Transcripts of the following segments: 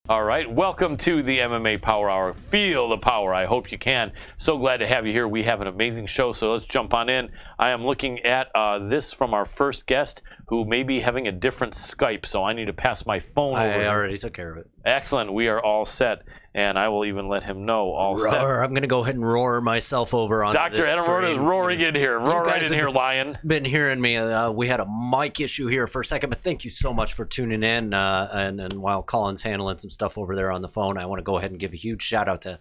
All right, welcome to the MMA Power Hour. Feel the power. I hope you can. So glad to have you here. We have an amazing show, so let's jump on in. I am looking at this from our first guest, who may be having a different Skype, so I need to pass my phone over. I already took care of it. Excellent. We are all set, and I will even let him know all set. I'm going to go ahead and roar myself over on Dr. Roorda is roaring in here. Roar right in here, lion. Been hearing me. We had a mic issue here for a second, but thank you so much for tuning in. And while Colin's handling some stuff over there on the phone, I want to go ahead and give a huge shout out to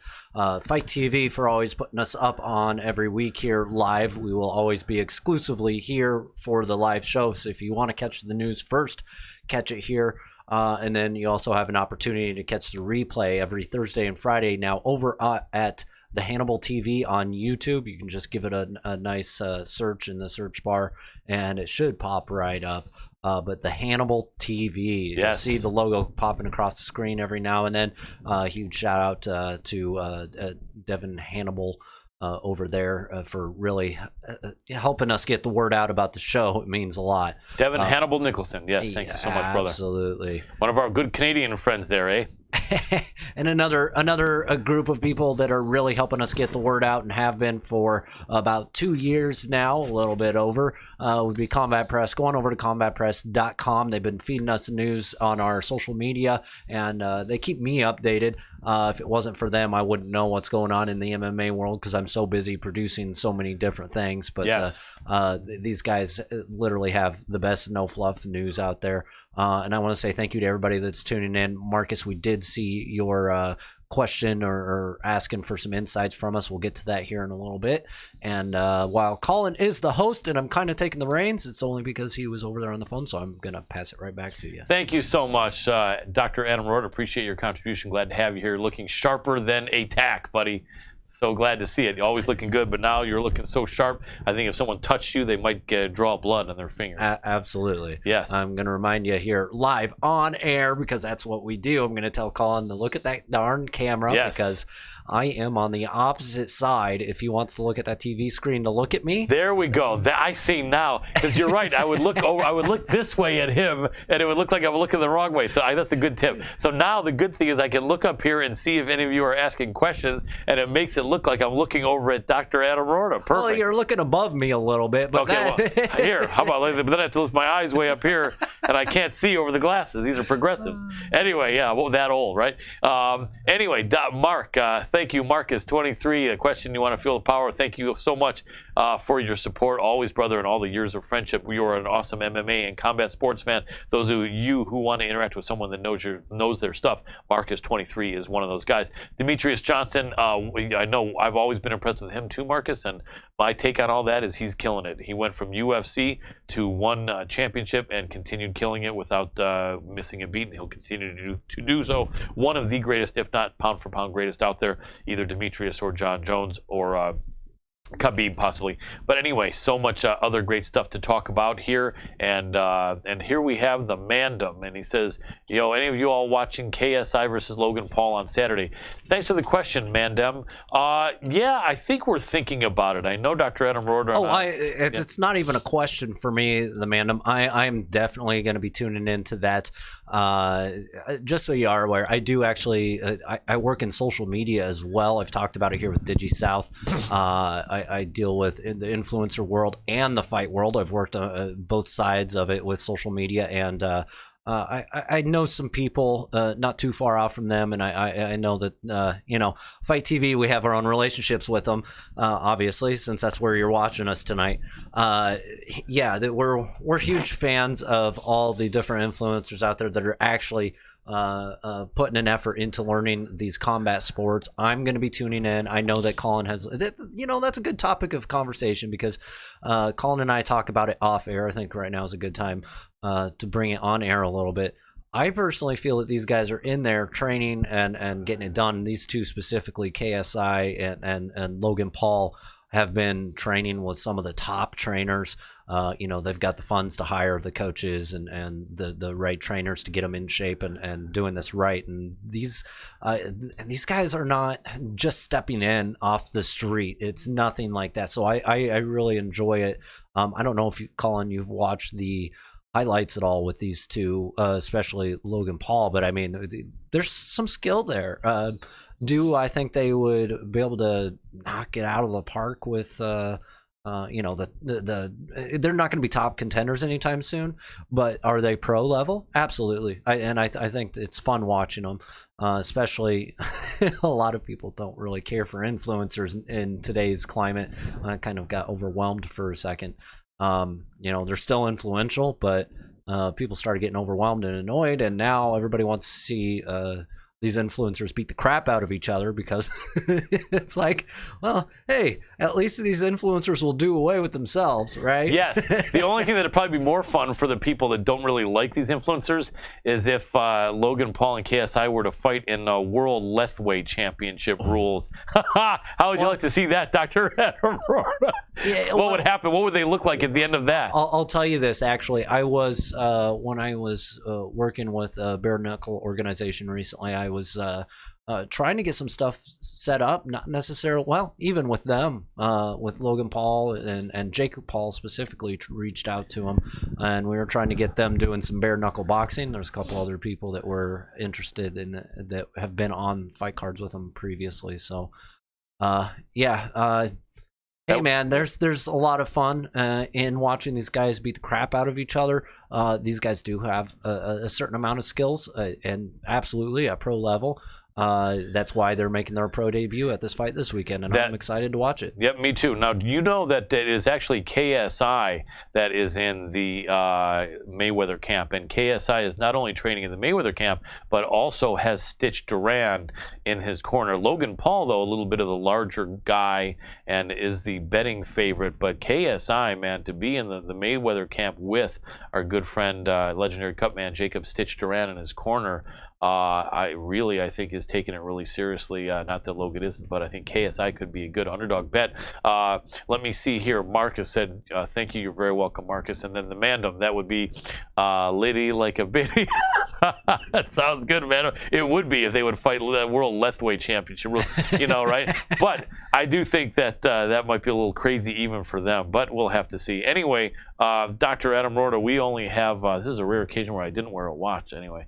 Fight TV for always putting us up on every week here live. We will always be exclusively here for the live show. So if you want to catch the news first, catch it here. And then you also have an opportunity to catch the replay every Thursday and Friday now over at the Hannibal TV on YouTube. You can just give it a nice search in the search bar, and it should pop right up. But the Hannibal TV, you'll see the logo popping across the screen every now and then. Huge shout out to Devin Hannibal over there for really helping us get the word out about the show. It means a lot. Devin Hannibal Nicholson. Yes, thank you so much, brother. Absolutely. One of our good Canadian friends there, eh? And another group of people that are really helping us get the word out and have been for about 2 years now, a little bit over, would be Combat Press. Go on over to combatpress.com. They've been feeding us news on our social media, and they keep me updated. If it wasn't for them, I wouldn't know what's going on in the MMA world because I'm so busy producing so many different things. But these guys literally have the best no-fluff news out there. And I want to say thank you to everybody that's tuning in. Marcus, we did see your question or asking for some insights from us. We'll get to that here in a little bit. And while Colin is the host and I'm kind of taking the reins, it's only because he was over there on the phone, so I'm going to pass it right back to you. Thank you so much, Dr. Adam Roorda. Appreciate your contribution. Glad to have you here, looking sharper than a tack, buddy. So glad to see it. You're always looking good, but now you're looking so sharp. I think if someone touched you, they might draw blood on their fingers. Absolutely. Yes. I'm going to remind you here live on air, because that's what we do. I'm going to tell Colin to look at that darn camera, because I am on the opposite side. If he wants to look at that TV screen to look at me. There we go. I see now. Because you're right. I would look over. I would look this way at him, and it would look like I'm looking the wrong way. So that's a good tip. So now the good thing is I can look up here and see if any of you are asking questions, and it makes it look like I'm looking over at Dr. Adam Roorda. Perfect. Well, you're looking above me a little bit. But okay, well, here. How about later? But then I have to lift my eyes way up here, and I can't see over the glasses. These are progressives. Anyway, yeah, well, that old, right? Anyway, Mark, thank you. Mark is 23. A question, you want to feel the power. Thank you so much for your support. Always, brother, and all the years of friendship. You are an awesome MMA and combat sports fan. Those of you who want to interact with someone that knows their stuff, Mark is 23 is one of those guys. Demetrius Johnson, I know I've always been impressed with him too, Marcus, and my take on all that is he's killing it. He went from UFC to one championship and continued killing it without missing a beat, and he'll continue to do so. One of the greatest, if not pound for pound greatest out there, either Demetrius or John Jones or Khabib possibly. But anyway, so much other great stuff to talk about here, and here we have the Mandem, and he says, any of you all watching KSI versus Logan Paul on Saturday? Thanks for the question, Mandem. Yeah, I think we're thinking about it. I know Dr. Adam Roorda. It's not even a question for me, the Mandem. I'm definitely going to be tuning into that. Just so you are aware, I do actually I work in social media as well. I've talked about it here with DigiSouth. I deal with the influencer world and the fight world. I've worked on both sides of it with social media, and I know some people not too far out from them, and I know that Fight TV, we have our own relationships with them, obviously, since that's where you're watching us tonight. We're huge fans of all the different influencers out there that are actually putting an effort into learning these combat sports. I'm going to be tuning in. I know that Colin has, that's a good topic of conversation, because Colin and I talk about it off air. I think right now is a good time to bring it on air a little bit. I personally feel that these guys are in there training and getting it done. These two specifically, KSI and Logan Paul, have been training with some of the top trainers. They've got the funds to hire the coaches and the right trainers to get them in shape and doing this right. And these guys are not just stepping in off the street. It's nothing like that. So I really enjoy it. I don't know if Colin, you've watched the highlights at all with these two, especially Logan Paul. But I mean, there's some skill there. Do I think they would be able to knock it out of the park with? You know, they're not going to be top contenders anytime soon, but are they pro level? Absolutely. I think it's fun watching them, especially a lot of people don't really care for influencers in today's climate. I kind of got overwhelmed for a second. You know, they're still influential, but people started getting overwhelmed and annoyed, and now everybody wants to see these influencers beat the crap out of each other because it's like, well, hey, at least these influencers will do away with themselves, right? Yes. The only thing that would probably be more fun for the people that don't really like these influencers is if Logan Paul and KSI were to fight in World Lethweight Championship rules. How would you like to see that, Dr. Adam Roorda? Yeah, what would happen? What would they look like at the end of that? I'll tell you this, actually. I was, when I was working with a bare knuckle organization recently, I was trying to get some stuff set up, not necessarily, well, even with them, with Logan Paul and Jacob Paul specifically reached out to him, and we were trying to get them doing some bare knuckle boxing. There's a couple other people that were interested in that have been on fight cards with them previously. So, hey man, there's a lot of fun in watching these guys beat the crap out of each other. These guys do have a certain amount of skills, and absolutely at pro level. That's why they're making their pro debut at this fight this weekend, and I'm excited to watch it. Yep, me too. Now, you know that it is actually KSI that is in the Mayweather camp, and KSI is not only training in the Mayweather camp, but also has Stitch Duran in his corner. Logan Paul, though, a little bit of the larger guy and is the betting favorite, but KSI, man, to be in the Mayweather camp with our good friend, legendary cutman Jacob Stitch Duran in his corner, I think is taking it really seriously. Not that Logan isn't, but I think KSI could be a good underdog bet. Let me see here. Marcus said, thank you. You're very welcome, Marcus. And then the Mandem, that would be Liddy like a biddy. That sounds good, man. It would be if they would fight the World Lethweight Championship, you know, right? But I do think that that might be a little crazy even for them, but we'll have to see. Anyway, Dr. Adam Roorda, we only have, this is a rare occasion where I didn't wear a watch anyway.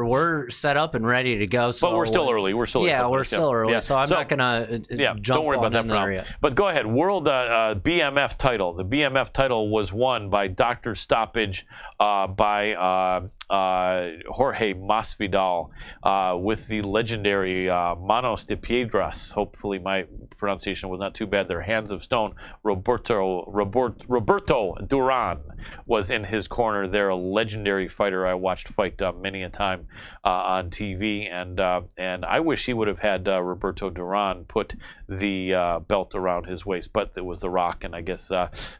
We're set up and ready to go. So but we're still early. We're still early. Yeah. So I'm not going to jump don't worry about that for now. But go ahead. World BMF title. The BMF title was won by doctor stoppage by Jorge Masvidal with the legendary Manos de Piedras. Hopefully my pronunciation was not too bad. Their hands of stone. Roberto Duran was in his corner. They're a legendary fighter. I watched fight many a time on TV, and I wish he would have had Roberto Duran put the belt around his waist, but it was The Rock, and I guess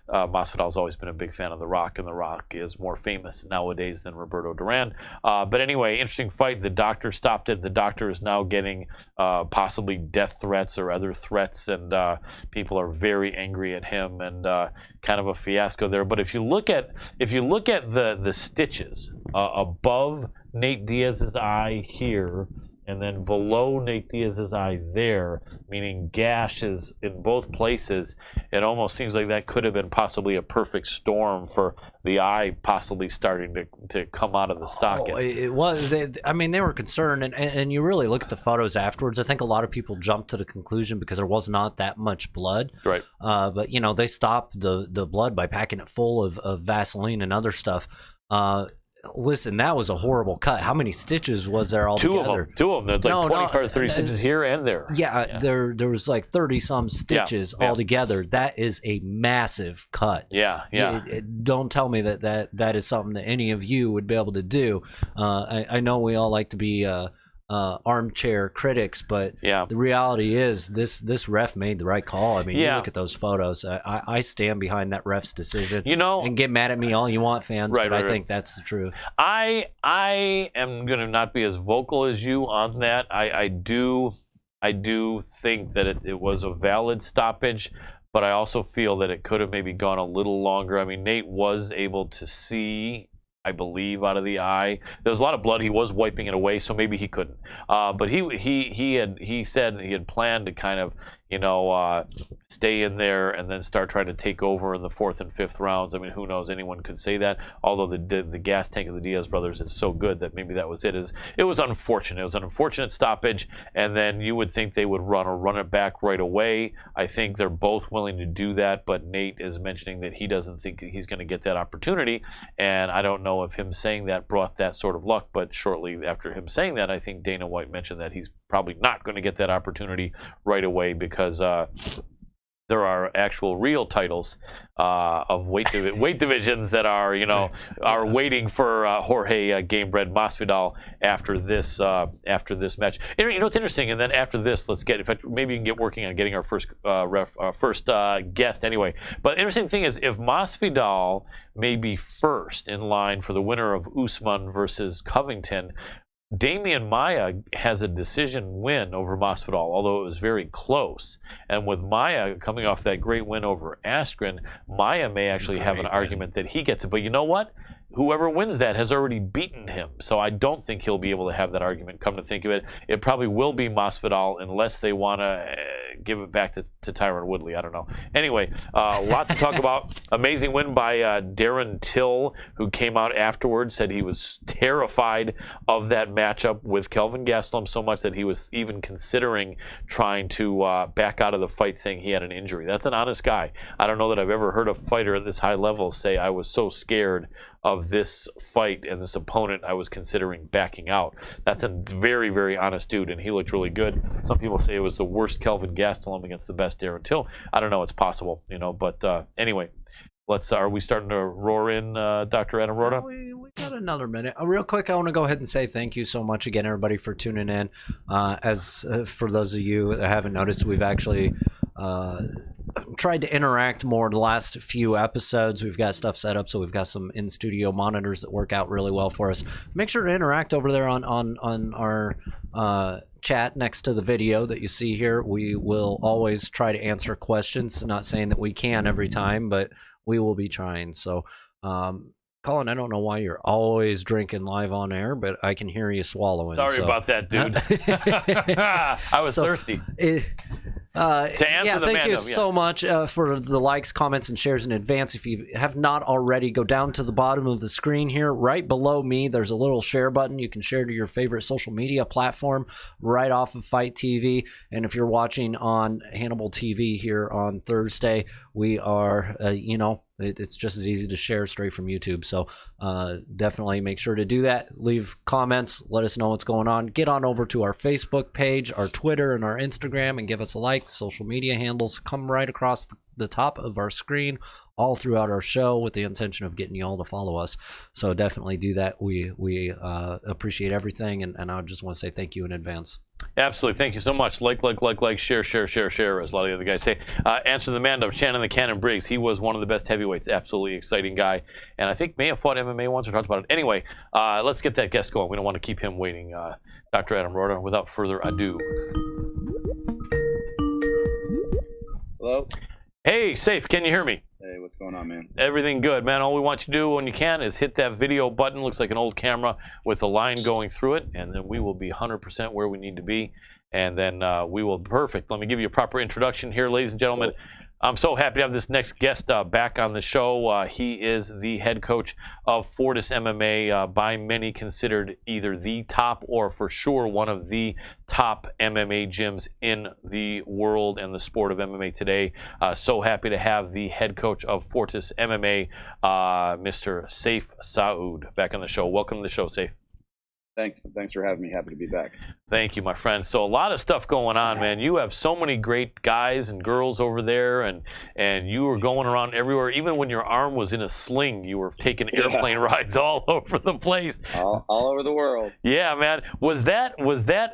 Masvidal's always been a big fan of The Rock, and The Rock is more famous nowadays than Roberto Duran. But anyway, interesting fight. The doctor stopped it. The doctor is now getting possibly death threats or other threats, and people are very angry at him, and kind of a fiasco there. But if you look at the stitches above Nate Diaz's eye here, and then below Nate Diaz's eye there, meaning gashes in both places, it almost seems like that could have been possibly a perfect storm for the eye possibly starting to come out of the socket. It was. They were concerned, and you really look at the photos afterwards. I think a lot of people jumped to the conclusion because there was not that much blood. Right. But, you know, they stopped the blood by packing it full of Vaseline and other stuff. Listen, that was a horrible cut. How many stitches was there altogether? Two of them. There's like 25 or 30 stitches here and there. Yeah. There was like 30-some stitches altogether. That is a massive cut. Yeah. Don't tell me that is something that any of you would be able to do. I know we all like to be armchair critics, but the reality is this ref made the right call. I mean, you look at those photos. I stand behind that ref's decision. You know, and get mad at me all you want, fans, but I think that's the truth. I am going to not be as vocal as you on that. I do think that it was a valid stoppage, but I also feel that it could have maybe gone a little longer. I mean, Nate was able to see, I believe, out of the eye. There was a lot of blood. He was wiping it away, so maybe he couldn't. But he said he had planned to kind of, stay in there and then start trying to take over in the 4th and 5th rounds. I mean, who knows? Anyone could say that. Although the gas tank of the Diaz brothers is so good that maybe that was it. It was unfortunate. It was an unfortunate stoppage, and then you would think they would run it back right away. I think they're both willing to do that, but Nate is mentioning that he doesn't think he's going to get that opportunity, and I don't know if him saying that brought that sort of luck, but shortly after him saying that, I think Dana White mentioned that he's probably not going to get that opportunity right away because there are actual real titles of weight divisions that are are waiting for Jorge Gamebred Masvidal after this match. It's interesting. And then after this, let's get, in fact, maybe you can get working on getting our first guest anyway. But the interesting thing is, if Masvidal may be first in line for the winner of Usman versus Covington, Damian Maia has a decision win over Masvidal, although it was very close. And with Maia coming off that great win over Askren, Maia may actually have an argument that he gets it. But you know what? Whoever wins that has already beaten him. So I don't think he'll be able to have that argument, come to think of it. It probably will be Masvidal unless they want to give it back to Tyron Woodley. I don't know. Anyway, a lot to talk about. Amazing win by Darren Till, who came out afterwards, said he was terrified of that matchup with Kelvin Gastelum so much that he was even considering trying to back out of the fight, saying he had an injury. That's an honest guy. I don't know that I've ever heard a fighter at this high level say, I was so scared of this fight and this opponent, I was considering backing out. That's a very, very honest dude, and he looked really good. Some people say it was the worst Kelvin Gastelum against the best Darren Till. I don't know, it's possible, but anyway, are we starting to roar in, Dr. Adam Roorda? We got another minute. Real quick, I want to go ahead and say thank you so much again, everybody, for tuning in. For those of you that haven't noticed, we've actually tried to interact more the last few episodes. We've got stuff set up, so we've got some in-studio monitors that work out really well for us. Make sure to interact over there on our chat next to the video that you see here. We will always try to answer questions. Not saying that we can every time, but we will be trying. So, Colin, I don't know why you're always drinking live on air, but I can hear you swallowing. Sorry about that, dude. I was thirsty. Thank you so much for the likes, comments, and shares in advance. If you have not already, go down to the bottom of the screen here. Right below me, there's a little share button. You can share to your favorite social media platform right off of Fight TV. And if you're watching on Hannibal TV here on Thursday, we are, it's just as easy to share straight from YouTube. So definitely make sure to do that. Leave comments. Let us know what's going on. Get on over to our Facebook page, our Twitter, and our Instagram, and give us a like. Social media handles come right across the top of our screen all throughout our show with the intention of getting you all to follow us. So definitely do that. We appreciate everything, and I just want to say thank you in advance. Absolutely. Thank you so much. Like, share, as a lot of the other guys say. Answer the man of Shannon the Cannon Briggs. He was one of the best heavyweights. Absolutely exciting guy. And I think may have fought MMA once or talked about it. Anyway, let's get that guest going. We don't want to keep him waiting. Dr. Adam Roorda, without further ado. Hello? Hey, SAYIF, can you hear me? Hey, what's going on, man? Everything good, man. All we want you to do when you can is hit that video button. Looks like an old camera with a line going through it, and then we will be 100% where we need to be, and then we will be perfect. Let me give you a proper introduction here, ladies and gentlemen. I'm so happy to have this next guest back on the show. He is the head coach of Fortis MMA, by many considered either the top or for sure one of the top MMA gyms in the world and the sport of MMA today. So happy to have the head coach of Fortis MMA, Mr. SAYIF SAUD, back on the show. Welcome to the show, SAYIF. Thanks for having me. Happy to be back. Thank you, my friend. So a lot of stuff going on, man. You have so many great guys and girls over there, and you were going around everywhere. Even when your arm was in a sling, you were taking airplane rides all over the place. All over the world. Yeah, man. Was that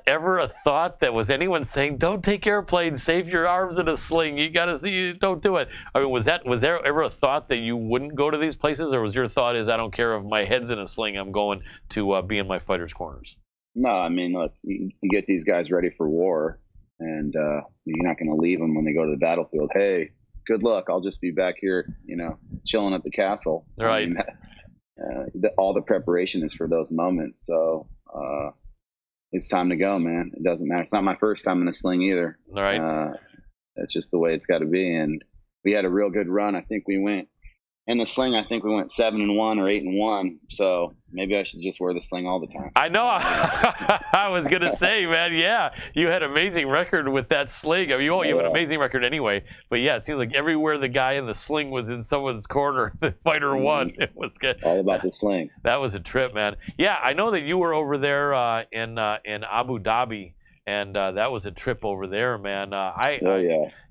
ever a thought? That was anyone saying, "Don't take airplanes, save your arms in a sling. You got to see, don't do it." I mean, was there ever a thought that you wouldn't go to these places, or was your thought is, I don't care if my head's in a sling, I'm going to be in my fighter's corners? No, I mean, look, you get these guys ready for war, and you're not going to leave them when they go to the battlefield. Hey, good luck. I'll just be back here, chilling at the castle. Right. I mean, all the preparation is for those moments. So it's time to go, man. It doesn't matter. It's not my first time in a sling either. All right. That's just the way it's got to be. And we had a real good run. I think we went in the sling. I think we went 7-1 or 8-1. So maybe I should just wear the sling all the time. I know. I was gonna say, man, yeah, you had an amazing record with that sling. I mean, you have an amazing record anyway. But yeah, it seems like everywhere the guy in the sling was in someone's corner, the fighter won. It was good. All about the sling. That was a trip, man. Yeah, I know that you were over there in Abu Dhabi. And that was a trip over there, man.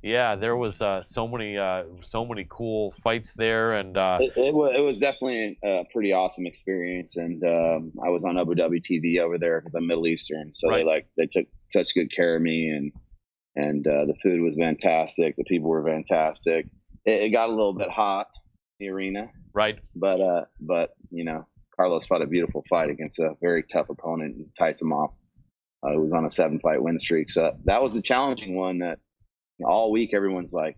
Yeah, there was so many cool fights there, and it was definitely a pretty awesome experience. And I was on Abu Dhabi TV over there because I'm Middle Eastern, so they took such good care of me, and the food was fantastic. The people were fantastic. It got a little bit hot, the arena, right? But you know, Carlos fought a beautiful fight against a very tough opponent and ties him off. It was on a 7-fight win streak. So that was a challenging one that all week everyone's like,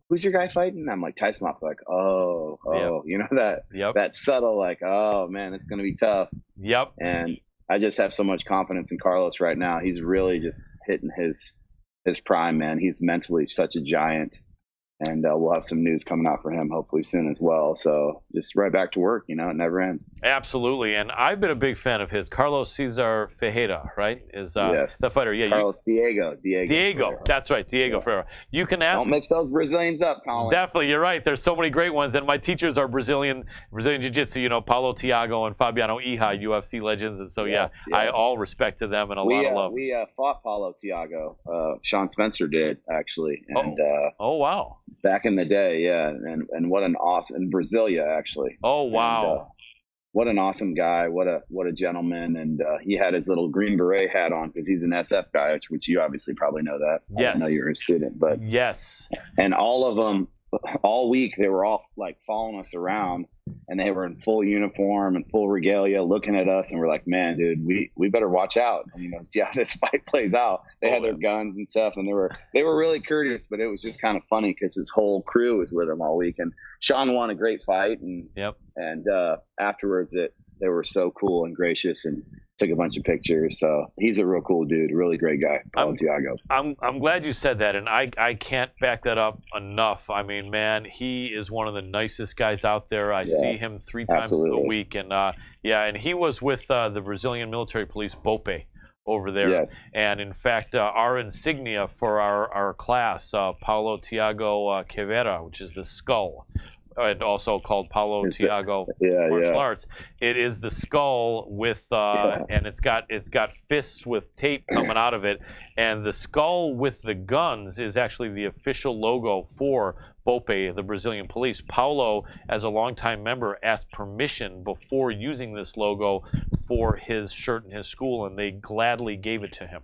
who's your guy fighting? I'm like, Tyson off. Like, you know, that subtle, like, oh, man, it's going to be tough. Yep. And I just have so much confidence in Carlos right now. He's really just hitting his prime, man. He's mentally such a giant. And we'll have some news coming out for him hopefully soon as well. So just right back to work, you know, it never ends. Absolutely. And I've been a big fan of his. Carlos Cesar Ferreira, right? Is the fighter. Yeah. Carlos Diego. Ferreira. That's right. Diego Ferreira. You can ask. Don't mix those Brazilians up, Colin. Definitely. You're right. There's so many great ones. And my teachers are Brazilian Jiu-Jitsu, you know, Paulo Thiago and Fabiano Iha, UFC legends. And so, I all respect to them and a lot of love. We fought Paulo Thiago. Sean Spencer did, actually. And, oh, wow. Back in the day, yeah, and what an awesome in Brasilia, actually. Oh wow, and, what an awesome guy! What a gentleman! And he had his little green beret hat on because he's an SF guy, which you obviously probably know that. Yes. I didn't know you were a student, but yes. And all of them, all week, they were all like following us around, and they were in full uniform and full regalia, looking at us, and we're like, man, dude, we better watch out. You know, see how this fight plays out. They had their guns and stuff, and they were really courteous, but it was just kind of funny because his whole crew was with him all week. And Sean won a great fight, and afterwards they were so cool and gracious and took a bunch of pictures. So he's a real cool dude, really great guy, Paulo Thiago. I'm glad you said that, and I can't back that up enough. I mean, man, he is one of the nicest guys out there. I see him 3 times a week, and and he was with the Brazilian military police BOPE over there. Yes. And in fact, our insignia for our class, Paulo Thiago Quevedo, which is the skull. And also called Paulo Thiago Martial Arts. It is the skull with and it's got fists with tape coming out of it, and the skull with the guns is actually the official logo for BOPE, the Brazilian police. Paulo, as a longtime member, asked permission before using this logo for his shirt in his school, and they gladly gave it to him.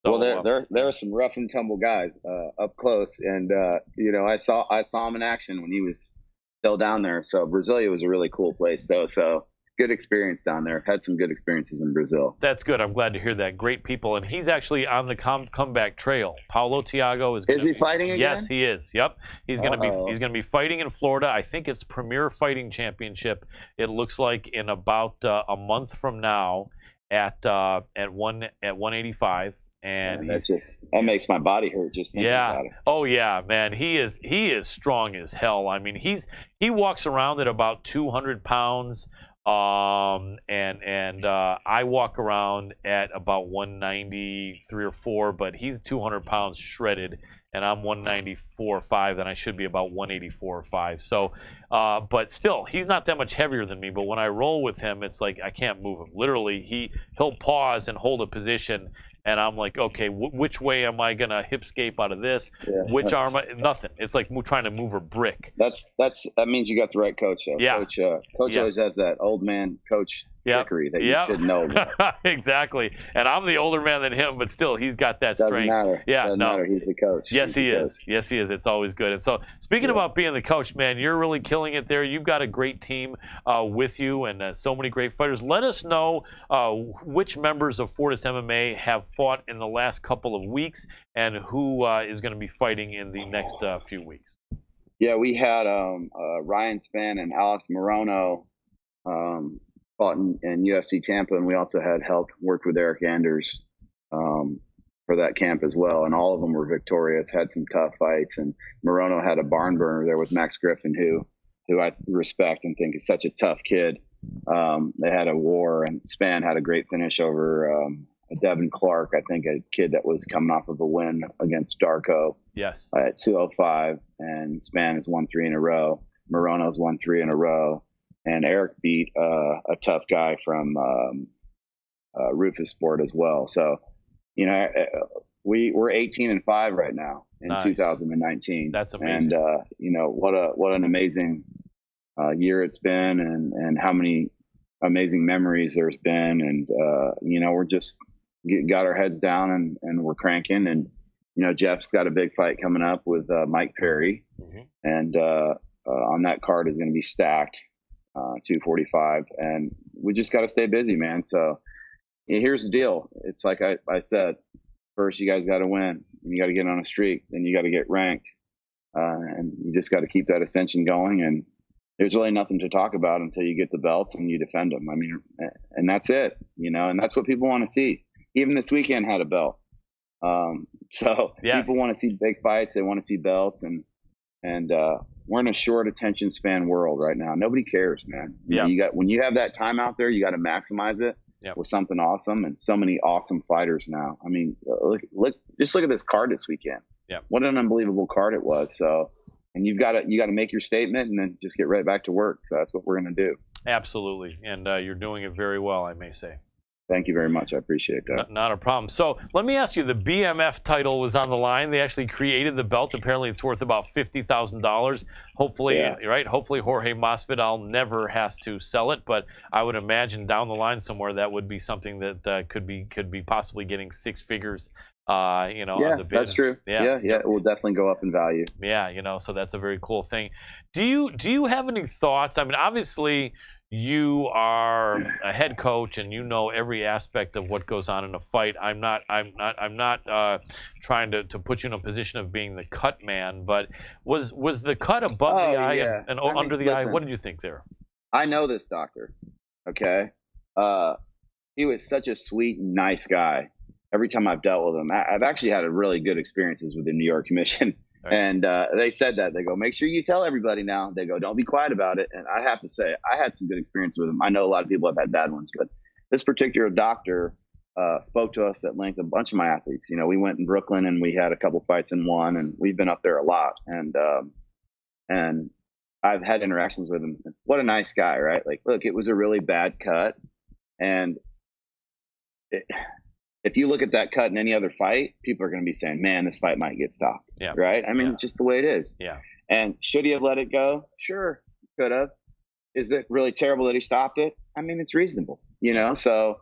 So, well, there are some rough and tumble guys up close, and you know, I saw him in action when he was still down there. So Brasilia was a really cool place though. So good experience down there. Had some good experiences in Brazil. That's good. I'm glad to hear that. Great people. And he's actually on the comeback trail. Paulo Thiago is he fighting again? Yes, he is. Yep. He's going to be fighting in Florida. I think it's Premier Fighting Championship. It looks like in about a month from now at 185. And that makes my body hurt just thinking about it. Oh yeah, man. He is strong as hell. I mean, he walks around at about 200 pounds. And I walk around at about 193 or 4, but he's 200 pounds shredded, and I'm 194 or 5, and I should be about 184 or 5. So, but still, he's not that much heavier than me. But when I roll with him, it's like I can't move him. Literally, he'll pause and hold a position. And I'm like, okay, which way am I gonna hip escape out of this? Which arm? Nothing. It's like trying to move a brick. That means you got the right coach, though. Yeah. Coach always has that old man coach trickery that you should know. Exactly. And I'm the older man than him, but still, he's got that strength. Doesn't matter. Yeah, Doesn't matter. He's the coach. Yes, he is. Yes, he is. It's always good. And so, speaking about being the coach, man, you're really killing it there. You've got a great team with you, and so many great fighters. Let us know which members of Fortis MMA have fought in the last couple of weeks, and who is going to be fighting in the next few weeks. Yeah, we had Ryan Spann and Alex Morono fought in UFC Tampa, and we also had worked with Eric Anders for for that camp as well, and all of them were victorious. Had some tough fights, and Morono had a barn burner there with Max Griffin, who I respect and think is such a tough kid. They had a war, and Span had a great finish over Devin Clark, I think, a kid that was coming off of a win against Darko. Yes. At 205, and Span has won 3 in a row. Morono's won 3 in a row, and Eric beat a tough guy from Rufus Sport as well. So, you know, we're 18-5 right now in Nice. 2019. That's amazing. And you know, what an amazing year it's been, and how many amazing memories there's been, and you know, we're just got our heads down and we're cranking. And you know, Jeff's got a big fight coming up with Mike Perry, and on that card is going to be stacked 245, and we just got to stay busy, man. So here's the deal. It's like I said, first you guys got to win, and you got to get on a streak, then you got to get ranked, and you just got to keep that ascension going. And there's really nothing to talk about until you get the belts and you defend them. I mean, and that's it, you know, and that's what people want to see. Even this weekend had a belt. So Yes. People want to see big fights. They want to see belts, and we're in a short attention span world right now. Nobody cares, man. Yeah. When you have that time out there, you got to maximize it with something awesome, and so many awesome fighters now. I mean, just look at this card this weekend. Yeah. What an unbelievable card it was. So, and you got to make your statement and then just get right back to work. So that's what we're going to do. Absolutely. And you're doing it very well, I may say. Thank you very much. I appreciate that. Not a problem. So let me ask you, the BMF title was on the line. They actually created the belt. Apparently it's worth about $50,000. Hopefully, right? Hopefully Jorge Masvidal never has to sell it, but I would imagine down the line somewhere that would be something that could be possibly getting 6 figures. You know, on the bid. That's true. Yeah, it will definitely go up in value. Yeah, you know, so that's a very cool thing. Do you have any thoughts? I mean, obviously you are a head coach and you know every aspect of what goes on in a fight. I'm not trying to put you in a position of being the cut man, but was the cut above the eye and under the eye? What did you think there? I know this doctor. Okay, he was such a sweet, nice guy. Every time I've dealt with him, I've actually had a really good experiences with the New York Commission. Right. And they said that. They go, make sure you tell everybody now. They go, don't be quiet about it. And I have to say, I had some good experience with him. I know a lot of people have had bad ones, but this particular doctor spoke to us at length, a bunch of my athletes. You know, we went in Brooklyn and we had a couple fights and won, and we've been up there a lot. And I've had interactions with him. What a nice guy, right? Like, look, it was a really bad cut. And if you look at that cut in any other fight, people are going to be saying, man, this fight might get stopped. Yeah. Right? I mean, just the way it is. Yeah. And should he have let it go? Sure, could have. Is it really terrible that he stopped it? I mean, it's reasonable, you know? So,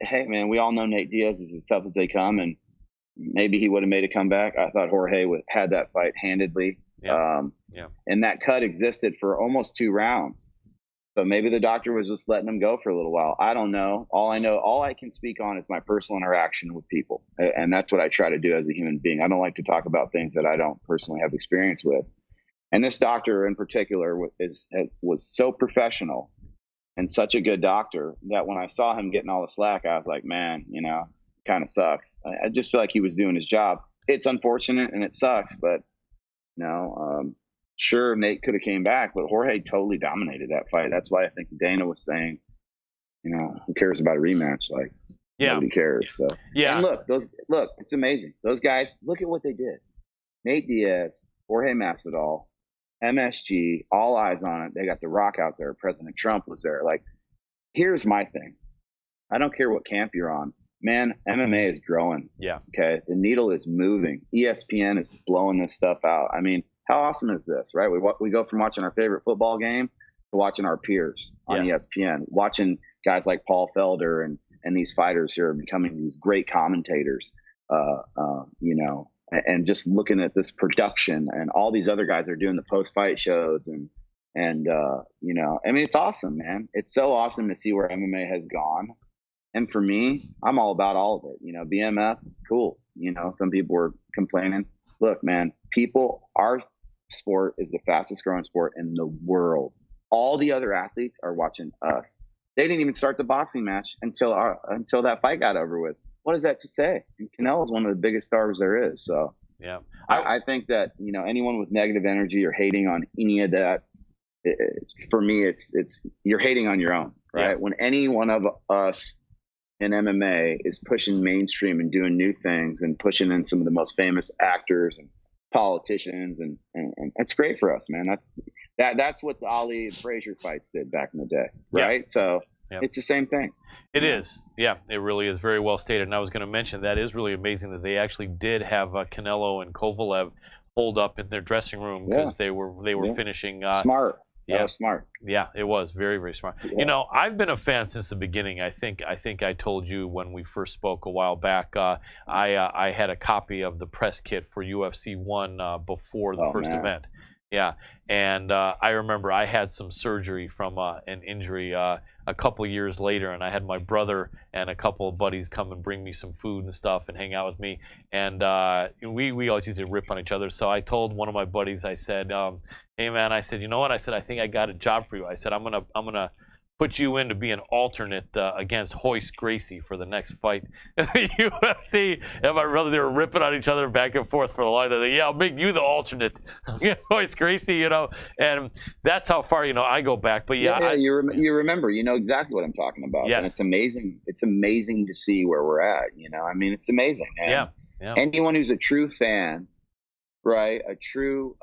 hey, man, we all know Nate Diaz is as tough as they come, and maybe he would have made a comeback. I thought Jorge had that fight handedly. And that cut existed for almost 2 rounds. So maybe the doctor was just letting him go for a little while. I don't know. All I can speak on is my personal interaction with people. And that's what I try to do as a human being. I don't like to talk about things that I don't personally have experience with. And this doctor in particular was so professional and such a good doctor that when I saw him getting all the slack, I was like, man, you know, kind of sucks. I just feel like he was doing his job. It's unfortunate and it sucks, but you know, sure, Nate could have came back, but Jorge totally dominated that fight. That's why I think Dana was saying, you know, who cares about a rematch? Like, nobody cares. So, and look, it's amazing. Those guys, look at what they did. Nate Diaz, Jorge Masvidal, MSG, all eyes on it. They got The Rock out there. President Trump was there. Like, here's my thing. I don't care what camp you're on. Man, MMA is growing. Yeah. Okay. The needle is moving. ESPN is blowing this stuff out. I mean, how awesome is this, right? We go from watching our favorite football game to watching our peers on ESPN, watching guys like Paul Felder and these fighters who are becoming these great commentators, you know, and just looking at this production, and all these other guys are doing the post-fight shows and you know, I mean, it's awesome, man. It's so awesome to see where MMA has gone. And for me, I'm all about all of it. You know, BMF, cool. You know, some people were complaining. Look, man, our sport is the fastest growing sport in the world. All the other athletes are watching us. They didn't even start the boxing match until that fight got over with. what does that to say? Canelo's one of the biggest stars there is. So Yeah. I think that, you know, anyone with negative energy or hating on any of that, for me, it's you're hating on your own, right? Yeah. When any one of us in MMA is pushing mainstream and doing new things and pushing in some of the most famous actors and politicians, and that's great for us, man. That's what the Ali and Frazier fights did back in the day, right? So it's the same thing. It is. Yeah, it really is. Very well stated. And I was going to mention that is really amazing that they actually did have Canelo and Kovalev hold up in their dressing room because they were finishing. Smart. Yeah, smart. Yeah, it was very, very smart. Yeah. You know, I've been a fan since the beginning. I think I told you when we first spoke a while back. I had a copy of the press kit for UFC 1 before the first event. Yeah, and I remember I had some surgery from an injury a couple years later, and I had my brother and a couple of buddies come and bring me some food and stuff and hang out with me, and we always used to rip on each other. So I told one of my buddies, I said, "Hey man," I said, "you know what?" I said, "I think I got a job for you." I said, "I'm gonna put you in to be an alternate against Royce Gracie for the next fight in the UFC." And my brother, they were ripping on each other back and forth for a long time. Yeah, I'll make you the alternate against Royce Gracie, you know. And that's how far, you know, I go back. But you remember, you know exactly what I'm talking about. Yes. And it's amazing. It's amazing to see where we're at. You know, I mean, it's amazing. And anyone who's a true fan, right? A true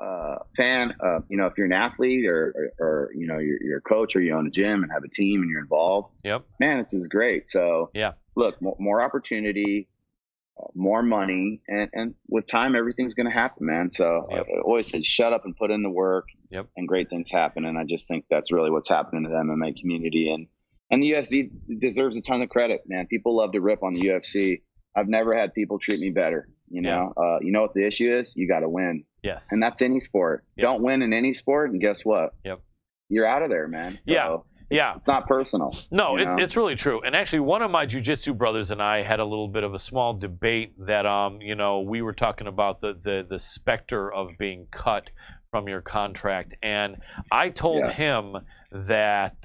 fan of, you know, if you're an athlete or you know, you're a coach or you own a gym and have a team and you're involved, man, this is great. So look, more opportunity, more money, and with time, everything's going to happen, man. So I always say, shut up and put in the work, and great things happen. And I just think that's really what's happening in the MMA community. And the UFC deserves a ton of credit, man. People love to rip on the UFC. I've never had people treat me better. You know, you know what the issue is? You got to win. Yes. And that's any sport. Don't win in any sport, and guess what? You're out of there, man. So it's not personal. No, it's really true. And actually, one of my jiu-jitsu brothers and I had a little bit of a small debate that, you know, we were talking about the specter of being cut from your contract, and I told him that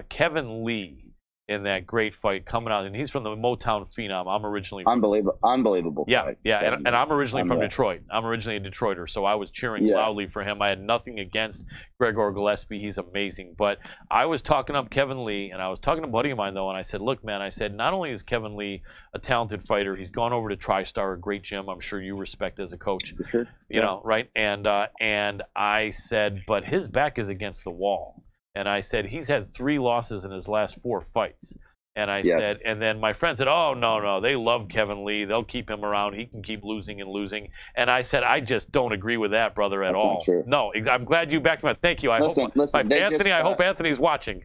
Kevin Lee, in that great fight coming out, and he's from the Motown Phenom. I'm originally from, unbelievable. Fight. And I'm originally from Detroit. I'm originally a Detroiter, so I was cheering loudly for him. I had nothing against Gregor Gillespie. He's amazing, but I was talking up Kevin Lee, and I was talking to a buddy of mine though, and I said, "Look, man," I said, "not only is Kevin Lee a talented fighter, he's gone over to TriStar, a great gym. I'm sure you respect as a coach, you know, right?" And I said, "But his back is against the wall." And I said, he's had 3 losses in his last 4 fights. And I said, and then my friend said, "Oh, no, they love Kevin Lee. They'll keep him around. He can keep losing and losing." And I said, I just don't agree with that, brother, at all. No, I'm glad you backed me up. Thank you. I hope Anthony's watching.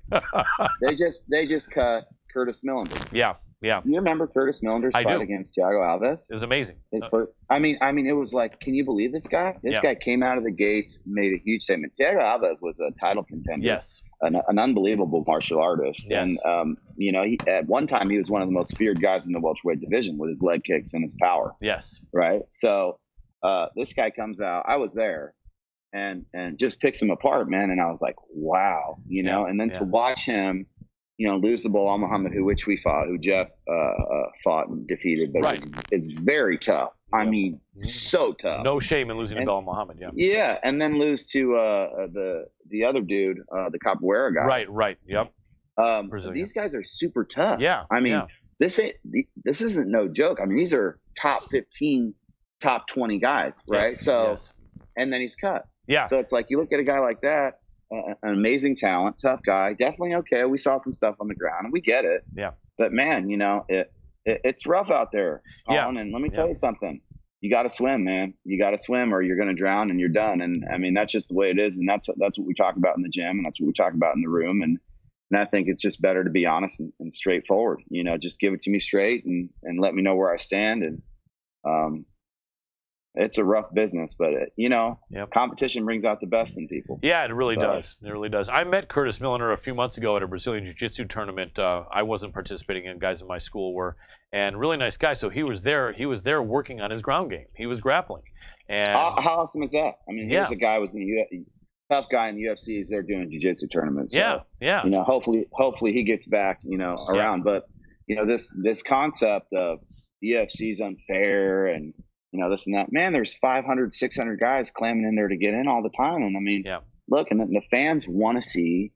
they just cut Curtis Millender. Yeah. You remember Curtis Millender's fight against Thiago Alves? It was amazing. I mean, it was like, can you believe this guy? This guy came out of the gates, made a huge statement. Thiago Alves was a title contender. Yes. An unbelievable martial artist. Yes. And, you know, at one time he was one of the most feared guys in the welterweight division with his leg kicks and his power. Yes. Right. So this guy comes out. I was there and just picks him apart, man. And I was like, wow, you know, and then to watch him, you know, lose the Bilal Muhammad, who Jeff fought and defeated, but is very tough. I mean, so tough. No shame in losing to Bilal Muhammad. Yeah, and then lose to the other dude, the Capoeira guy. Right. Yep. These guys are super tough. Yeah. I mean, this isn't no joke. I mean, these are top 15, top 20 guys, right? And then he's cut. Yeah. So it's like you look at a guy like that. An amazing talent, tough guy, definitely okay. We saw some stuff on the ground, and we get it. Yeah. But man, you know, it's rough out there, Colin. And let me tell you something. You got to swim, man. You got to swim, or you're going to drown, and you're done. And I mean, that's just the way it is, and that's what we talk about in the gym, and that's what we talk about in the room. And I think it's just better to be honest and straightforward. You know, just give it to me straight, and let me know where I stand. And it's a rough business, but you know, competition brings out the best in people. Yeah, it really does. It really does. I met Curtis Millender a few months ago at a Brazilian Jiu-Jitsu tournament. I wasn't participating in, guys in my school were, and really nice guy. So he was there. He was there working on his ground game. He was grappling. And how awesome is that? I mean, here's a guy was tough guy in the UFC. He's there doing jiu-jitsu tournaments. So, you know, hopefully he gets back, you know, around. But this concept of UFC's unfair and this and that. Man, there's 500, 600 guys clamming in there to get in all the time, and I mean, look, and the fans want to see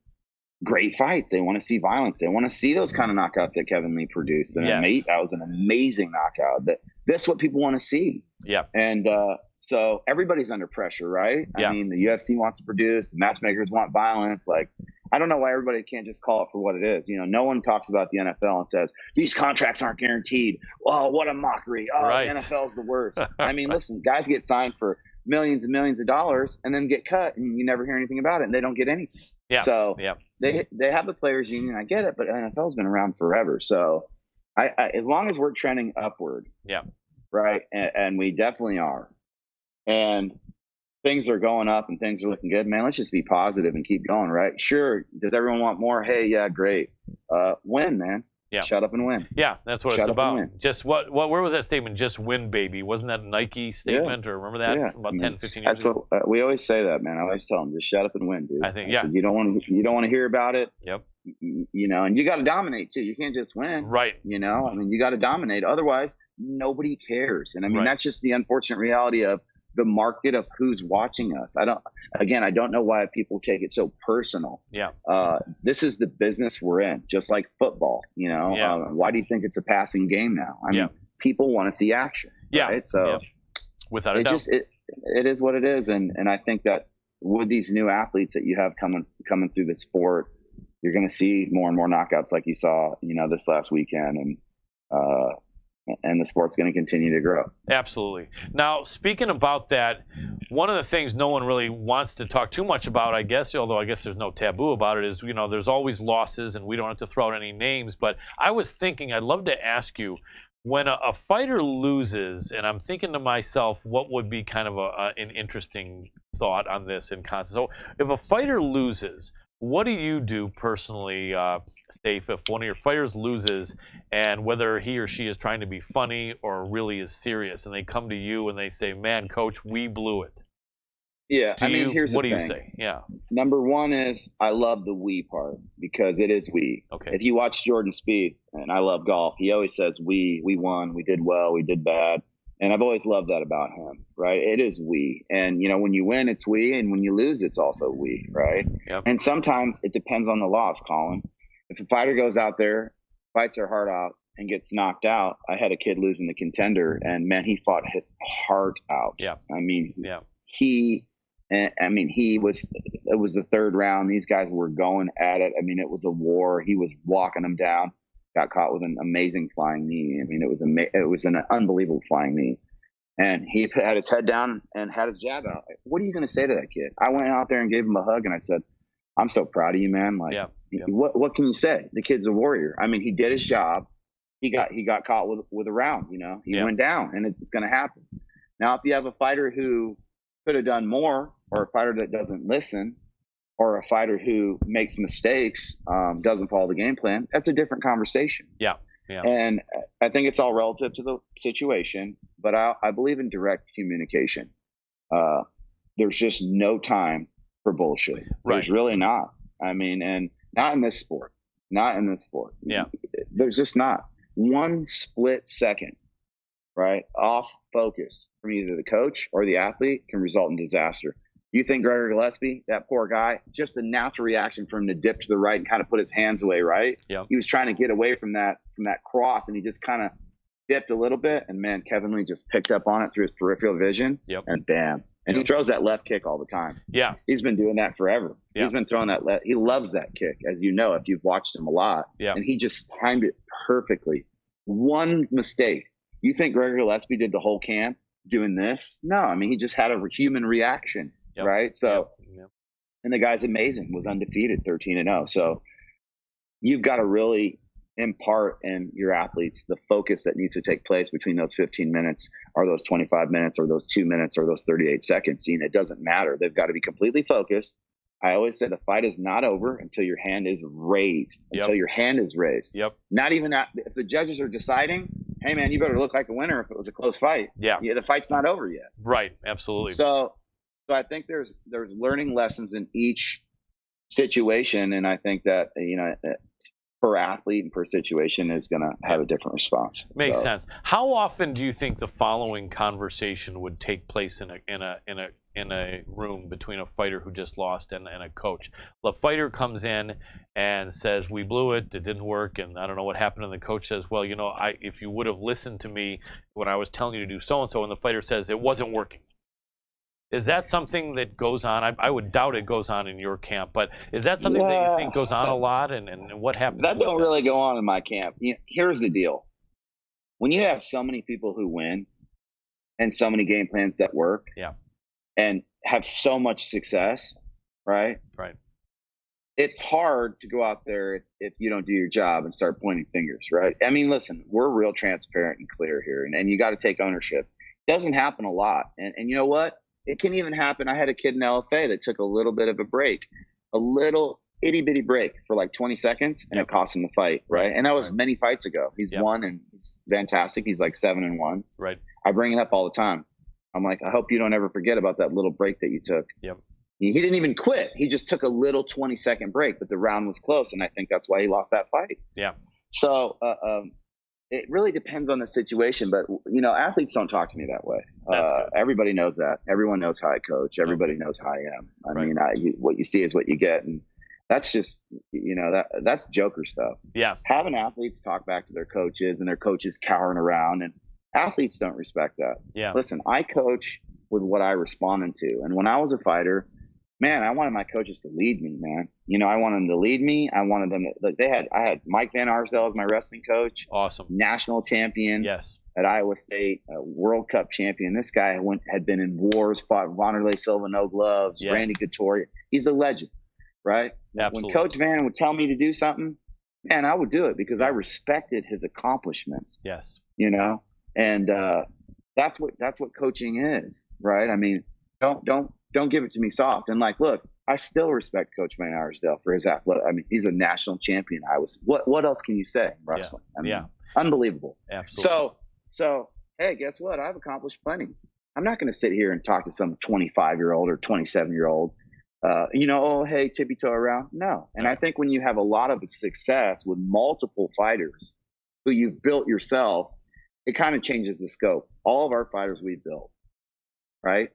great fights. They want to see violence. They want to see those kind of knockouts that Kevin Lee produced. And that was an amazing knockout. That's what people want to see. Yeah. And so everybody's under pressure, right? I mean, the UFC wants to produce. The matchmakers want violence. Like, I don't know why everybody can't just call it for what it is. No one talks about the NFL and says, these contracts aren't guaranteed. Oh, what a mockery. Oh, the NFL's the worst. I mean, listen, guys get signed for millions and millions of dollars and then get cut, and you never hear anything about it, and they don't get anything. Yeah. So they have the players union. I get it, but NFL's been around forever. So I as long as we're trending upward, right, and we definitely are, and things are going up and things are looking good, man, let's just be positive and keep going, right? Sure. Does everyone want more? Hey, yeah, great. Win, man. Yeah. Shut up and win. Yeah, that's what it's about. Just where was that statement? Just win, baby. Wasn't that a Nike statement? Or remember that about 10, 15 years ago? That's what we always say that, man. I always tell them, just shut up and win, dude. I think, you don't want to hear about it. Yep. And you got to dominate too. You can't just win. Right. I mean, you got to dominate. Otherwise, nobody cares. And I mean, that's just the unfortunate reality of the market of who's watching us. I don't know why people take it so personal. Yeah. This is the business we're in, just like football, why do you think it's a passing game now? I mean, people want to see action. Yeah. Right? So without a doubt, it is what it is. And I think that with these new athletes that you have coming through the sport, you're going to see more and more knockouts like you saw, this last weekend. And the sport's going to continue to grow. Absolutely. Now, speaking about that, one of the things no one really wants to talk too much about, I guess, although I guess there's no taboo about it, is, there's always losses, and we don't have to throw out any names. But I was thinking, I'd love to ask you, when a fighter loses, and I'm thinking to myself, what would be kind of an interesting thought on this in concept. So if a fighter loses, what do you do personally, Safe, if one of your fighters loses, and whether he or she is trying to be funny or really is serious, and they come to you and they say, man, coach, we blew it? Yeah, here's what the do thing. You say? Yeah. Number one is I love the we part, because it is we. Okay. If you watch Jordan Spieth, and I love golf, he always says we won, we did well, we did bad. And I've always loved that about him, right? It is we. And, when you win, it's we. And when you lose, it's also we, right? Yep. And sometimes it depends on the loss, Colin. If a fighter goes out there, fights their heart out, and gets knocked out, I had a kid losing the Contender, and, man, he fought his heart out. Yeah. It was the third round. These guys were going at it. It was a war. He was walking them down. Got caught with an amazing flying knee. It was an unbelievable flying knee. And he had his head down and had his jab out. What are you going to say to that kid? I went out there and gave him a hug, and I said, I'm so proud of you, man. What can you say? The kid's a warrior. He did his job. He got caught with a round, he went down, and it's going to happen. Now, if you have a fighter who could have done more, or a fighter that doesn't listen, or a fighter who makes mistakes, doesn't follow the game plan, that's a different conversation. Yeah. Yeah. And I think it's all relative to the situation, but I believe in direct communication. There's just no time for bullshit. Right. There's really not. And not in this sport. Not in this sport. Yeah. There's just not. One split second, right, off focus from either the coach or the athlete can result in disaster. You think Gregor Gillespie, that poor guy, just a natural reaction for him to dip to the right and kind of put his hands away, right? Yeah. He was trying to get away from that cross, and he just kind of dipped a little bit, and, man, Kevin Lee just picked up on it through his peripheral vision, and bam. And he throws that left kick all the time. Yeah. He's been doing that forever. Yeah. He's been throwing that left. He loves that kick, as you know, if you've watched him a lot. Yeah. And he just timed it perfectly. One mistake. You think Gregor Gillespie did the whole camp doing this? No. He just had a human reaction. Yep. Right. So, and the guy's amazing, was undefeated, 13-0. So you've got to really impart in your athletes the focus that needs to take place between those 15 minutes or those 25 minutes or those 2 minutes or those 38 seconds. It doesn't matter. They've got to be completely focused. I always say the fight is not over until your hand is raised. Until your hand is raised. Yep. Not even if the judges are deciding, hey man, you better look like a winner if it was a close fight. Yeah. The fight's not over yet. Right. Absolutely. So I think there's learning lessons in each situation, and I think that per athlete and per situation is going to have a different response. Makes sense. How often do you think the following conversation would take place in a room between a fighter who just lost and a coach? The fighter comes in and says, "We blew it. It didn't work, and I don't know what happened." And the coach says, "Well, you know, if you would have listened to me when I was telling you to do so and so," and the fighter says, "It wasn't working." Is that something that goes on? I would doubt it goes on in your camp, but is that something that you think goes on a lot? And what happens? That don't really go on in my camp. Here's the deal. When you have so many people who win and so many game plans that work and have so much success, right? Right. It's hard to go out there if you don't do your job and start pointing fingers, right? I mean, listen, we're real transparent and clear here, and you got to take ownership. It doesn't happen a lot. And you know what? It can even happen. I had a kid in LFA that took a little bit of a break, a little itty bitty break for like 20 seconds, and it cost him the fight. Right. And that was many fights ago. He's won, and he's fantastic. He's like 7-1. Right. I bring it up all the time. I'm like, I hope you don't ever forget about that little break that you took. Yep. He didn't even quit. He just took a little 20-second break, but the round was close. And I think that's why he lost that fight. Yeah. So, it really depends on the situation, but athletes don't talk to me that way. Everybody knows that. Everyone knows how I coach. Everybody knows how I am. I mean, what you see is what you get, and that's just that's Joker stuff. Yeah. Having athletes talk back to their coaches and their coaches cowering around, and athletes don't respect that. Yeah. Listen, I coach with what I responded to, and when I was a fighter, man, I wanted my coaches to lead me, man. I wanted them to lead me. I wanted them to, I had Mike Van Arsdale as my wrestling coach. Awesome. National champion. Yes. At Iowa State, a World Cup champion. This guy had been in wars, fought Wanderlei Silva, no gloves, Randy Couture. He's a legend, right? Absolutely. When Coach Van would tell me to do something, man, I would do it because I respected his accomplishments. Yes. And that's what coaching is, right? I mean, don't give it to me soft. And look, I still respect Coach Van Arsdale for his athletic. I mean, he's a national champion. What else can you say in wrestling? I mean, unbelievable. Absolutely. So, hey, guess what? I've accomplished plenty. I'm not going to sit here and talk to some 25-year-old or 27-year-old, oh, hey, tippy toe around. No. And I think when you have a lot of success with multiple fighters who you've built yourself, it kind of changes the scope. All of our fighters we've built, right?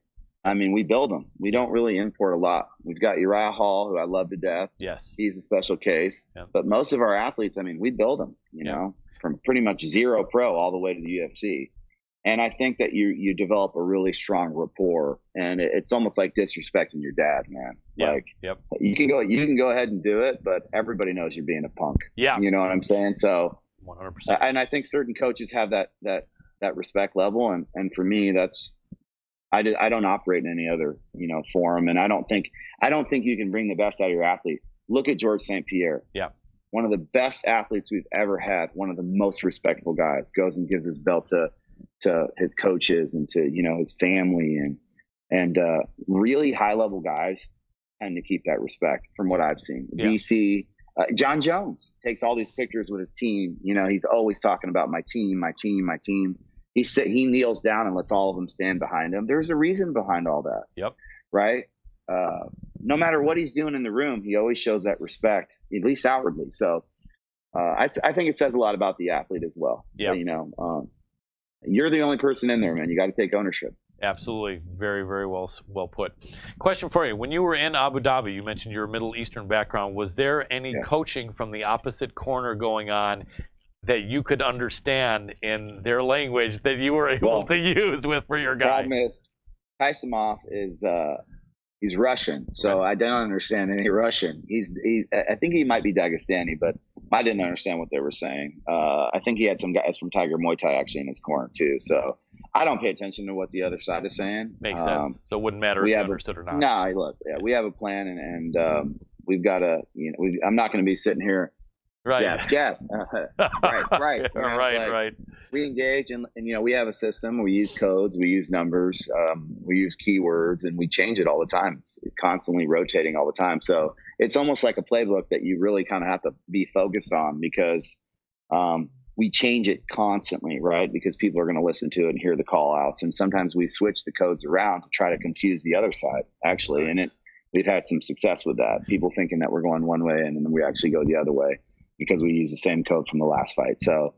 I mean, we build them. We don't really import a lot. We've got Uriah Hall, who I love to death. Yes. He's a special case. Yep. But most of our athletes, I mean, we build them, from pretty much zero pro all the way to the UFC. And I think that you develop a really strong rapport, and it's almost like disrespecting your dad, man. You can go ahead and do it, but everybody knows you're being a punk. Yeah. You know what I'm saying? So 100%. And I think certain coaches have that respect level. And for me, I don't operate in any other, forum. And I don't think you can bring the best out of your athlete. Look at George St Pierre. Yeah. One of the best athletes we've ever had, one of the most respectable guys, goes and gives his belt to his coaches and to, his family, and really high level guys tend to keep that respect from what I've seen. Yeah. DC, John Jones takes all these pictures with his team. He's always talking about my team, my team, my team. He kneels down and lets all of them stand behind him. There's a reason behind all that. Yep. Right. No matter what he's doing in the room, he always shows that respect, at least outwardly. So I think it says a lot about the athlete as well. Yep. So, you're the only person in there, man. You got to take ownership. Absolutely. Very, very well put. Question for you. When you were in Abu Dhabi, you mentioned your Middle Eastern background. Was there any coaching from the opposite corner going on that you could understand in their language that you were able to use for your guy? Problem is, Kaisimov is he's Russian, so I don't understand any Russian. I think he might be Dagestani, but I didn't understand what they were saying. I think he had some guys from Tiger Muay Thai actually in his corner too. So I don't pay attention to what the other side is saying. Makes sense. So it wouldn't matter if you understood or not. No, look, we have a plan, and we've got to. I'm not going to be sitting here. Right. Jab. Right. Right. We engage, and we have a system. We use codes. We use numbers. We use keywords, and we change it all the time. It's constantly rotating all the time. So it's almost like a playbook that you really kind of have to be focused on, because we change it constantly, right? Because people are going to listen to it and hear the call outs. And sometimes we switch the codes around to try to confuse the other side, actually. And we've had some success with that. People thinking that we're going one way, and then we actually go the other way. because we use the same code from the last fight. So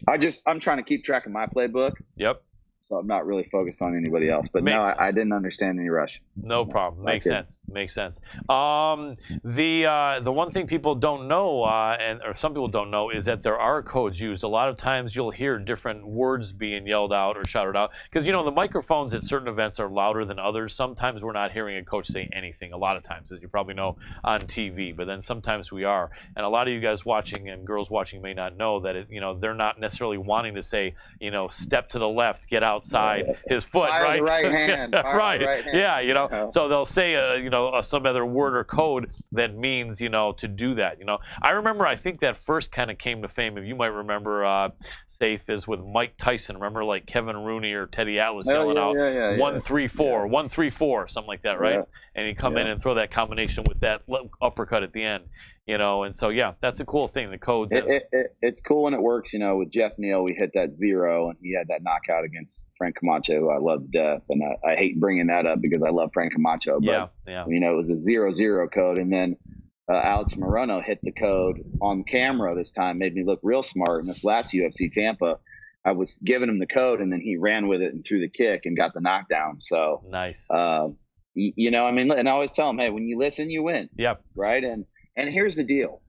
I'm trying to keep track of my playbook. Yep. So I'm not really focused on anybody else. But no, I didn't understand any Russian. No problem. Makes sense. Makes sense. The one thing people don't know, or some people don't know, is that there are codes used. A lot of times you'll hear different words being yelled out or shouted out, because the microphones at certain events are louder than others. Sometimes we're not hearing a coach say anything. A lot of times, as you probably know, on TV. But then sometimes we are. And a lot of you guys watching and girls watching may not know that they're not necessarily wanting to say step to the left, get outside his foot, Fire right? the right hand. Right. The right hand. Yeah, so they'll say some other word or code that means to do that. I remember, I think that first kind of came to fame, if you might remember, SAYIF, is with Mike Tyson. Remember, like Kevin Rooney or Teddy Atlas yelling out 1-3-4, 1-3-4, something like that, right? And he'd come in and throw that combination with that uppercut at the end. And so that's a cool thing. The codes. It's cool when it works. With Jeff Neal, we hit that 0, and he had that knockout against Frank Camacho, who I love to death. And I hate bringing that up because I love Frank Camacho. But, it was a 0-0 code. And then Alex Morono hit the code on camera this time, made me look real smart. In this last UFC Tampa, I was giving him the code, and then he ran with it and threw the kick and got the knockdown. So nice. And I always tell him, hey, when you listen, you win. Yep. Right. And here's the deal,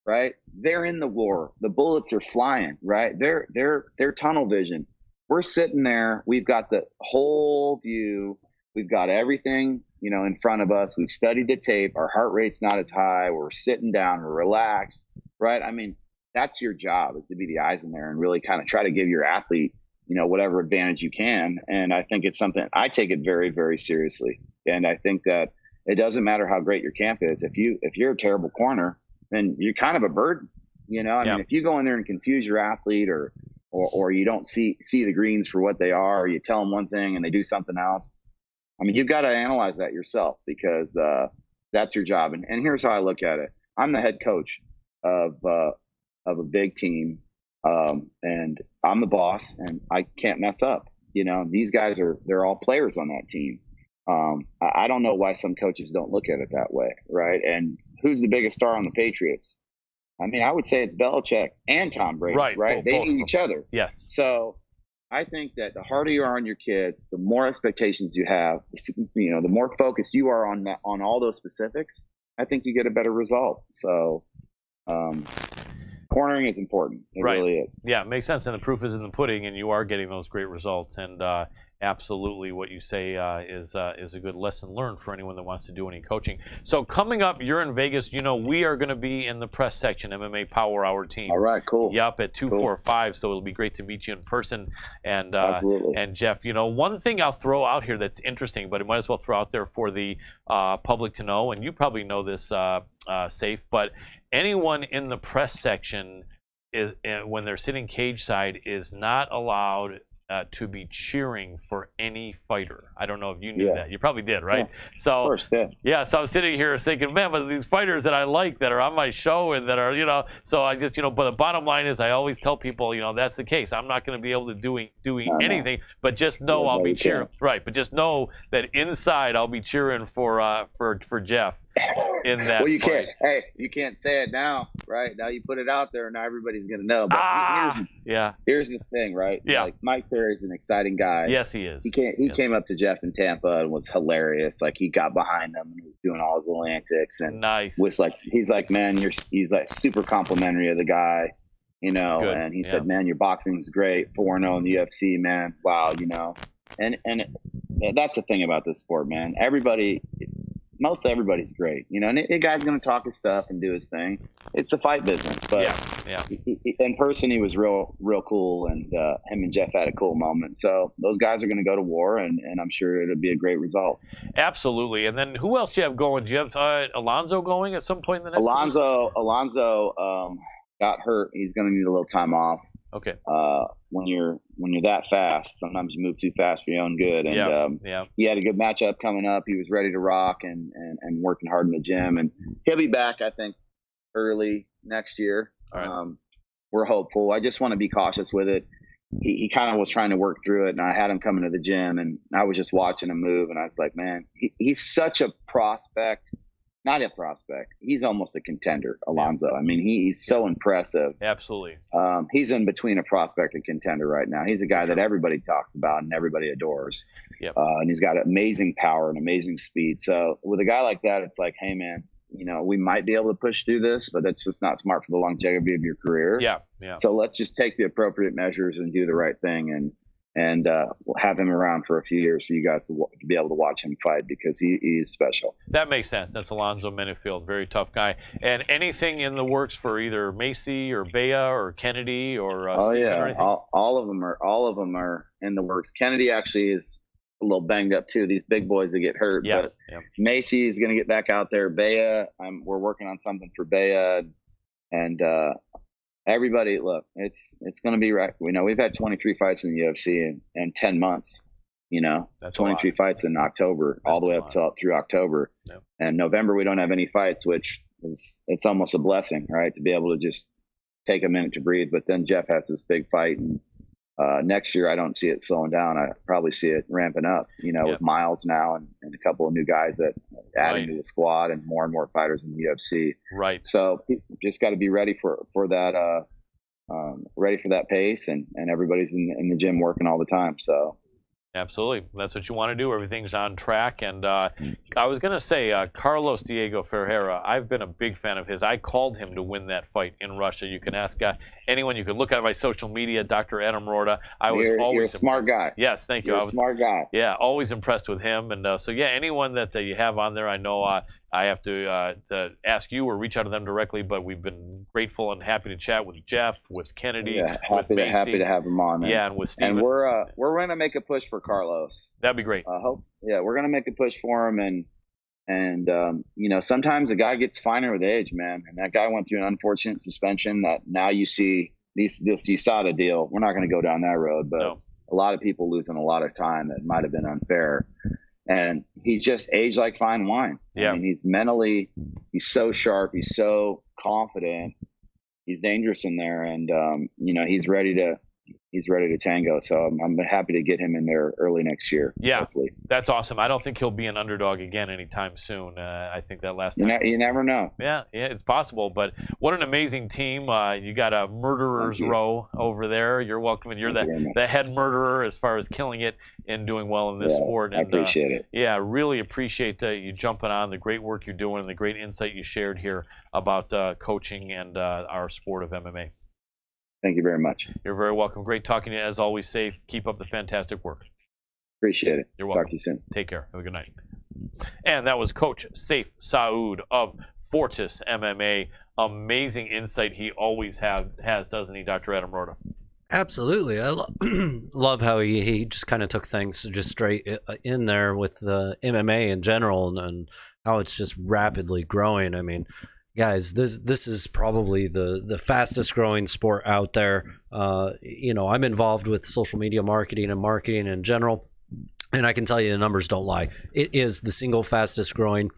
right? They're in the war. The bullets are flying, right? They're tunnel vision. We're sitting there. We've got the whole view. We've got everything, in front of us. We've studied the tape. Our heart rate's not as high. We're sitting down. We're relaxed, right? That's your job, is to be the eyes in there and really kind of try to give your athlete, whatever advantage you can. And I think it's something I take it very, very seriously. And I think that it doesn't matter how great your camp is. If you're a terrible corner, then you're kind of a burden. If you go in there and confuse your athlete, or you don't see the greens for what they are, or you tell them one thing and they do something else, you've got to analyze that yourself, because that's your job. And here's how I look at it. I'm the head coach of a big team, and I'm the boss, and I can't mess up. These guys they're all players on that team. I don't know why some coaches don't look at it that way, right? And who's the biggest star on the Patriots? I would say it's Belichick and Tom Brady, right? They need each other. Yes. So I think that the harder you are on your kids, the more expectations you have, the more focused you are on all those specifics, I think you get a better result. So cornering is important. It really is. Yeah, it makes sense. And the proof is in the pudding, and you are getting those great results. And absolutely, what you say is a good lesson learned for anyone that wants to do any coaching. So coming up, you're in Vegas. We are going to be in the press section, MMA Power Hour team. All right, cool. Yep, at 245. So it'll be great to meet you in person. And absolutely. And Jeff, one thing I'll throw out here that's interesting, but it might as well throw out there for the public to know, and you probably know this, SAYIF, but anyone in the press section is, when they're sitting cage side, is not allowed to be cheering for any fighter. I don't know if you knew that. You probably did, right? Yeah. So, of course, so I was sitting here thinking, man, but these fighters that I like, that are on my show, and that are, so I just, but the bottom line is, I always tell people, that's the case. I'm not going to be able to do anything, but just know I'll be cheering. Right, but just know that inside I'll be cheering for Jeff. In that well, you can't. Hey, you can't say it now, right? Now you put it out there, and now everybody's gonna know. But here's the thing, right? Yeah. Like, Mike Perry's an exciting guy. Yes, he is. He came up to Jeff in Tampa and was hilarious. Like, he got behind him and was doing all his little antics, and was like, he's like, man, he's like super complimentary of the guy, Good. And he said, man, your boxing's great, 4-0 in the UFC, man. Wow, and that's the thing about this sport, man. Most everybody's great, and a guy's going to talk his stuff and do his thing. It's a fight business, but in person, he was real cool, and him and Jeff had a cool moment. So those guys are going to go to war, and I'm sure it'll be a great result. Absolutely. And then who else do you have going? Do you have Alonzo going at some point in the next Alonzo got hurt. He's going to need a little time off. Okay. When you're that fast, sometimes you move too fast for your own good. And he had a good matchup coming up. He was ready to rock and working hard in the gym. And he'll be back, I think, early next year. All right. We're hopeful. I just want to be cautious with it. He kind of was trying to work through it, and I had him coming to the gym, and I was just watching him move, and I was like, man, he's such a prospect. not a prospect. He's almost a contender, Alonzo. I mean, he's so impressive. Absolutely. He's in between a prospect and contender right now. He's a guy that everybody talks about and everybody adores. Yep. And he's got amazing power and amazing speed. So with a guy like that, it's like, hey, man, you know, we might be able to push through this, but that's just not smart for the longevity of your career. Yeah. Yeah. So let's just take the appropriate measures and do the right thing, and we'll have him around for a few years for you guys to be able to watch him fight, because he is special. That makes sense. That's Alonzo Menifield, very tough guy. And anything in the works for either Macy or Bea or Kennedy or Steven or anything? all of them are in the works. Kennedy actually is a little banged up too. These big boys that get hurt. Yeah. But Macy is going to get back out there. Bea, we're working on something for Bea, and everybody, look, it's going to be right. We know we've had 23 fights in the UFC in 10 months. You know, that's 23 fights in October, all the way up through October. Yep. And November we don't have any fights, which it's almost a blessing, right? To be able to just take a minute to breathe. But then Jeff has this big fight, and next year I don't see it slowing down. I probably see it ramping up. You know, with Miles now and a couple of new guys that adding to the squad, and more fighters in the UFC. Right. So just got to be ready for that. Ready for that pace, and everybody's in the gym working all the time. So. Absolutely. That's what you want to do. Everything's on track. And I was going to say, Carlos Diego Ferreira, I've been a big fan of his. I called him to win that fight in Russia. You can ask anyone. You can look at my social media, Dr. Adam Roorda. You're a smart guy. Yes, thank you. You're a smart guy. Yeah, always impressed with him. And so, yeah, anyone that you have on there, I know I have to ask you or reach out to them directly, but we've been grateful and happy to chat with Jeff, with Kennedy, happy to have him on. Man. Yeah, and with Steven. And we're going to make a push for Carlos. That'd be great. We're going to make a push for him, and you know, sometimes a guy gets finer with age, man. And that guy went through an unfortunate suspension that now you see this USADA deal. We're not going to go down that road, but a lot of people losing a lot of time that might have been unfair. And he's just aged like fine wine. Yeah. I mean, he's so sharp. He's so confident. He's dangerous in there. And, you know, he's ready to tango. So I'm happy to get him in there early next year. Yeah. Hopefully. That's awesome. I don't think he'll be an underdog again anytime soon. I think that last time. You never know. Yeah, it's possible. But what an amazing team. You got a murderer's row over there. You're welcome. And you're the head murderer as far as killing it and doing well in this sport. And, I appreciate it. Yeah, really appreciate you jumping on, the great work you're doing, and the great insight you shared here about coaching and our sport of MMA. Thank you very much. You're very welcome. Great talking to you, as always, Safe. Keep up the fantastic work. Appreciate it. You're welcome. Talk to you soon. Take care. Have a good night. And that was Coach SAYIF SAUD of Fortis MMA. Amazing insight he always has, doesn't he, Dr. Adam Roorda? Absolutely. I love how he just kind of took things just straight in there with the MMA in general, and how it's just rapidly growing. I mean, guys, this is probably the fastest growing sport out there. You know, I'm involved with social media marketing and marketing in general, and I can tell you the numbers don't lie. It is the single fastest growing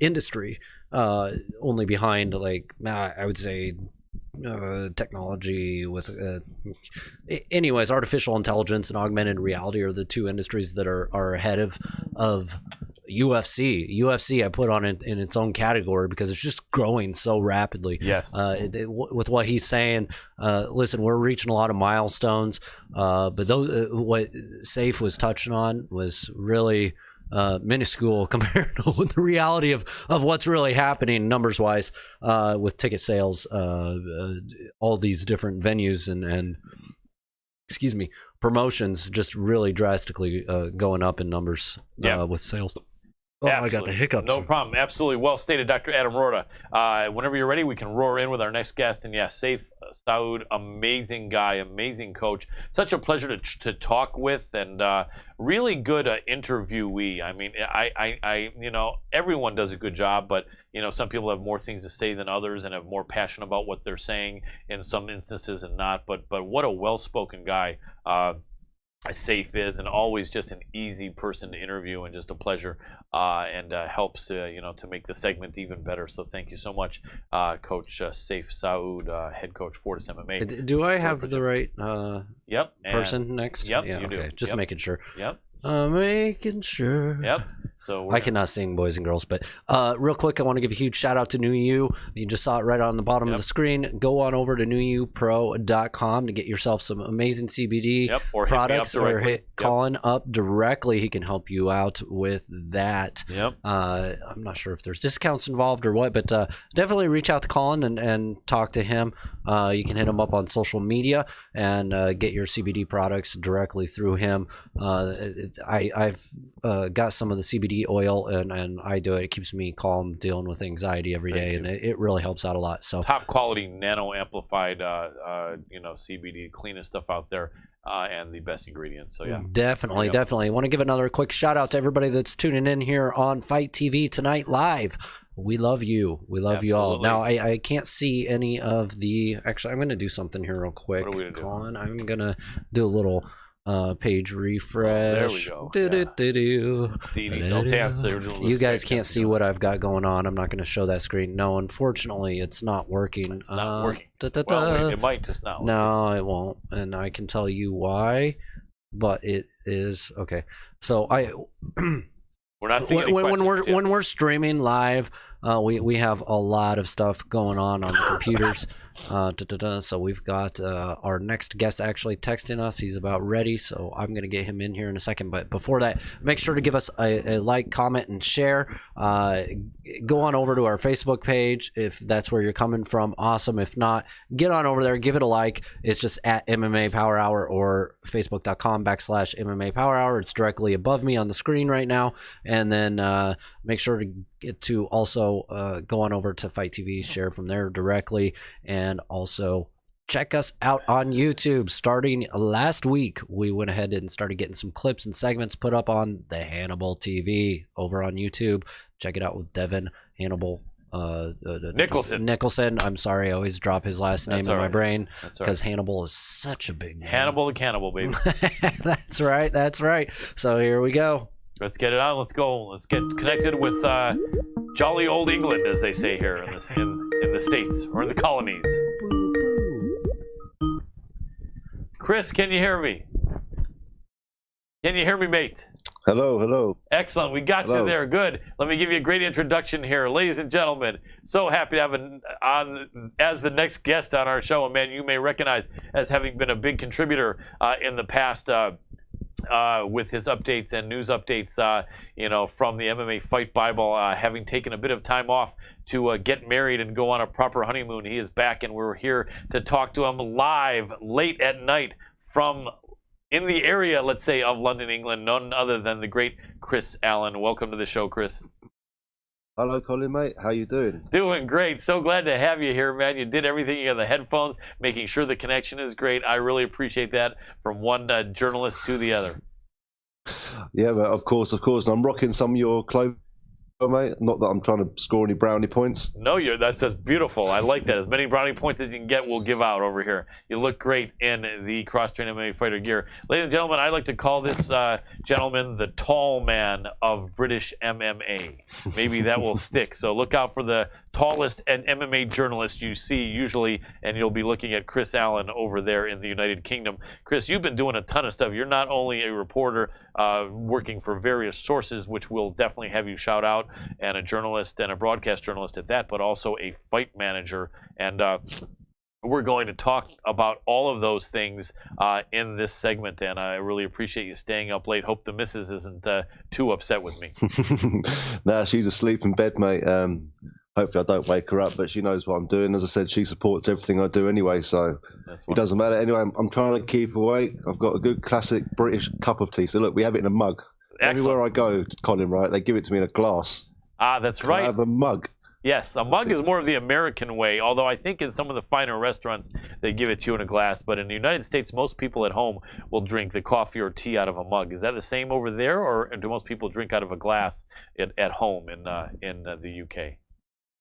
industry, only behind, like, I would say, technology with anyways, artificial intelligence and augmented reality are the two industries that are ahead of UFC I put on it in its own category because it's just growing so rapidly. Yes. With what he's saying, listen, we're reaching a lot of milestones, but those what Safe was touching on was really minuscule compared to the reality of what's really happening numbers wise, with ticket sales, all these different venues and excuse me, promotions just really drastically going up in numbers with sales. Oh, absolutely. I got the hiccups. No problem. Absolutely. Well stated, Dr. Adam Roorda. Whenever you're ready, we can roar in with our next guest. And yeah, SAYIF SAUD, amazing guy, amazing coach. Such a pleasure to talk with, and really good interviewee. I mean, I you know, everyone does a good job, but you know, some people have more things to say than others and have more passion about what they're saying in some instances and not. But what a well-spoken guy. Safe is, and always just an easy person to interview and just a pleasure, and helps you know, to make the segment even better. So thank you so much, Coach SAYIF SAUD, head coach Fortis MMA. Do I have the right person next? Yep, yeah, you okay. do. Just making sure. Yep. Making sure. Yep. So I cannot sing, boys and girls, but real quick, I want to give a huge shout out to New You. You just saw it right on the bottom of the screen. Go on over to newyoupro.com to get yourself some amazing CBD or products, or hit Yep. Colin up directly. He can help you out with that. Yep. I'm not sure if there's discounts involved or what, but definitely reach out to Colin and talk to him. You can hit him up on social media and get your CBD products directly through him. I've got some of the CBD oil and I do it. It keeps me calm dealing with anxiety every day, and it really helps out a lot. So top quality nano amplified CBD, cleanest stuff out there, and the best ingredients. So definitely I want to give another quick shout out to everybody that's tuning in here on Fight TV tonight live. We love you. We love you all. Now I can't see any of the, actually I'm going to do something here real quick. What are we gonna do? Colin, I'm going to do a little page refresh. Oh, there we go. Don't dance. You guys can't see what I've got going on. I'm not going to show that screen. No, unfortunately, it's not working. It's not working. Well, it might just not. No, it won't. And I can tell you why, but it is okay. So we're not seeing when we're streaming live, we have a lot of stuff going on the computers. So we've got our next guest actually texting us. He's about ready, so I'm going to get him in here in a second. But before that, make sure to give us a like, comment, and share. Go on over to our Facebook page if that's where you're coming from. Awesome. If not, get on over there, give it a like. It's just at MMA Power Hour or facebook.com/MMA Power Hour. It's directly above me on the screen right now. And then make sure to also go on over to Fight TV, share from there directly, and also check us out on YouTube. Starting last week, we went ahead and started getting some clips and segments put up on the Hannibal TV over on YouTube. Check it out with Devin Hannibal Nicholson. I'm sorry, I always drop his last name in my brain because Hannibal is such a big name. Hannibal the Cannibal, baby. That's right. So here we go. Let's get it on. Let's go. Let's get connected with jolly old England, as they say here in the States or in the colonies. Chris, can you hear me? Can you hear me, mate? Hello. Excellent. We got you there. Good. Let me give you a great introduction here. Ladies and gentlemen, so happy to have on as the next guest on our show, a man you may recognize as having been a big contributor in the past with his updates and news updates, from the MMA Fight Bible, having taken a bit of time off to get married and go on a proper honeymoon. He is back, and we're here to talk to him live late at night from in the area, let's say, of London, England, none other than the great Chris Allen. Welcome to the show, Chris. Hello, Colin, mate. How you doing? Doing great. So glad to have you here, man. You did everything. You got the headphones, making sure the connection is great. I really appreciate that from one journalist to the other. Yeah, but of course. And I'm rocking some of your clothes, mate. Not that I'm trying to score any brownie points. No, that's just beautiful. I like that. As many brownie points as you can get, we'll give out over here. You look great in the cross-train MMA fighter gear. Ladies and gentlemen, I like to call this gentleman the tall man of British MMA. Maybe that will stick. So look out for the tallest and MMA journalist you see usually, and you'll be looking at Chris Allen over there in the United Kingdom. Chris, you've been doing a ton of stuff. You're not only a reporter working for various sources, which we'll definitely have you shout out, and a journalist and a broadcast journalist at that, but also a fight manager. And we're going to talk about all of those things in this segment, and I really appreciate you staying up late. Hope the missus isn't too upset with me. Nah, she's asleep in bed, mate. Hopefully I don't wake her up, but she knows what I'm doing. As I said, she supports everything I do anyway, so it doesn't matter. Anyway, I'm trying to keep awake. I've got a good classic British cup of tea. So look, we have it in a mug. Excellent. Everywhere I go, Colin, right, they give it to me in a glass. That's right. I have a mug. Yes, a mug is more of the American way, although I think in some of the finer restaurants they give it to you in a glass. But in the United States, most people at home will drink the coffee or tea out of a mug. Is that the same over there, or do most people drink out of a glass at home in the UK?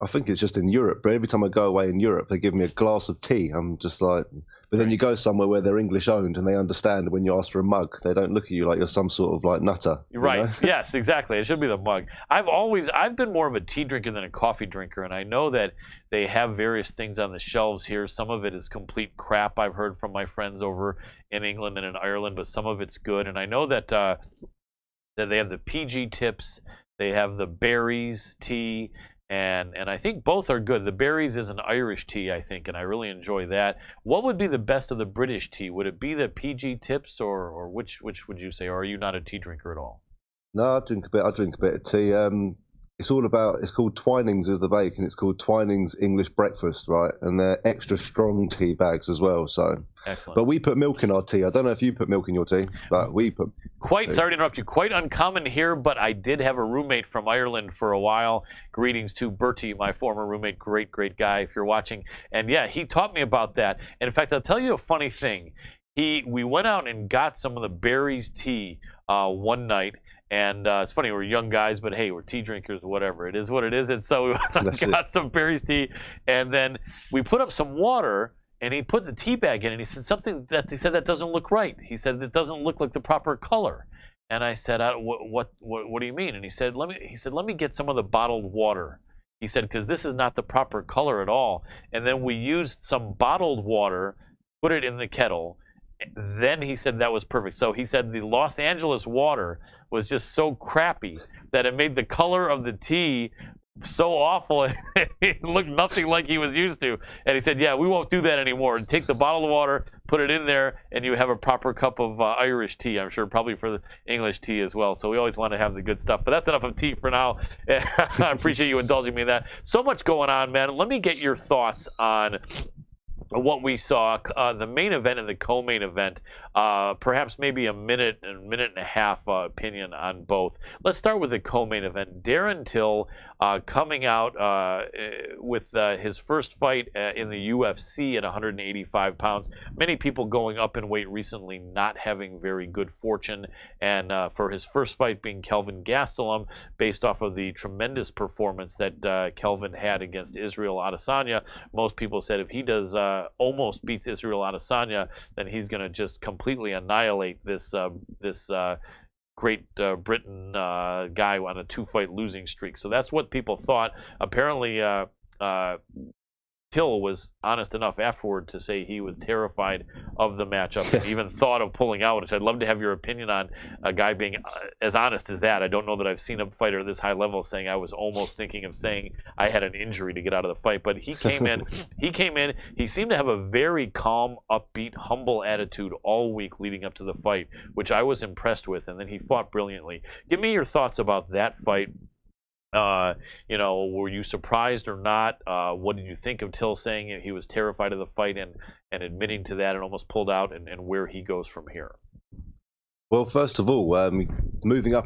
I think it's just in Europe, but every time I go away in Europe, they give me a glass of tea. I'm just like, but then you go somewhere where they're English owned and they understand when you ask for a mug, they don't look at you like you're some sort of like nutter. Right. You know? Yes, exactly. It should be the mug. I've been more of a tea drinker than a coffee drinker, and I know that they have various things on the shelves here. Some of it is complete crap, I've heard from my friends over in England and in Ireland, but some of it's good. And I know that that they have the PG tips They have the berries tea, and I think both are good. The berries is an Irish tea, I think, and I really enjoy that. What would be the best of the British tea? Would it be the PG Tips, or which would you say? Or are you not a tea drinker at all? No, I drink a bit of tea. It's all about. It's called Twinings is the bake, it's called Twinings English Breakfast, right? And they're extra strong tea bags as well. So, excellent. But we put milk in our tea. I don't know if you put milk in your tea, but we put. Sorry to interrupt you. Quite uncommon here, but I did have a roommate from Ireland for a while. Greetings to Bertie, my former roommate. Great guy. If you're watching, and yeah, he taught me about that. And in fact, I'll tell you a funny thing. We went out and got some of the berries tea one night. And it's funny, we're young guys, but hey, we're tea drinkers, whatever. It is what it is. And so we got some berries tea, and then we put up some water, and he put the tea bag in, and he said something that doesn't look right. He said it doesn't look like the proper color. And I said, what do you mean? And he said, let me get some of the bottled water. He said, because this is not the proper color at all. And then we used some bottled water, put it in the kettle. Then he said that was perfect. So he said the Los Angeles water was just so crappy that it made the color of the tea so awful. It looked nothing like he was used to. And he said, yeah, we won't do that anymore. Take the bottle of water, put it in there, and you have a proper cup of Irish tea. I'm sure probably for the English tea as well. So we always want to have the good stuff. But that's enough of tea for now. I appreciate you indulging me in that. So much going on, man. Let me get your thoughts on what we saw, the main event and the co-main event, perhaps maybe a minute and a half opinion on both. Let's start with the co-main event. Darren Till coming out with his first fight in the UFC at 185 pounds. Many people going up in weight recently not having very good fortune, and for his first fight being Kelvin Gastelum, based off of the tremendous performance that Kelvin had against Israel Adesanya, most people said if he does almost beats Israel Adesanya, then he's going to just completely annihilate this Great Britain guy on a 2-fight losing streak. So that's what people thought. Apparently, Till was honest enough afterward to say he was terrified of the matchup and even thought of pulling out, which I'd love to have your opinion on, a guy being as honest as that. I don't know that I've seen a fighter at this high level saying I was almost thinking of saying I had an injury to get out of the fight. But he came in, he seemed to have a very calm, upbeat, humble attitude all week leading up to the fight, which I was impressed with, and then he fought brilliantly. Give me your thoughts about that fight. Were you surprised or not? What did you think of Till saying he was terrified of the fight and admitting to that and almost pulled out, and where he goes from here? Well, first of all, moving up,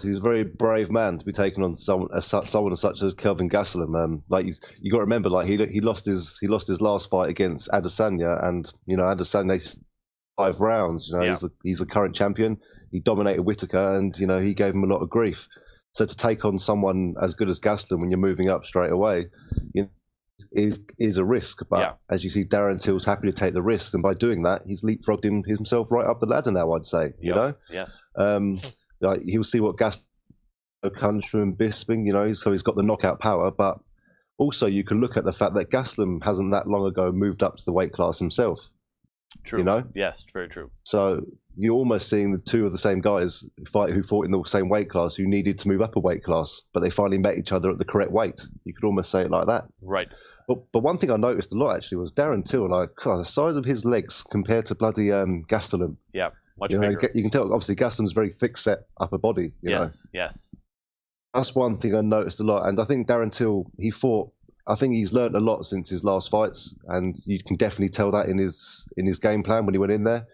he's a very brave man to be taking on someone such as Kelvin Gastelum. Like you got to remember, like he lost his last fight against Adesanya, and Adesanya 5 rounds. Yeah. He's the current champion. He dominated Whittaker, and he gave him a lot of grief. So to take on someone as good as Gastelum when you're moving up straight away, is a risk. But as you see, Darren Till's happy to take the risk, and by doing that, he's leapfrogged himself right up the ladder now. I'd say, Yes. Like he'll see what Gastelum comes from Bisping, so he's got the knockout power. But also, you can look at the fact that Gastelum hasn't that long ago moved up to the weight class himself. True. Yes, very true. So you're almost seeing the two of the same guys who fought in the same weight class, who needed to move up a weight class, but they finally met each other at the correct weight. You could almost say it like that. Right. But one thing I noticed a lot actually was Darren Till, the size of his legs compared to bloody Gastelum. Yeah, much bigger. You can tell, obviously, Gastelum's very thick-set upper body. Yes. That's one thing I noticed a lot. And I think Darren Till, I think he's learned a lot since his last fights, and you can definitely tell that in his game plan when he went in there.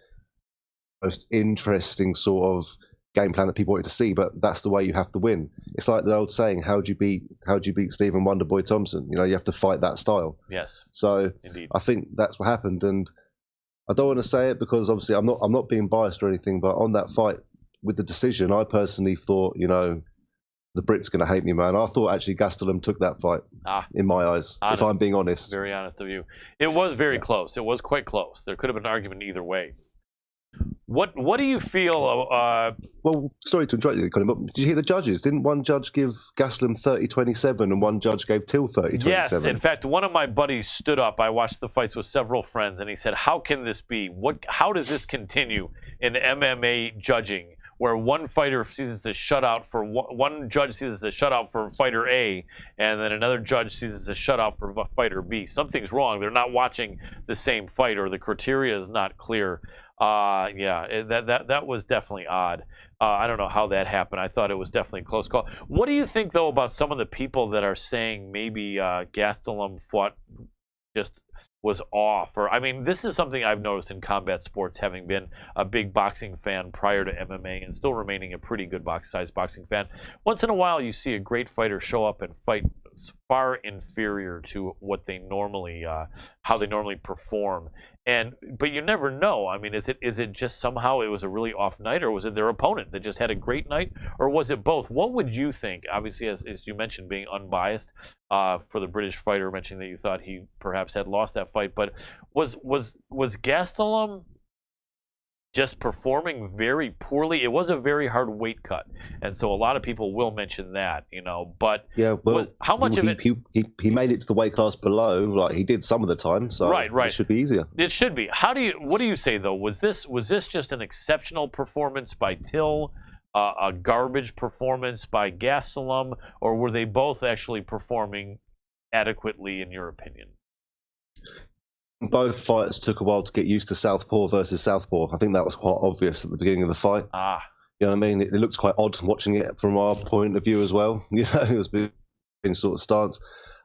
Most interesting sort of game plan that people wanted to see, but that's the way you have to win. It's like the old saying, how do you beat Stephen Wonderboy Thompson? You have to fight that style. Yes. So indeed. I think that's what happened, and I don't want to say it because obviously I'm not being biased or anything, but on that fight with the decision, I personally thought, the Brits are going to hate me, man. I thought actually Gastelum took that fight, in my eyes, if I'm being honest. Very honest of you. It was very close. It was quite close. There could have been an argument either way. What do you feel? Well, sorry to interrupt you, Colin, but did you hear the judges? Didn't one judge give Gastelum 30-27 and one judge gave Till 30-27? Yes, in fact, one of my buddies stood up. I watched the fights with several friends, and he said, how can this be? How does this continue in MMA judging where one fighter sees it as a shutout for one judge sees it as a shutout for fighter A, and then another judge sees it as a shutout for fighter B. Something's wrong. They're not watching the same fight, or the criteria is not clear. Yeah, that was definitely odd. I don't know how that happened. I thought it was definitely a close call. What do you think, though, about some of the people that are saying maybe Gastelum fought just was off? Or, I mean, this is something I've noticed in combat sports, having been a big boxing fan prior to MMA and still remaining a pretty good size boxing fan. Once in a while, you see a great fighter show up and fight far inferior to what they normally, how they normally perform. But you never know. I mean, is it just somehow it was a really off night, or was it their opponent that just had a great night, or was it both? What would you think? Obviously, as you mentioned, being unbiased, for the British fighter, mentioning that you thought he perhaps had lost that fight, but was Gastelum just performing very poorly? It was a very hard weight cut, and so a lot of people will mention that, But yeah, well, how much of it? He made it to the weight class below, like he did some of the time, so right. It should be easier. It should be. What do you say, though? Was this just an exceptional performance by Till, a garbage performance by Gastelum, or were they both actually performing adequately, in your opinion? Both fights took a while to get used to southpaw versus southpaw. I think that was quite obvious at the beginning of the fight. You know what I mean? It looked quite odd watching it from our point of view as well. It was being sort of stance.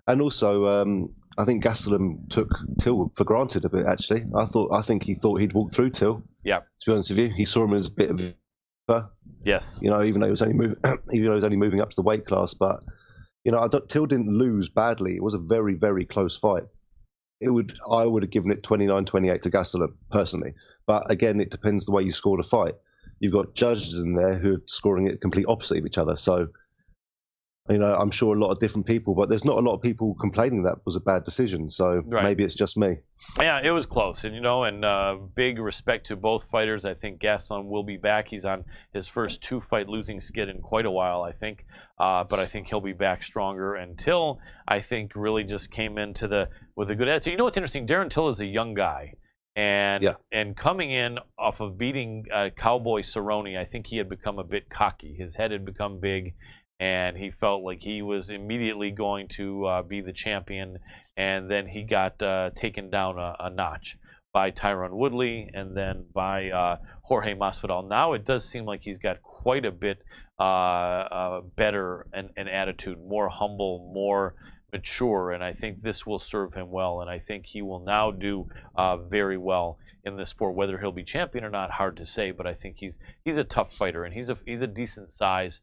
And also, I think Gastelum took Till for granted a bit, actually. I think he thought he'd walk through Till. Yeah. To be honest with you, he saw him as a bit of a... Yes. Even though he was only moving up to the weight class. But, Till didn't lose badly. It was a very, very close fight. I would have given it 29-28 to Gastelum, personally. But again, it depends the way you score the fight. You've got judges in there who are scoring it complete opposite of each other. So, I'm sure a lot of different people, but there's not a lot of people complaining that was a bad decision. So maybe it's just me. Yeah, it was close. And, big respect to both fighters. I think Gastelum will be back. He's on his first 2-fight losing skid in quite a while, I think. But I think he'll be back stronger. And Till, I think, really just came into with a good attitude. You know what's interesting? Darren Till is a young guy. And coming in off of beating Cowboy Cerrone, I think he had become a bit cocky. His head had become big, and he felt like he was immediately going to be the champion. And then he got taken down a notch by Tyron Woodley and then by Jorge Masvidal. Now it does seem like he's got quite a bit better an attitude, more humble, more mature, and I think this will serve him well, and I think he will now do very well in this sport. Whether he'll be champion or not, hard to say, but I think he's a tough fighter, and he's a decent size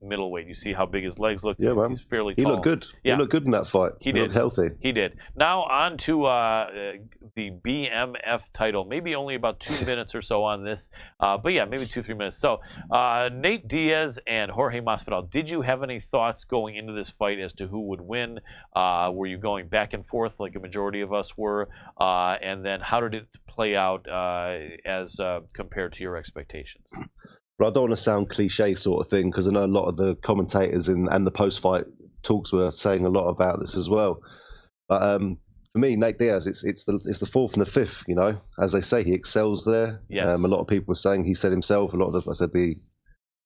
middleweight. You see how big his legs look. Yeah, man. He's fairly tall. He looked good. Yeah. He looked good in that fight. He did. Looked healthy. He did. Now on to the BMF title. Maybe only about 2 minutes or so on this, but yeah, maybe 2-3 minutes. So Nate Diaz and Jorge Masvidal. Did you have any thoughts going into this fight as to who would win? Were you going back and forth like a majority of us were? And then how did it play out as compared to your expectations? But I don't want to sound cliche sort of thing, because I know a lot of the commentators and the post-fight talks were saying a lot about this as well. But for me, Nate Diaz, it's the fourth and the fifth. As they say, he excels there. Yes. A lot of people were saying, he said himself. A lot of the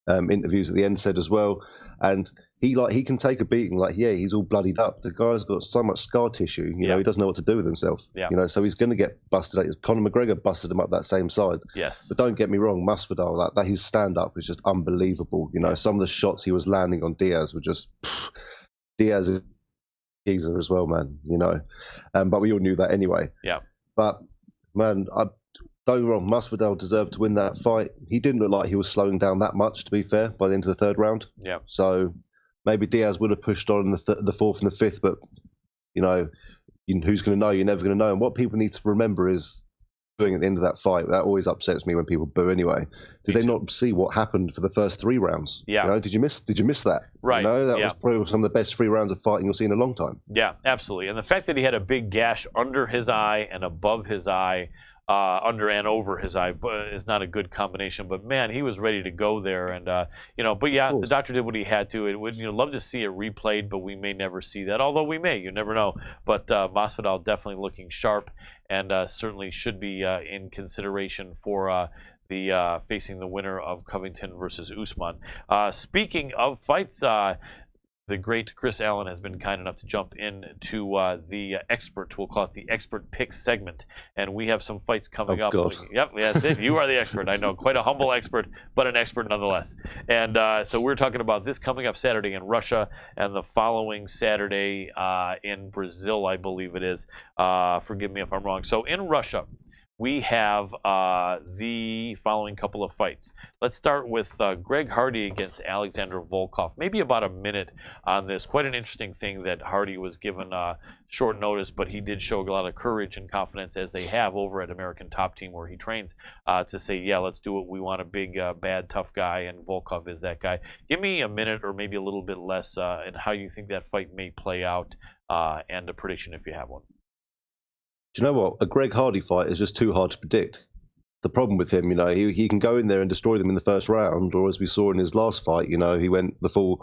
interviews at the end said as well, and he can take a beating. He's all bloodied up. The guy's got so much scar tissue. He doesn't know what to do with himself. So he's going to get busted. Conor McGregor busted him up that same side. Yes. But don't get me wrong, Masvidal, that his stand up is just unbelievable. Some of the shots he was landing on Diaz were just Diaz is a geezer as well, man. But we all knew that anyway. Yeah. But man, don't get me wrong, Masvidal deserved to win that fight. He didn't look like he was slowing down that much, to be fair, by the end of the third round. Yeah. So maybe Diaz would have pushed on in the fourth and the fifth, but who's going to know? You're never going to know. And what people need to remember is booing at the end of that fight. That always upsets me when people boo anyway. Did they not see what happened for the first 3 rounds? Yeah. Did you miss that? Right. That was probably some of the best 3 rounds of fighting you'll see in a long time. Yeah, absolutely. And the fact that he had a big gash under his eye and above his eye, under and over his eye, is not a good combination. But man, he was ready to go there, and But yeah, the doctor did what he had to. It would love to see it replayed, but we may never see that. Although we may, you never know. But Masvidal definitely looking sharp, and certainly should be in consideration for facing the winner of Covington versus Usman. Speaking of fights, the great Chris Allen has been kind enough to jump in to the expert, we'll call it the expert pick segment, and we have some fights coming up. God. Yep, that's it. You are the expert. I know, quite a humble expert, but an expert nonetheless. And so we're talking about this coming up Saturday in Russia, and the following Saturday in Brazil, I believe it is. Forgive me if I'm wrong. So in Russia, we have the following couple of fights. Let's start with Greg Hardy against Alexander Volkov. Maybe about a minute on this. Quite an interesting thing that Hardy was given short notice, but he did show a lot of courage and confidence, as they have over at American Top Team where he trains, to say, yeah, let's do it. We want a big, bad, tough guy, and Volkov is that guy. Give me a minute or maybe a little bit less and how you think that fight may play out, and a prediction if you have one. Do you know what? A Greg Hardy fight is just too hard to predict. The problem with him, he can go in there and destroy them in the first round, or as we saw in his last fight, he went the full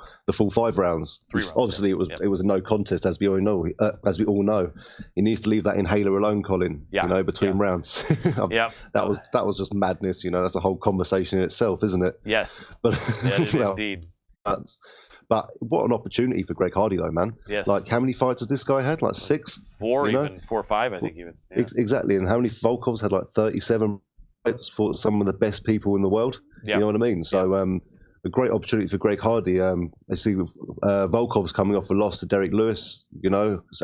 5 rounds. 3 rounds. Obviously, yeah. it was a no contest, as we all know. He needs to leave that inhaler alone, Colin. Yeah. Between rounds. Yeah. That was just madness. That's a whole conversation in itself, isn't it? Yes. But That is indeed. But what an opportunity for Greg Hardy, though, man. Yes. Like, how many fights has this guy had? Like 6? 4, even 4 or 5, I think, even. Yeah. Exactly. And how many Volkov's had? Like 37 fights for some of the best people in the world. Yeah. You know what I mean? So a great opportunity for Greg Hardy. I see Volkov's coming off a loss to Derek Lewis,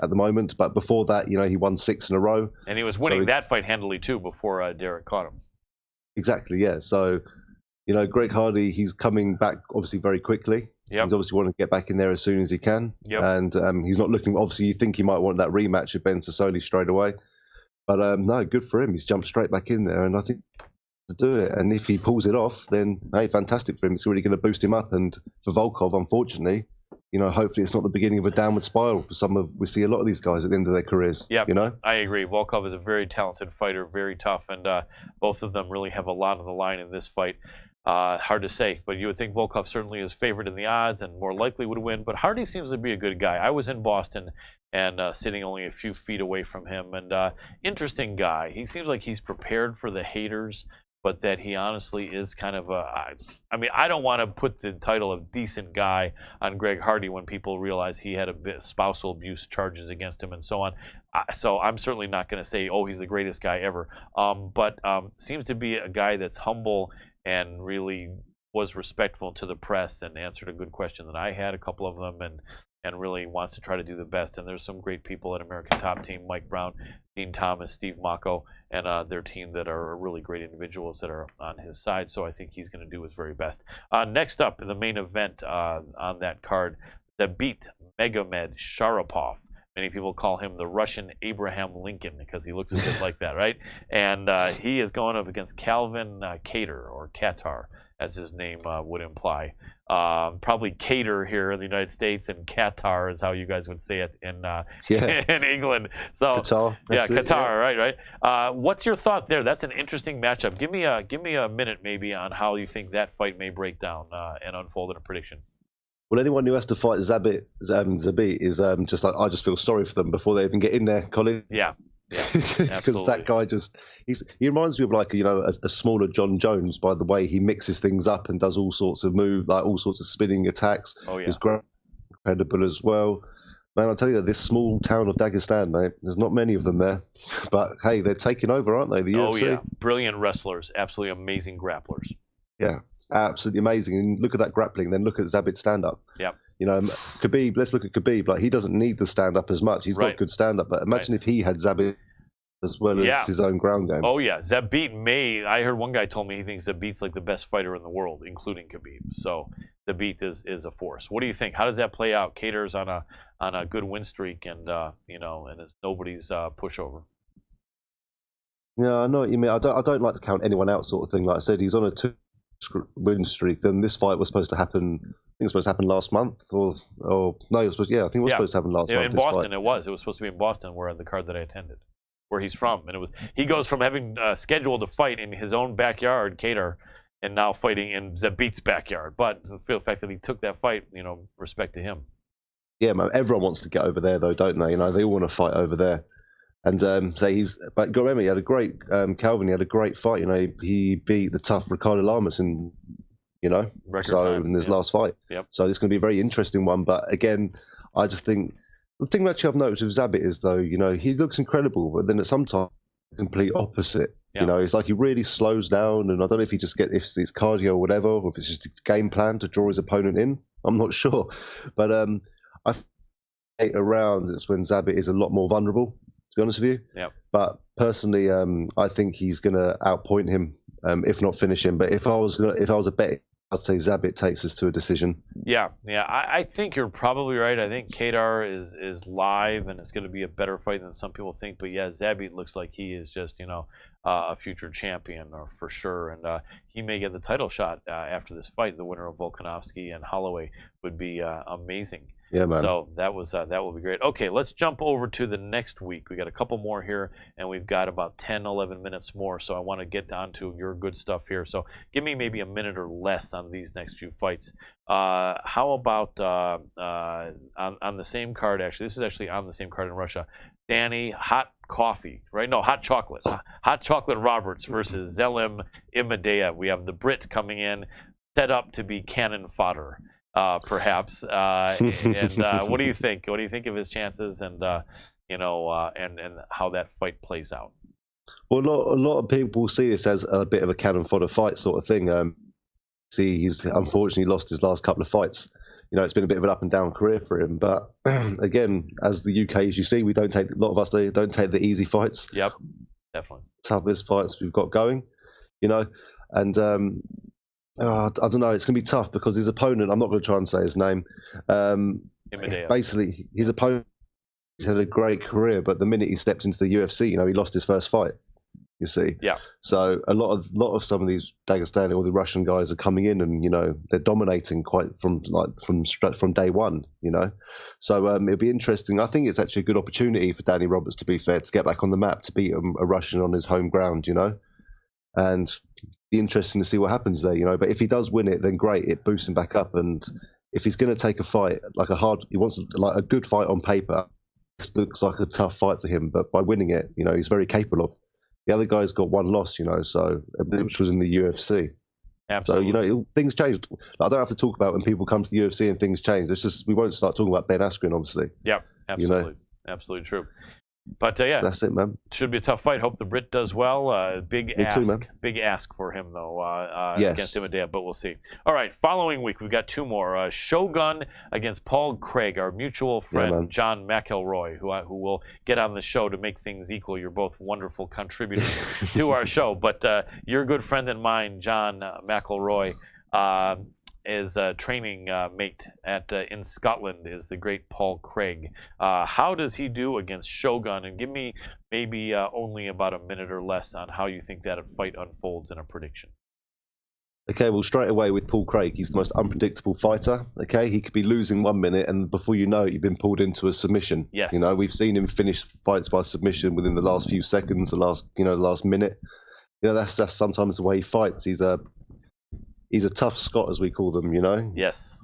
at the moment. But before that, he won 6 in a row. And he was winning that fight handily, too, before Derek caught him. Exactly, yeah. So, Greg Hardy, he's coming back, obviously, very quickly. Yep. He's obviously wanting to get back in there as soon as he can. Yep. And he's not looking, obviously, you think he might want that rematch with Ben Sassoli straight away. But no, good for him. He's jumped straight back in there, and I think to do it. And if he pulls it off, then, hey, fantastic for him. It's really going to boost him up. And for Volkov, unfortunately, hopefully it's not the beginning of a downward spiral for we see a lot of these guys at the end of their careers. Yeah, I agree. Volkov is a very talented fighter, very tough, and both of them really have a lot on the line in this fight. Hard to say, but you would think Volkov certainly is favored in the odds and more likely would win, but Hardy seems to be a good guy. I was in Boston and sitting only a few feet away from him, and interesting guy. He seems like he's prepared for the haters, but that he honestly is kind of I don't want to put the title of decent guy on Greg Hardy when people realize he had a bit spousal abuse charges against him and so on. So I'm certainly not going to say, oh, he's the greatest guy ever, but seems to be a guy that's humble and really was respectful to the press and answered a good question that I had, a couple of them, and really wants to try to do the best. And there's some great people at American Top Team, Mike Brown, Dean Thomas, Steve Mocco, and their team that are really great individuals that are on his side. So I think he's going to do his very best. Next up in the main event on that card, Zabit Magomed Sharapov. Many people call him the Russian Abraham Lincoln because he looks a bit like that, right? And he is going up against Calvin Kattar, or Qatar, as his name would imply. Probably Cater here in the United States, and Qatar is how you guys would say it in England. So Qatar. Qatar, right. What's your thought there? That's an interesting matchup. Give me a minute maybe on how you think that fight may break down and unfold in a prediction. Well, anyone who has to fight Zabit is just like, I just feel sorry for them before they even get in there, Colin. Yeah. Because that guy he reminds me of like a smaller John Jones by the way he mixes things up and does all sorts of moves, like all sorts of spinning attacks. Oh yeah, he's incredible as well. Man, I'll tell you, this small town of Dagestan, mate, there's not many of them there, but hey, they're taking over, aren't they? The UFC. Oh yeah, brilliant wrestlers, absolutely amazing grapplers. Yeah, absolutely amazing. And look at that grappling, then look at Zabit's stand-up. Yeah. Khabib, let's look at Khabib. Like, he doesn't need the stand-up as much. He's got good stand-up. But imagine if he had Zabit as well as his own ground game. Oh, yeah. Zabit I heard one guy told me he thinks Zabit's like the best fighter in the world, including Khabib. So Zabit is a force. What do you think? How does that play out? Cater's on a good win streak, and and it's nobody's pushover. Yeah, I know what you mean. I don't like to count anyone out, sort of thing. Like I said, he's on a 2-win streak. Then this fight was supposed to happen. I think it was supposed to happen last month, or no, it was supposed. Yeah, I think it was supposed to happen last month. In Boston, it was. It was supposed to be in Boston, where the card that I attended, where he's from, and he goes from having scheduled a fight in his own backyard, Cater, and now fighting in Zabit's backyard. But the fact that he took that fight, respect to him. Yeah, man. Everyone wants to get over there, though, don't they? They all want to fight over there. And but got to remember, he had a great Calvin. He had a great fight. You know, he beat the tough Ricardo Lamas in, you know, in his last fight. Yep. So this is going to be a very interesting one. But again, I just think the thing actually I've noticed with Zabit is, though, you know, he looks incredible, but then at some time, complete opposite. You know, it's like he really slows down, and I don't know if he just if it's cardio or whatever, or if it's just a game plan to draw his opponent in. I'm not sure, but I think around it's when Zabit is a lot more vulnerable, to be honest with you. Yeah. But personally, I think he's going to outpoint him, if not finish him. But if I was a bet, I'd say Zabit takes us to a decision. Yeah. I think you're probably right. I think Kadar is live, and it's going to be a better fight than some people think. But yeah, Zabit looks like he is just, you know, a future champion, or for sure, and he may get the title shot after this fight. The winner of Volkanovski and Holloway would be amazing. Yeah, man. So that will be great. Okay, let's jump over to the next week. We got a couple more here, and we've got about 10, 11 minutes more. So I want to get down to your good stuff here. So give me maybe a minute or less on these next few fights. How about on the same card? Actually, this is actually on the same card in Russia. Danny Hot Chocolate Roberts versus Zelim Imadaev. We have the Brit coming in, set up to be cannon fodder, perhaps. And what do you think? What do you think of his chances, and you know, and how that fight plays out? Well, a lot of people see this as a bit of a cannon fodder fight sort of thing. See, he's unfortunately lost his last couple of fights. You know, it's been a bit of an up and down career for him. But again, as the UK, as you see, a lot of us don't take the easy fights. Yep, definitely. Toughest fights we've got going, you know. And I don't know, it's going to be tough because his opponent, I'm not going to try and say his name. Basically, his opponent had a great career, but the minute he stepped into the UFC, you know, he lost his first fight. You see, yeah. So a lot of some of these Dagestani or the Russian guys are coming in, and you know they're dominating quite from day one. You know, so it'll be interesting. I think it's actually a good opportunity for Danny Roberts, to be fair, to get back on the map, to beat a Russian on his home ground. You know, and be interesting to see what happens there. You know, but if he does win it, then great, it boosts him back up. And if he's going to take a fight he wants like a good fight on paper. This looks like a tough fight for him, but by winning it, you know, he's very capable of. The other guy's got one loss, you know, which was in the UFC. Absolutely. So, you know, things changed. I don't have to talk about when people come to the UFC and things change. It's just, we won't start talking about Ben Askren, obviously. Yep, absolutely. You know? Absolutely true. But yeah, so that's it, man. Should be a tough fight. Hope the Brit does well. Big ask for him though, yes. Against Imadaev, but we'll see. All right, following week we've got two more. Shogun against Paul Craig, our mutual friend John McElroy, who will get on the show to make things equal. You're both wonderful contributors to our show, but your good friend and mine, John McElroy, is a training mate in Scotland, is the great Paul Craig. How does he do against Shogun? And give me maybe only about a minute or less on how you think that fight unfolds in a prediction. Okay, well, straight away with Paul Craig, he's the most unpredictable fighter. Okay, he could be losing 1 minute, and before you know it, you've been pulled into a submission. Yes. You know, we've seen him finish fights by submission within the last few seconds, the last minute. You know, that's sometimes the way he fights. He's a tough Scot, as we call them, you know? Yes.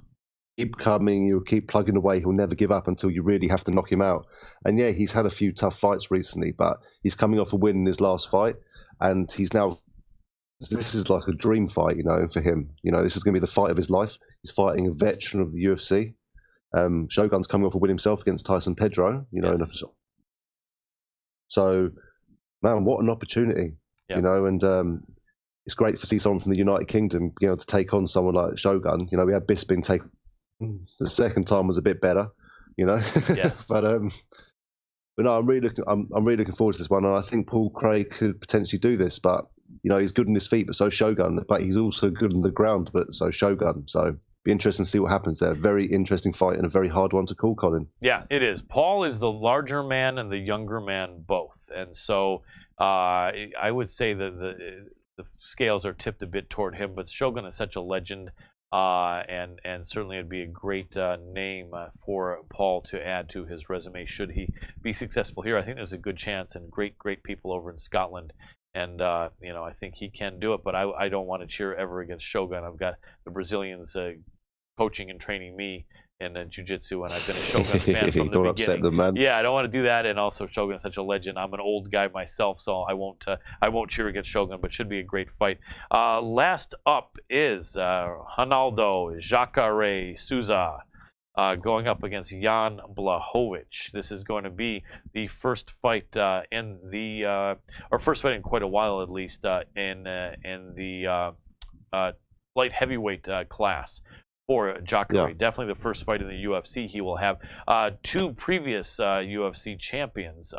Keep coming, you'll keep plugging away, he'll never give up until you really have to knock him out. And yeah, he's had a few tough fights recently, but he's coming off a win in his last fight, and this is like a dream fight, you know, for him. You know, this is going to be the fight of his life. He's fighting a veteran of the UFC. Shogun's coming off a win himself against Tyson Pedro, you know. Yes. So, man, what an opportunity, you know, and it's great to see someone from the United Kingdom, you know, to take on someone like Shogun. You know, we had Bisping take. The second time was a bit better, you know. Yes. But no, I'm really looking forward to this one, and I think Paul Craig could potentially do this. But you know, he's good on his feet, but so Shogun. But he's also good on the ground, but so Shogun. So be interesting to see what happens there. Very interesting fight and a very hard one to call, Colin. Yeah, it is. Paul is the larger man and the younger man both, and so I would say that the scales are tipped a bit toward him, but Shogun is such a legend, and certainly it'd be a great name for Paul to add to his resume should he be successful here. I think there's a good chance, and great people over in Scotland, and you know, I think he can do it, but I don't want to cheer ever against Shogun. I've got the Brazilians coaching and training me, in jiu-jitsu, and I've been a Shogun fan from the Don't beginning. upset them, man. Yeah, I don't want to do that, and also Shogun's such a legend. I'm an old guy myself, so I won't cheer against Shogun, but should be a great fight. Last up is Ronaldo Jacare Souza going up against Jan Blachowicz. This is going to be the first fight or first fight in quite a while, at least, in the light heavyweight class for Jacare. Yeah. Definitely the first fight in the UFC he will have. Two previous UFC champions,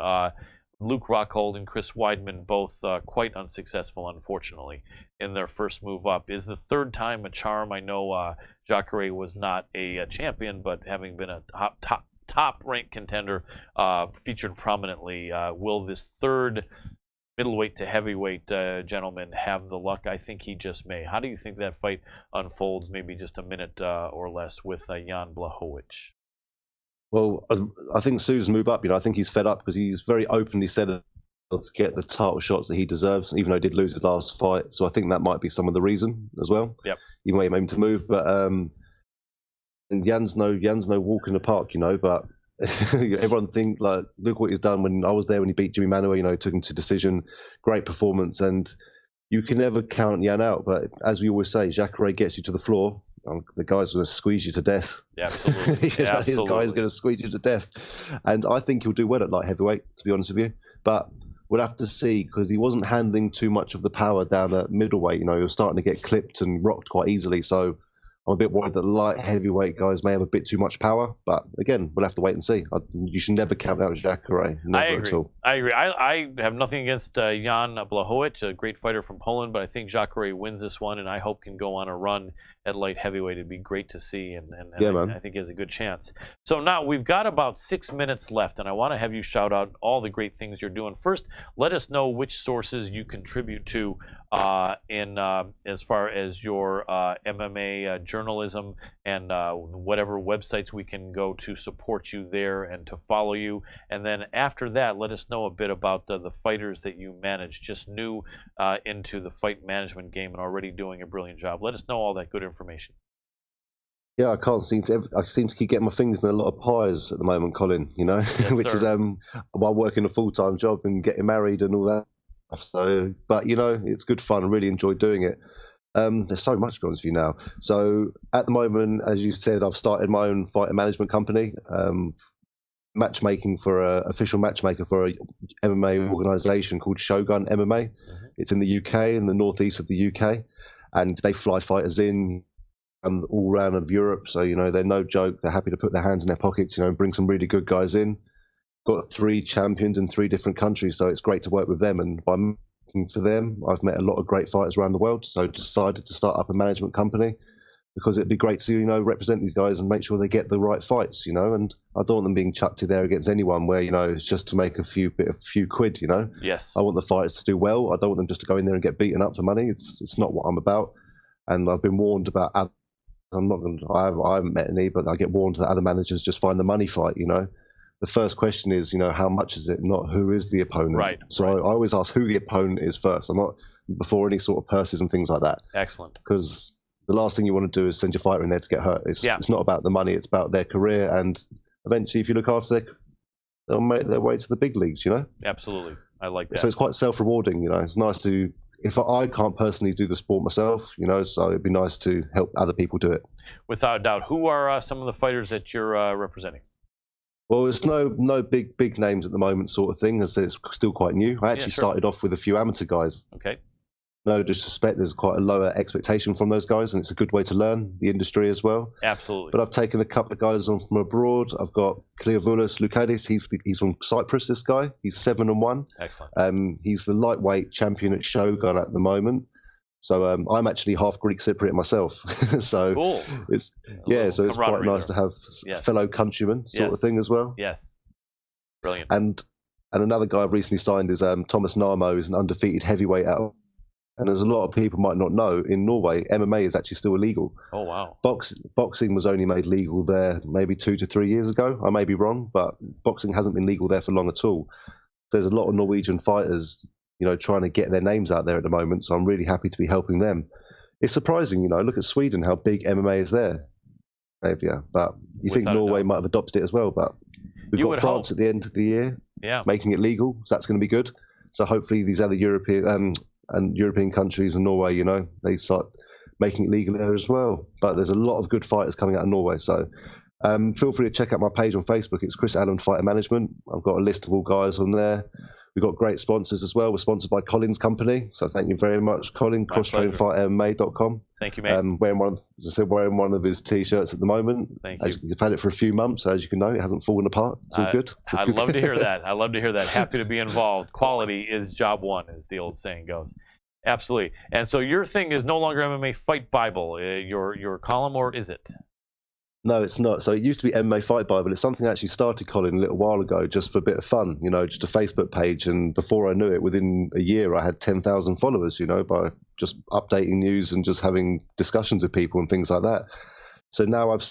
Luke Rockhold and Chris Weidman, both quite unsuccessful, unfortunately, in their first move up. Is the third time a charm? I know Jacare was not a champion, but having been a top-ranked contender, featured prominently, will this third middleweight to heavyweight gentleman have the luck? I think he just may. How do you think that fight unfolds, maybe just a minute or less, with Jan Blachowicz? Well, I think Souza's move up. I think he's fed up because he's very openly said to get the title shots that he deserves, even though he did lose his last fight. So I think that might be some of the reason as well. Yep. You may aim to move, but and Jan's no walk in the park, But everyone think like, look what he's done when I was there when he beat Jimmy Manuwa. Took him to decision, great performance, and you can never count Jan out. But as we always say, Jacare gets you to the floor. The guy's going to squeeze you to death. Yeah, absolutely. This guy's going to squeeze you to death. And I think he'll do well at light heavyweight, to be honest with you. But we'll have to see, because he wasn't handling too much of the power down at middleweight. He was starting to get clipped and rocked quite easily. So I'm a bit worried that light heavyweight guys may have a bit too much power. But again, we'll have to wait and see. You should never count out Jacare. Never at all. I agree. I have nothing against Jan Blachowicz, a great fighter from Poland, but I think Jacare wins this one, and I hope can go on a run at light heavyweight. It'd be great to see, and I think he has a good chance. So now we've got about 6 minutes left, and I want to have you shout out all the great things you're doing. First, let us know which sources you contribute to in as far as your MMA journalism, and whatever websites we can go to support you there and to follow you. And then after that, let us know a bit about the fighters that you manage, just new into the fight management game and already doing a brilliant job. Let us know all that good information. Yeah, I seem to keep getting my fingers in a lot of pies at the moment, Colin, Yes, which sir. is while working a full-time job and getting married and all that stuff. So, but it's good fun. I really enjoy doing it. There's so much, to be honest with you now. So at the moment, as you said, I've started my own fighter management company, matchmaking for official matchmaker for a MMA organization called Shogun MMA. Mm-hmm. It's in the UK, in the northeast of the UK, and they fly fighters in and all round of Europe. So they're no joke. They're happy to put their hands in their pockets, and bring some really good guys in. Got 3 champions in 3 different countries, so it's great to work with them. And by working for them, I've met a lot of great fighters around the world. So decided to start up a management company, because it'd be great to represent these guys and make sure they get the right fights, and I don't want them being chucked in there against anyone where it's just to make a few quid. Yes. I want the fighters to do well. I don't want them just to go in there and get beaten up for money. It's not what I'm about. And I've been warned about I haven't met any, but I get warned that other managers just find the money fight. The first question is how much is it, not who is the opponent. Right. So I always ask who the opponent is first. I'm not before any sort of purses and things like that. Excellent. Because the last thing you want to do is send your fighter in there to get hurt. It's not about the money. It's about their career, and eventually, if you look after they'll make their way to the big leagues. Absolutely, I like that. So it's quite self-rewarding. It's nice to. If I can't personally do the sport myself, so it'd be nice to help other people do it. Without a doubt. Who are some of the fighters that you're representing? Well, it's no big names at the moment, sort of thing, as it's still quite new. I actually started off with a few amateur guys. Okay. No disrespect, there's quite a lower expectation from those guys, and it's a good way to learn the industry as well. Absolutely. But I've taken a couple of guys on from abroad. I've got Kleovoulos Lukadis. He's from Cyprus, this guy. He's 7-1. Excellent. He's the lightweight champion at Shogun at the moment. So I'm actually half Greek Cypriot myself. So cool. It's quite nice to have fellow countrymen sort of thing as well. Yes. Brilliant. And another guy I've recently signed is Thomas Narmo, who's an undefeated heavyweight out. And as a lot of people might not know, in Norway, MMA is actually still illegal. Oh, wow. Boxing was only made legal there maybe 2 to 3 years ago. I may be wrong, but boxing hasn't been legal there for long at all. There's a lot of Norwegian fighters, trying to get their names out there at the moment, so I'm really happy to be helping them. It's surprising, look at Sweden, how big MMA is there. Scandinavia. But you think Without a Norway doubt. might have adopted it as well. But we've You got would France hope. at the end of the year, Yeah. making it legal, so that's going to be good. So hopefully these other European and European countries and Norway, you know, they start making it legal there as well. But there's a lot of good fighters coming out of Norway, so feel free to check out my page on Facebook. It's Chris Allen Fighter Management. I've got a list of all guys on there. We've got great sponsors as well. We're sponsored by Colin's company, so thank you very much, Colin. CrossTrainFightMMA.com. Thank you, mate. Wearing one of his t-shirts at the moment. Thank As you. you've had it for a few months, as you can know, it hasn't fallen apart. It's all good. It's all I good. love to hear that. I love to hear that. Happy to be involved. Quality is job one, as the old saying goes. Absolutely. And so your thing is no longer MMA Fight Bible, your column, or is it? No, it's not. So it used to be MMA Fight Bible. It's something I actually started, Colin, a little while ago, just for a bit of fun, you know, just a Facebook page. And before I knew it, within a year, I had 10,000 followers, you know, by just updating news and just having discussions with people and things like that. So now I've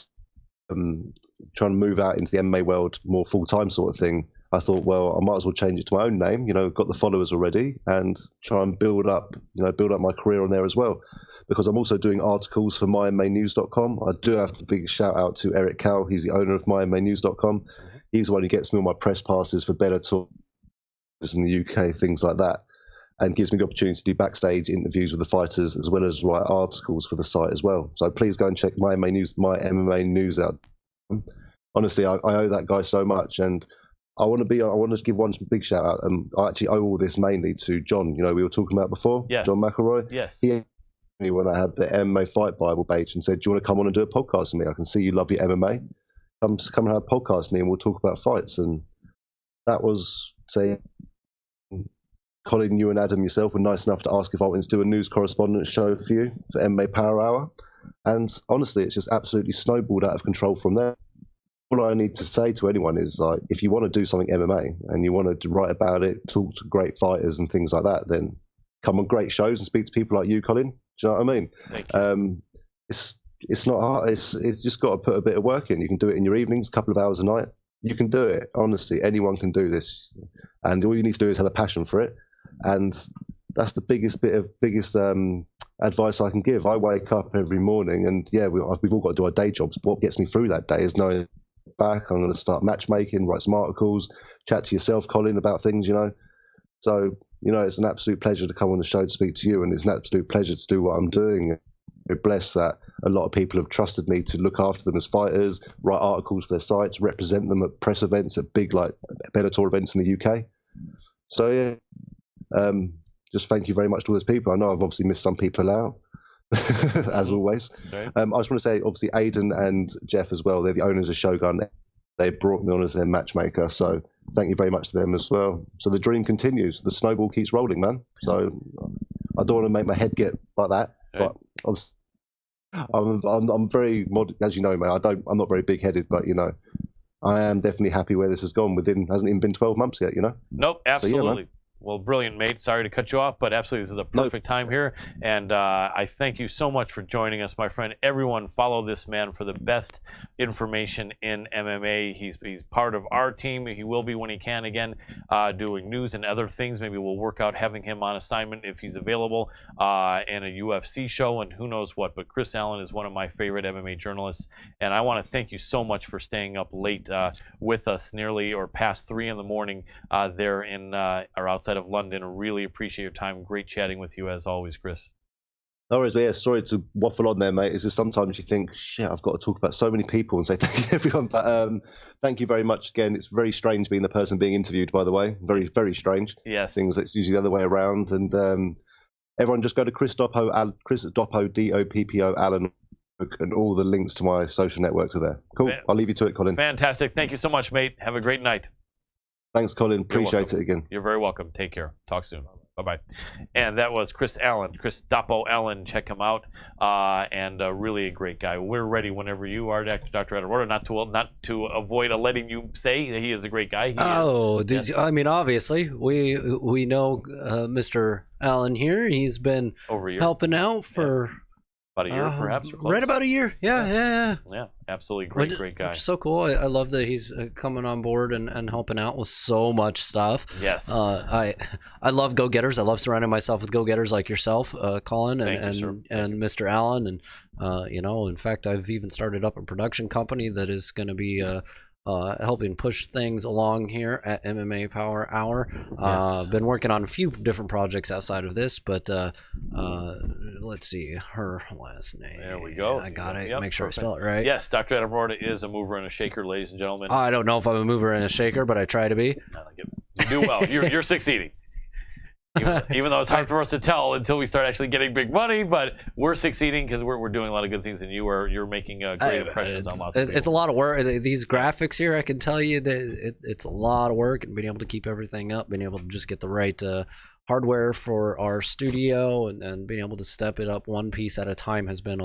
trying to move out into the MMA world more full-time sort of thing. I thought, well, I might as well change it to my own name, you know, got the followers already, and try and build up my career on there as well. Because I'm also doing articles for MyMMAnews.com. I do have to big shout out to Eric Cow. He's the owner of MyMMAnews.com. He's the one who gets me all my press passes for Bellator in the UK, things like that, and gives me the opportunity to do backstage interviews with the fighters as well as write articles for the site as well. So please go and check my MMA News out. Honestly, I owe that guy so much, and I want to give one big shout out. I actually owe all this mainly to John. You know, we were talking about before. Yes. John McElroy. Yes. He asked me when I had the MMA Fight Bible page and said, "Do you want to come on and do a podcast with me? I can see you love your MMA. Come and have a podcast with me, and we'll talk about fights." And that was, say, Colin, you and Adam yourself were nice enough to ask if I wanted to do a news correspondence show for you for MMA Power Hour. And honestly, it's just absolutely snowballed out of control from there. All I need to say to anyone is, like, if you want to do something MMA and you want to write about it, talk to great fighters and things like that, then come on great shows and speak to people like you, Colin. Do you know what I mean? Thank you. It's not hard. It's just got to put a bit of work in. You can do it in your evenings, a couple of hours a night. You can do it. Honestly, anyone can do this. And all you need to do is have a passion for it. And that's the biggest advice I can give. I wake up every morning, and yeah, we've all got to do our day jobs. But what gets me through that day is knowing back, I'm going to start matchmaking, write some articles, chat to yourself, Colin, about things, you know. So, you know, it's an absolute pleasure to come on the show to speak to you, and it's an absolute pleasure to do what I'm doing. We're blessed that a lot of people have trusted me to look after them as fighters, write articles for their sites, represent them at press events, at big, like, Bellator events in the UK. So, yeah, just thank you very much to all those people. I know I've obviously missed some people out, as always. Right. I just want to say, obviously, Aidan and Jeff as well, they're the owners of Shogun. They brought me on as their matchmaker, so thank you very much to them as well. So the dream continues. The snowball keeps rolling, man. So I don't want to make my head get like that, but I'm very as you know, man. I'm not very big-headed, but you know, I am definitely happy where this has gone. Hasn't even been 12 months yet, you know. Nope, absolutely. So, yeah, well, brilliant, mate. Sorry to cut you off, but absolutely, this is the perfect time here. And I thank you so much for joining us, my friend. Everyone, follow this man for the best information in MMA. He's part of our team. He will be when he can again, doing news and other things. Maybe we'll work out having him on assignment if he's available, and a UFC show and who knows what. But Chris Allen is one of my favorite MMA journalists, and I want to thank you so much for staying up late with us, nearly or past 3 in the morning there in or outside of London. I really appreciate your time. Great chatting with you as always, Chris. No worries, yeah, sorry to waffle on there, mate. It's just sometimes you think, shit, I've got to talk about so many people and say thank you, everyone. But thank you very much again. It's very strange being the person being interviewed, by the way. Very, very strange. Yes. Things that's usually the other way around. And everyone just go to Chris Doppo, Doppo, Allen, and all the links to my social networks are there. Cool. I'll leave you to it, Colin. Fantastic. Thank you so much, mate. Have a great night. Thanks, Colin. Appreciate it again. You're very welcome. Take care. Talk soon. Bye-bye. And that was Chris Allen, Chris Doppo Allen. Check him out. And really a great guy. We're ready whenever you are, Dr. Roorda. Not to avoid letting you say that he is a great guy. I mean, obviously, we know Mr. Allen here. He's been over here helping out for about a year, perhaps. Right about a year. Yeah. Yeah, absolutely great guy. Which is so cool. I love that he's coming on board and helping out with so much stuff. Yes. I love go-getters. I love surrounding myself with go-getters like yourself, Colin, and Mr. Allen. And, in fact, I've even started up a production company that is going to be helping push things along here at MMA Power Hour. Been working on a few different projects outside of this, but let's see her last name. There we go. I got it. Yep, Make sure perfect. I spell it right. Yes, Dr. Adam Roorda is a mover and a shaker, ladies and gentlemen. I don't know if I'm a mover and a shaker, but I try to be. I like it. You do well. You're succeeding. Even though it's hard for us to tell until we start actually getting big money, but we're succeeding because we're doing a lot of good things, and you're making great impressions on lots of people. It's a lot of work. These graphics here, I can tell you that it's a lot of work, and being able to keep everything up, being able to just get the right hardware for our studio, and being able to step it up one piece at a time has been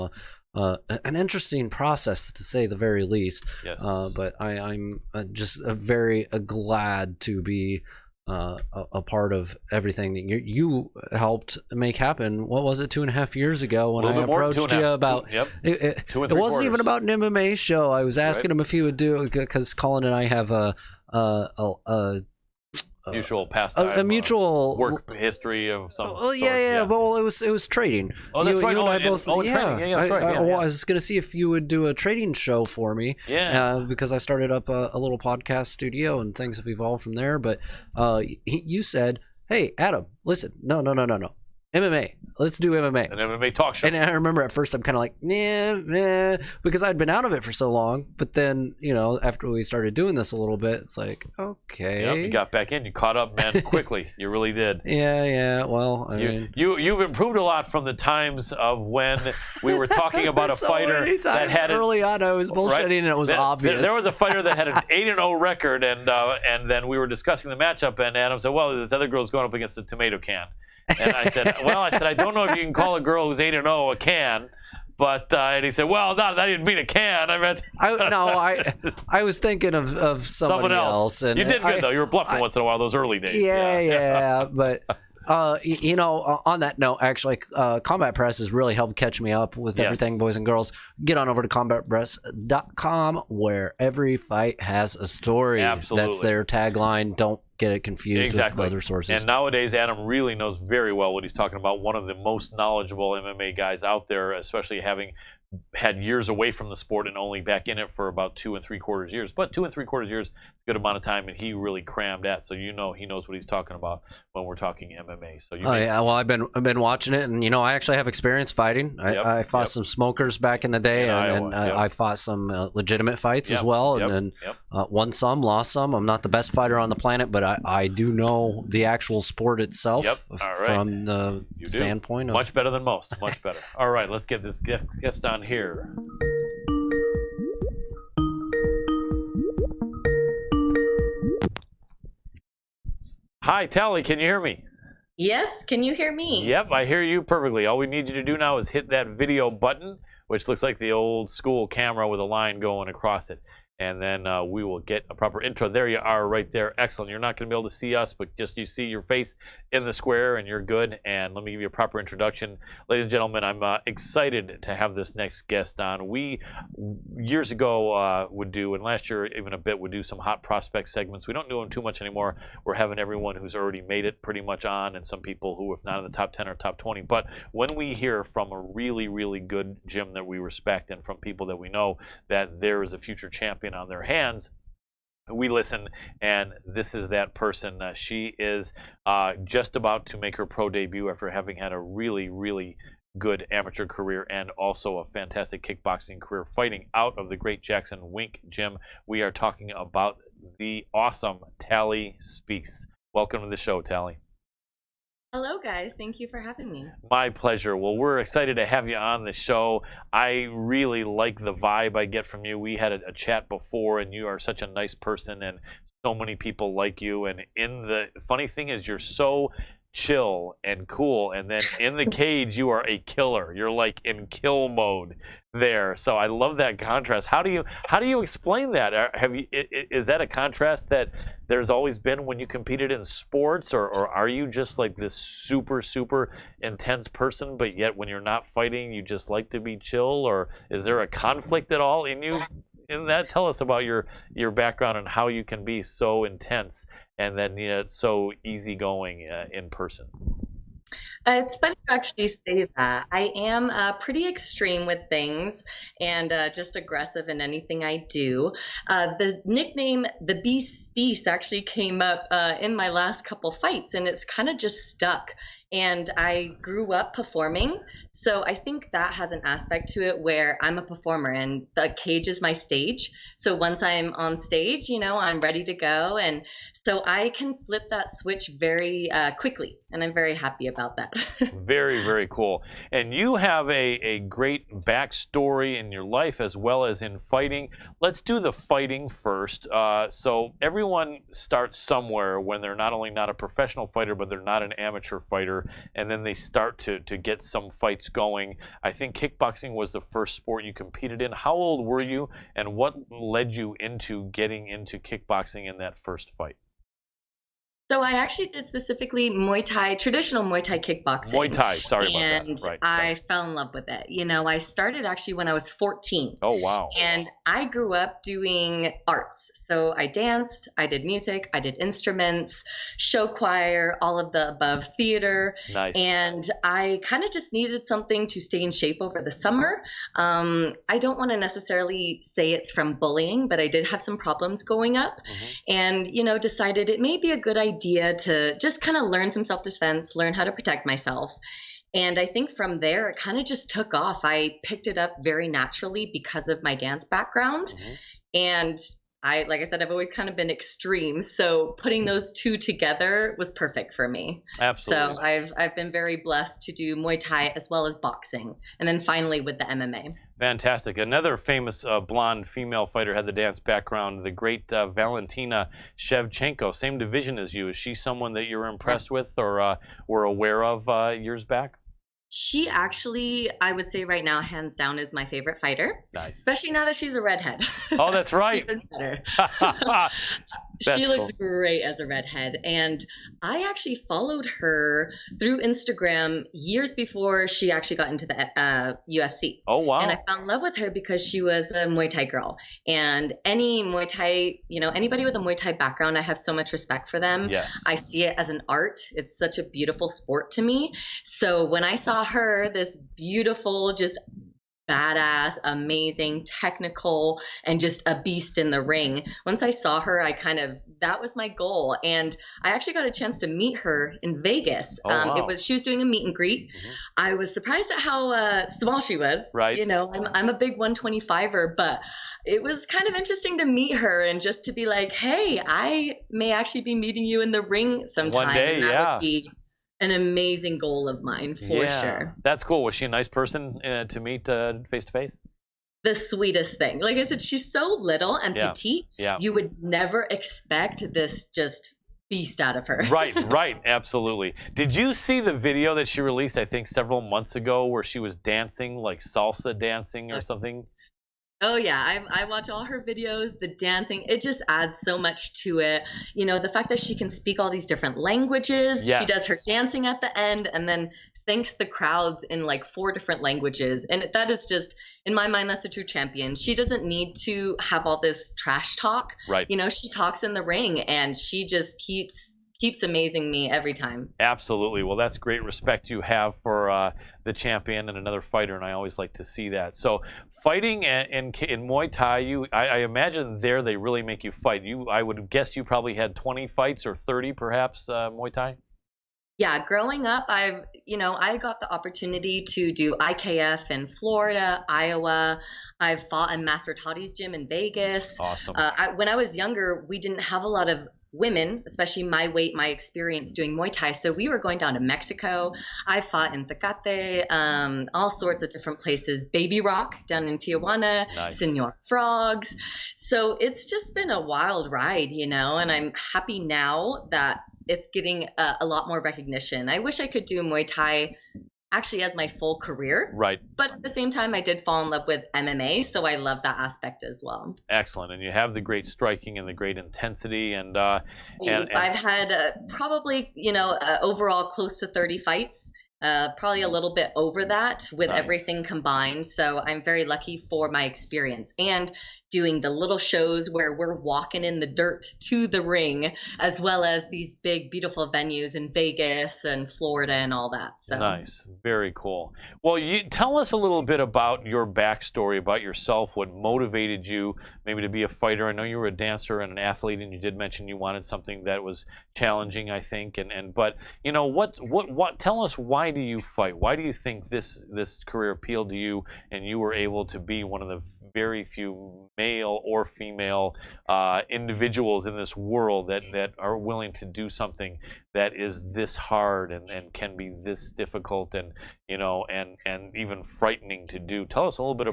an interesting process, to say the very least. Yes. But I'm just very glad to be a part of everything that you helped make happen. What was it, 2.5 years ago when I approached you about it wasn't even about an MMA show. I was asking him if he would do, because Colin and I have a mutual pastime, a mutual work history of some sort. Well, it was trading. Oh, that's right. You and I both. Trading. That's right. I was going to see if you would do a trading show for me. Yeah. Because I started up a little podcast studio, and things have evolved from there. But you said, "Hey, Adam, listen, no. MMA. Let's do MMA. An MMA talk show." And I remember at first I'm kind of like, nah, because I'd been out of it for so long. But then, after we started doing this a little bit, it's like, okay. Yep, you got back in. You caught up, man, quickly. You really did. Yeah. Well, I mean, you've improved a lot from the times of when we were talking about a fighter that had early on. I was bullshitting, and it was obvious. There was a fighter that had an 8-0 record, and then we were discussing the matchup, and Adam said, "Well, this other girl's going up against a tomato can." And I said, I don't know if you can call a girl who's 8-0 a can, but and he said, "Well, no, I didn't mean a can. I meant." I was thinking of somebody else. And you did good though. You were bluffing once in a while those early days. Yeah. But on that note, actually, Combat Press has really helped catch me up with everything, boys and girls. Get on over to combatpress.com, where every fight has a story. Absolutely. That's their tagline. Don't get it confused with other sources. And nowadays, Adam really knows very well what he's talking about. One of the most knowledgeable MMA guys out there, especially having had years away from the sport and only back in it for about 2 3/4 years. But 2 3/4 years is a good amount of time, and he really crammed at. So he knows what he's talking about when we're talking MMA. So well, I've been watching it, and I actually have experience fighting. I fought some smokers back in the day, and I fought some legitimate fights as well, and won some, lost some. I'm not the best fighter on the planet, but I do know the actual sport itself from the standpoint of much better than most. Much better. All right, let's get this guest on here. Hi, Tally, can you hear me? Yes, can you hear me? Yep, I hear you perfectly. All we need you to do now is hit that video button, which looks like the old school camera with a line going across it. And then we will get a proper intro. There you are right there. Excellent. You're not going to be able to see us, but just you see your face in the square, and you're good. And let me give you a proper introduction. Ladies and gentlemen, I'm excited to have this next guest on. We, years ago, would do, and last year even a bit, would do some hot prospect segments. We don't do them too much anymore. We're having everyone who's already made it pretty much on, and some people who, if not in the top 10 or top 20. But when we hear from a really, really good gym that we respect, and from people that we know that there is a future champion on their hands, we listen, and this is that person. She is just about to make her pro debut after having had a really, really good amateur career and also a fantastic kickboxing career fighting out of the great Jackson Wink gym. We are talking about the awesome TALIE SPEECE. Welcome to the show, TALIE. Hello, guys. Thank you for having me. My pleasure. Well, we're excited to have you on the show. I really like the vibe I get from you. We had a chat before, and you are such a nice person, and so many people like you. And the funny thing is, you're so chill and cool, and then in the cage you are a killer. You're like in kill mode there. So I love that contrast. How do you explain that? Is that a contrast that there's always been when you competed in sports, or are you just like this super intense person, but yet when you're not fighting you just like to be chill? Or is there a conflict at all in you in that? Tell us about your background and how you can be so intense and then so easygoing in person. It's funny you actually say that. I am pretty extreme with things and just aggressive in anything I do. The nickname, the Beast Speece, actually came up in my last couple fights, and it's kind of just stuck. And I grew up performing, so I think that has an aspect to it where I'm a performer and the cage is my stage. So once I'm on stage, I'm ready to go. And so I can flip that switch very quickly, and I'm very happy about that. Very, very cool. And you have a great backstory in your life as well as in fighting. Let's do the fighting first. So everyone starts somewhere when they're not only not a professional fighter, but they're not an amateur fighter, and then they start to get some fights going. I think kickboxing was the first sport you competed in. How old were you, and what led you into getting into kickboxing in that first fight? So I actually did specifically Muay Thai, traditional Muay Thai kickboxing. Muay Thai, sorry about and that. Right. I fell in love with it. I started actually when I was 14. Oh, wow. And I grew up doing arts. So I danced, I did music, I did instruments, show choir, all of the above, theater. Nice. And I kind of just needed something to stay in shape over the summer. I don't want to necessarily say it's from bullying, but I did have some problems growing up. And, decided it may be a good idea to just kind of learn some self-defense, learn how to protect myself. And I think from there, it kind of just took off. I picked it up very naturally because of my dance background. And like I said, I've always kind of been extreme. So putting those two together was perfect for me. Absolutely. So I've been very blessed to do Muay Thai as well as boxing. And then finally with the MMA. Fantastic. Another famous blonde female fighter had the dance background, the great Valentina Shevchenko. Same division as you. Is she someone that you're impressed with or were aware of years back? She actually, I would say right now, hands down, is my favorite fighter. Nice. Especially now that she's a redhead. Oh, that's right. Even better. That's she looks cool. great as a redhead. And I actually followed her through Instagram years before she actually got into the UFC. Oh, wow. And I fell in love with her because she was a Muay Thai girl. And any Muay Thai, anybody with a Muay Thai background, I have so much respect for them. Yes. I see it as an art. It's such a beautiful sport to me. So when I saw her, this beautiful, just badass, amazing, technical, and just a beast in the ring. Once I saw her, that was my goal. And I actually got a chance to meet her in Vegas. Oh, wow. She was doing a meet and greet. I was surprised at how small she was. Right. I'm a big 125er, but it was kind of interesting to meet her and just to be like, hey, I may actually be meeting you in the ring sometime. One day, and that yeah. would be an amazing goal of mine for sure. That's cool. Was she a nice person to meet face to face? The sweetest thing. Like I said, she's so little and petite. Yeah. You would never expect this just beast out of her. Right. Absolutely. Did you see the video that she released, I think, several months ago where she was dancing, like salsa dancing or something? Oh yeah, I watch all her videos, the dancing, it just adds so much to it. The fact that she can speak all these different languages, Yes. She does her dancing at the end and then thanks the crowds in like 4 different languages. And that is just, in my mind, that's a true champion. She doesn't need to have all this trash talk. Right. She talks in the ring and she just keeps amazing me every time. Absolutely. Well, that's great respect you have for the champion and another fighter, and I always like to see that. So fighting in Muay Thai, I imagine there they really make you fight. I would guess you probably had 20 fights or 30 perhaps Muay Thai? Yeah, growing up, I got the opportunity to do IKF in Florida, Iowa. I've fought in Master Toddy's gym in Vegas. Awesome. When I was younger, we didn't have a lot of women, especially my weight, my experience doing Muay Thai. So we were going down to Mexico. I fought in Tecate, all sorts of different places. Baby Rock down in Tijuana, Nice. Senor Frogs. So it's just been a wild ride, and I'm happy now that it's getting a lot more recognition. I wish I could do Muay Thai actually as my full career. Right. But at the same time, I did fall in love with MMA, so I love that aspect as well. Excellent. And you have the great striking and the great intensity. And I've had probably, overall close to 30 fights. Probably a little bit over that with Nice. everything combined. So I'm very lucky for my experience and doing the little shows where we're walking in the dirt to the ring, as well as these big, beautiful venues in Vegas and Florida and all that. So Nice. Very cool. Well, you tell us a little bit about your backstory, about yourself, what motivated you maybe to be a fighter. I know you were a dancer and an athlete, and you did mention you wanted something that was challenging, I think. But what tell us, why do you fight? Why do you think this career appealed to you and you were able to be one of the very few male or female individuals in this world that are willing to do something that is this hard and can be this difficult and even frightening to do? Tell us a little bit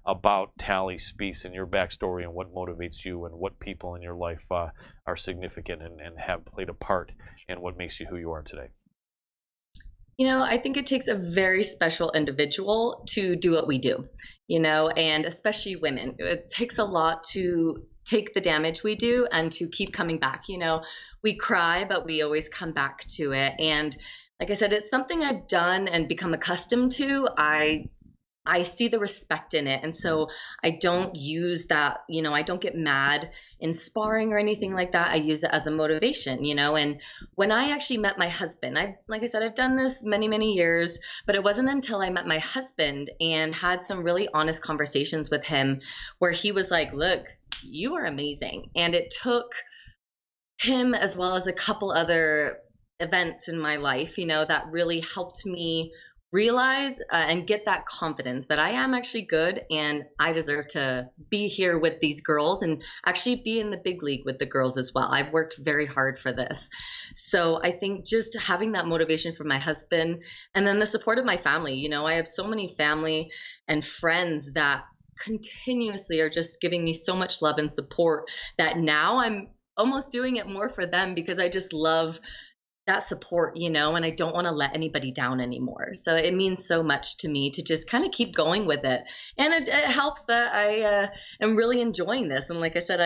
about TALIE SPEECE and your backstory and what motivates you and what people in your life are significant and have played a part in what makes you who you are today. I think it takes a very special individual to do what we do, and especially women. It takes a lot to take the damage we do and to keep coming back. We cry, but we always come back to it. And like I said, it's something I've done and become accustomed to. I see the respect in it. And so I don't use that, I don't get mad in sparring or anything like that. I use it as a motivation, and when I actually met my husband, like I said, I've done this many, many years, but it wasn't until I met my husband and had some really honest conversations with him where he was like, look, you are amazing. And it took him as well as a couple other events in my life, that really helped me realize and get that confidence that I am actually good and I deserve to be here with these girls and actually be in the big league with the girls as well. I've worked very hard for this. So I think just having that motivation from my husband and then the support of my family, I have so many family and friends that continuously are just giving me so much love and support that now I'm almost doing it more for them because I just love that support, and I don't want to let anybody down anymore. So it means so much to me to just kind of keep going with it. And it helps that I am really enjoying this. And like I said,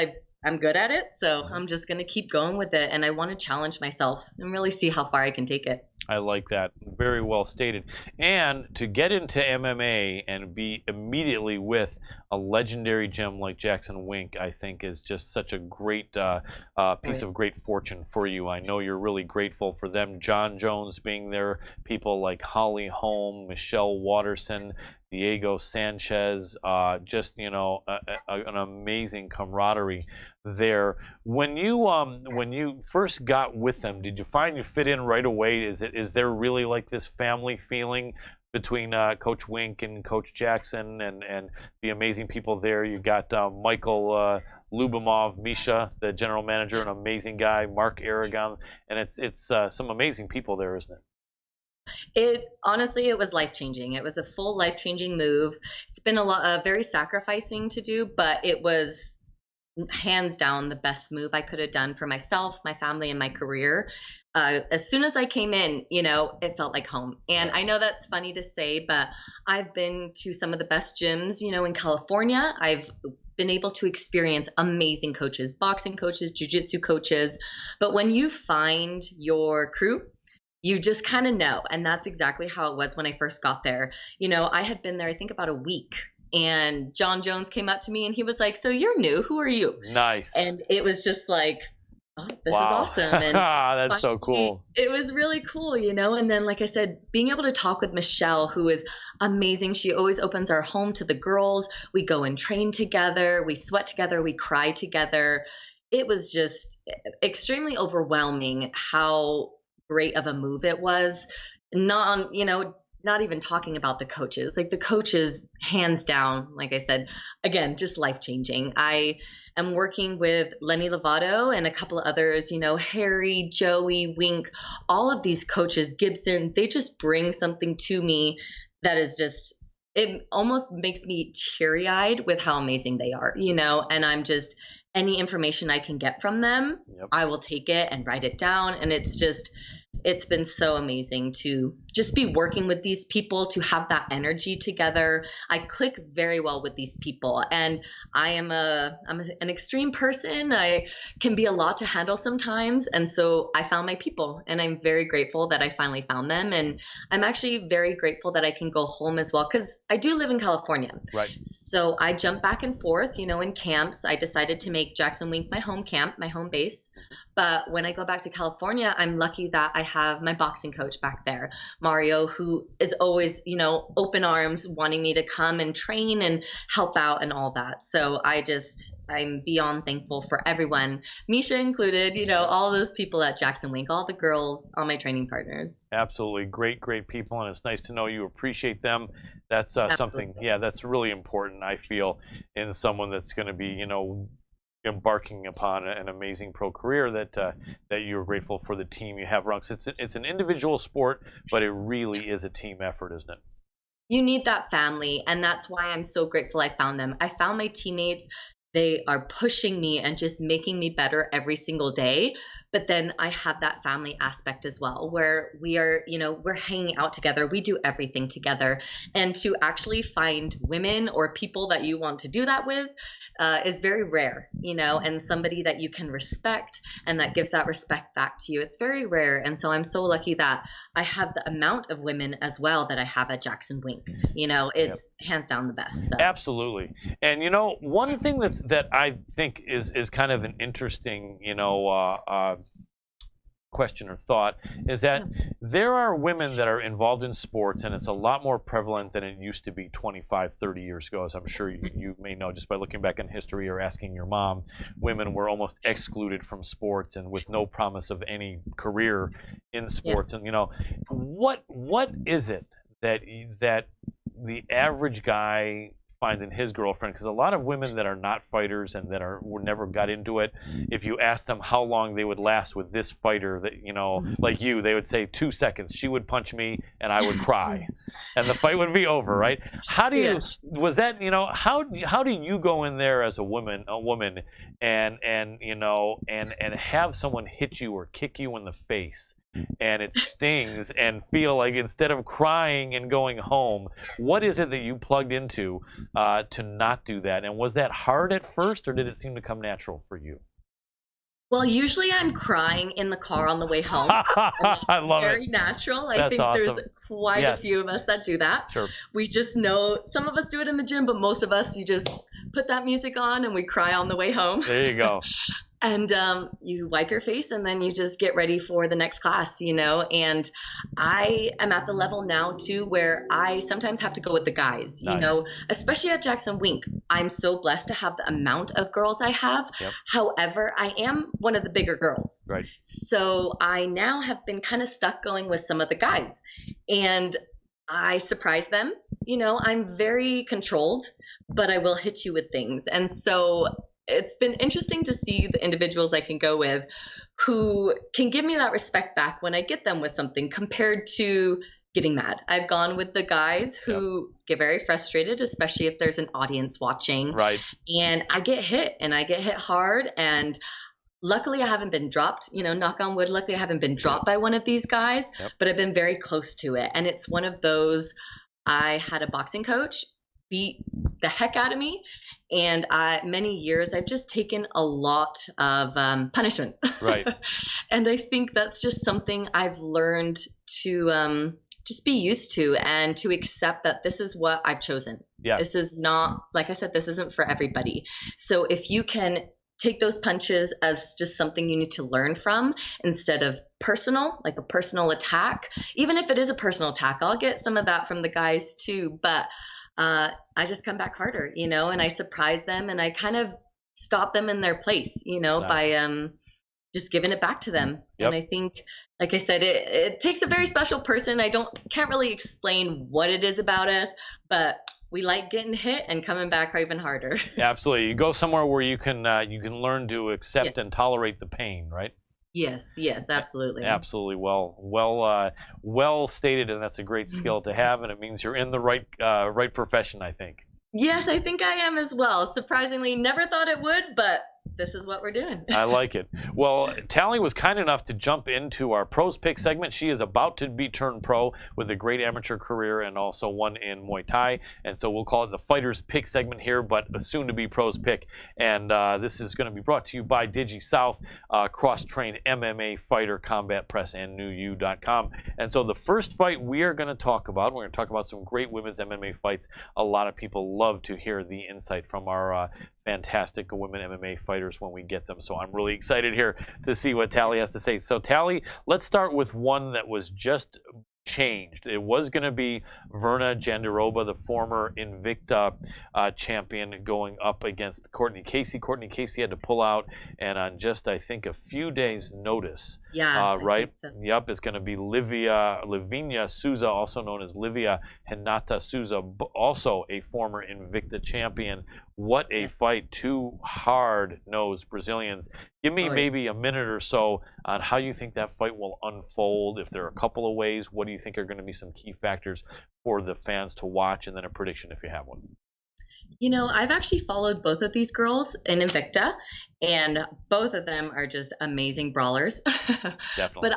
I'm good at it. So I'm just going to keep going with it. And I want to challenge myself and really see how far I can take it. I like that. Very well stated. And to get into MMA and be immediately with a legendary gem like Jackson Wink, I think is just such a great piece of great fortune for you. I know you're really grateful for them. John Jones being there, people like Holly Holm, Michelle Watterson, Diego Sanchez, just an amazing camaraderie there. When you first got with them, did you find you fit in right away? Is there really like this family feeling between Coach Wink and Coach Jackson and the amazing people there? You got Michael Lubomov, Misha, the general manager, an amazing guy, Mark Aragon, and it's some amazing people there, isn't it? Honestly, it was life-changing. It was a full life-changing move. It's been very sacrificing to do, but it was hands down the best move I could have done for myself, my family, and my career. As soon as I came in, it felt like home. And I know that's funny to say, but I've been to some of the best gyms, in California. I've been able to experience amazing coaches, boxing coaches, jiu-jitsu coaches. But when you find your crew, you just kind of know. And that's exactly how it was when I first got there. I had been there, I think, about a week. And John Jones came up to me and he was like, so you're new, who are you? Nice. And it was just like, oh, this is awesome. And that's so cool. It was really cool, And then, like I said, being able to talk with Michelle, who is amazing. She always opens our home to the girls. We go and train together. We sweat together. We cry together. It was just extremely overwhelming how great of a move it was. Not even talking about the coaches, like the coaches, hands down, like I said, again, just life-changing. I am working with Lenny Lovato and a couple of others, Harry, Joey, Wink, all of these coaches, Gibson, they just bring something to me that is just, it almost makes me teary-eyed with how amazing they are, and I'm just any information I can get from them, I will take it and write it down. And it's been so amazing to just be working with these people, to have that energy together. I click very well with these people, and I'm an extreme person. I can be a lot to handle sometimes. And so I found my people, and I'm very grateful that I finally found them. And I'm actually very grateful that I can go home as well, because I do live in California. Right. So I jump back and forth, in camps. I decided to make Jackson Wink my home camp, my home base. But when I go back to California, I'm lucky that I have my boxing coach back there, Mario, who is always, open arms, wanting me to come and train and help out and all that. So I'm beyond thankful for everyone, Misha included, all those people at Jackson Wink, all the girls, all my training partners. Absolutely. Great people. And it's nice to know you appreciate them. That's something, that's really important, I feel, in someone that's going to be, embarking upon an amazing pro career, that you're grateful for the team you have around. It's an individual sport, but it really is a team effort, isn't it? You need that family, and that's why I'm so grateful I found them. I found my teammates. They are pushing me and just making me better every single day. But then I have that family aspect as well, where we are, we're hanging out together. We do everything together. And to actually find women or people that you want to do that with is very rare, and somebody that you can respect and that gives that respect back to you. It's very rare. And so I'm so lucky that I have the amount of women as well that I have at Jackson Wink. It's hands down the best. So. Absolutely. And, one thing that I think is kind of an interesting, question or thought is that there are women that are involved in sports, and it's a lot more prevalent than it used to be 25, 30 years ago, as I'm sure you may know just by looking back in history or asking your mom. Women were almost excluded from sports and with no promise of any career in sports. And what is it that the average guy finds in his girlfriend? Because a lot of women that are not fighters and that never got into it, if you ask them how long they would last with this fighter, that like you, they would say 2 seconds. She would punch me and I would cry and the fight would be over, right? How do you was that how do you go in there as a woman and have someone hit you or kick you in the face and it stings, and feel like instead of crying and going home, what is it that you plugged into to not do that? And was that hard at first, or did it seem to come natural for you? Well, usually I'm crying in the car on the way home. I love it. Very natural. I That's think awesome. there's quite a few of us that do that. Sure. We just know, some of us do it in the gym, but most of us, you just put that music on and we cry on the way home. There you go. And you wipe your face and then you just get ready for the next class, and I am at the level now too where I sometimes have to go with the guys, especially at Jackson Wink. I'm so blessed to have the amount of girls I have. However, I am one of the bigger girls. Right. So I now have been kind of stuck going with some of the guys, and I surprise them. I'm very controlled, but I will hit you with things. And so it's been interesting to see the individuals I can go with who can give me that respect back when I get them with something, compared to getting mad. I've gone with the guys who get very frustrated, especially if there's an audience watching. Right. And I get hit, and I get hit hard. And luckily I haven't been dropped, knock on wood. Luckily I haven't been dropped by one of these guys, but I've been very close to it. And it's one of those, I had a boxing coach beat the heck out of me, and many years I've just taken a lot of punishment. Right. And I think that's just something I've learned to just be used to, and to accept that this is what I've chosen. Yeah. This is not, like I said, this isn't for everybody. So if you can take those punches as just something you need to learn from, instead of personal, like a personal attack, even if it is a personal attack, I'll get some of that from the guys too, but I just come back harder, and I surprise them, and I kind of stop them in their place, by just giving it back to them. And I think, like I said, it takes a very special person. Can't really explain what it is about us, but we like getting hit and coming back even harder. Absolutely. You go somewhere where you can learn to accept and tolerate the pain, right? Yes, absolutely. Absolutely. Well stated, and that's a great skill to have, and it means you're in the right profession, I think. Yes, I think I am as well. Surprisingly, never thought it would, but this is what we're doing. I like it. Well, Tally was kind enough to jump into our pros pick segment. She is about to be turned pro with a great amateur career and also one in Muay Thai. And so we'll call it the Fighters Pick segment here, but a soon-to-be pros pick. And this is going to be brought to you by DigiSouth, cross-trained MMA fighter, Combat Press, and NewU.com. And so the first fight we are going to talk about, we're going to talk about some great women's MMA fights. A lot of people love to hear the insight from our fantastic women MMA fighters when we get them. So I'm really excited here to see what Tally has to say. So Tally, let's start with one that was just changed. It was going to be Virna Jandiroba, the former Invicta champion, going up against Courtney Casey. Courtney Casey had to pull out, and on just, I think, a few days' notice. Yeah, right? I think so. Yep, it's going to be Livinha Souza, also known as Livia Hinata Souza, also a former Invicta champion. What a fight. Two hard-nosed Brazilians. Give me maybe a minute or so on how you think that fight will unfold. If there are a couple of ways, what do you think are going to be some key factors for the fans to watch, and then a prediction if you have one? You know, I've actually followed both of these girls in Invicta, and both of them are just amazing brawlers. Definitely. But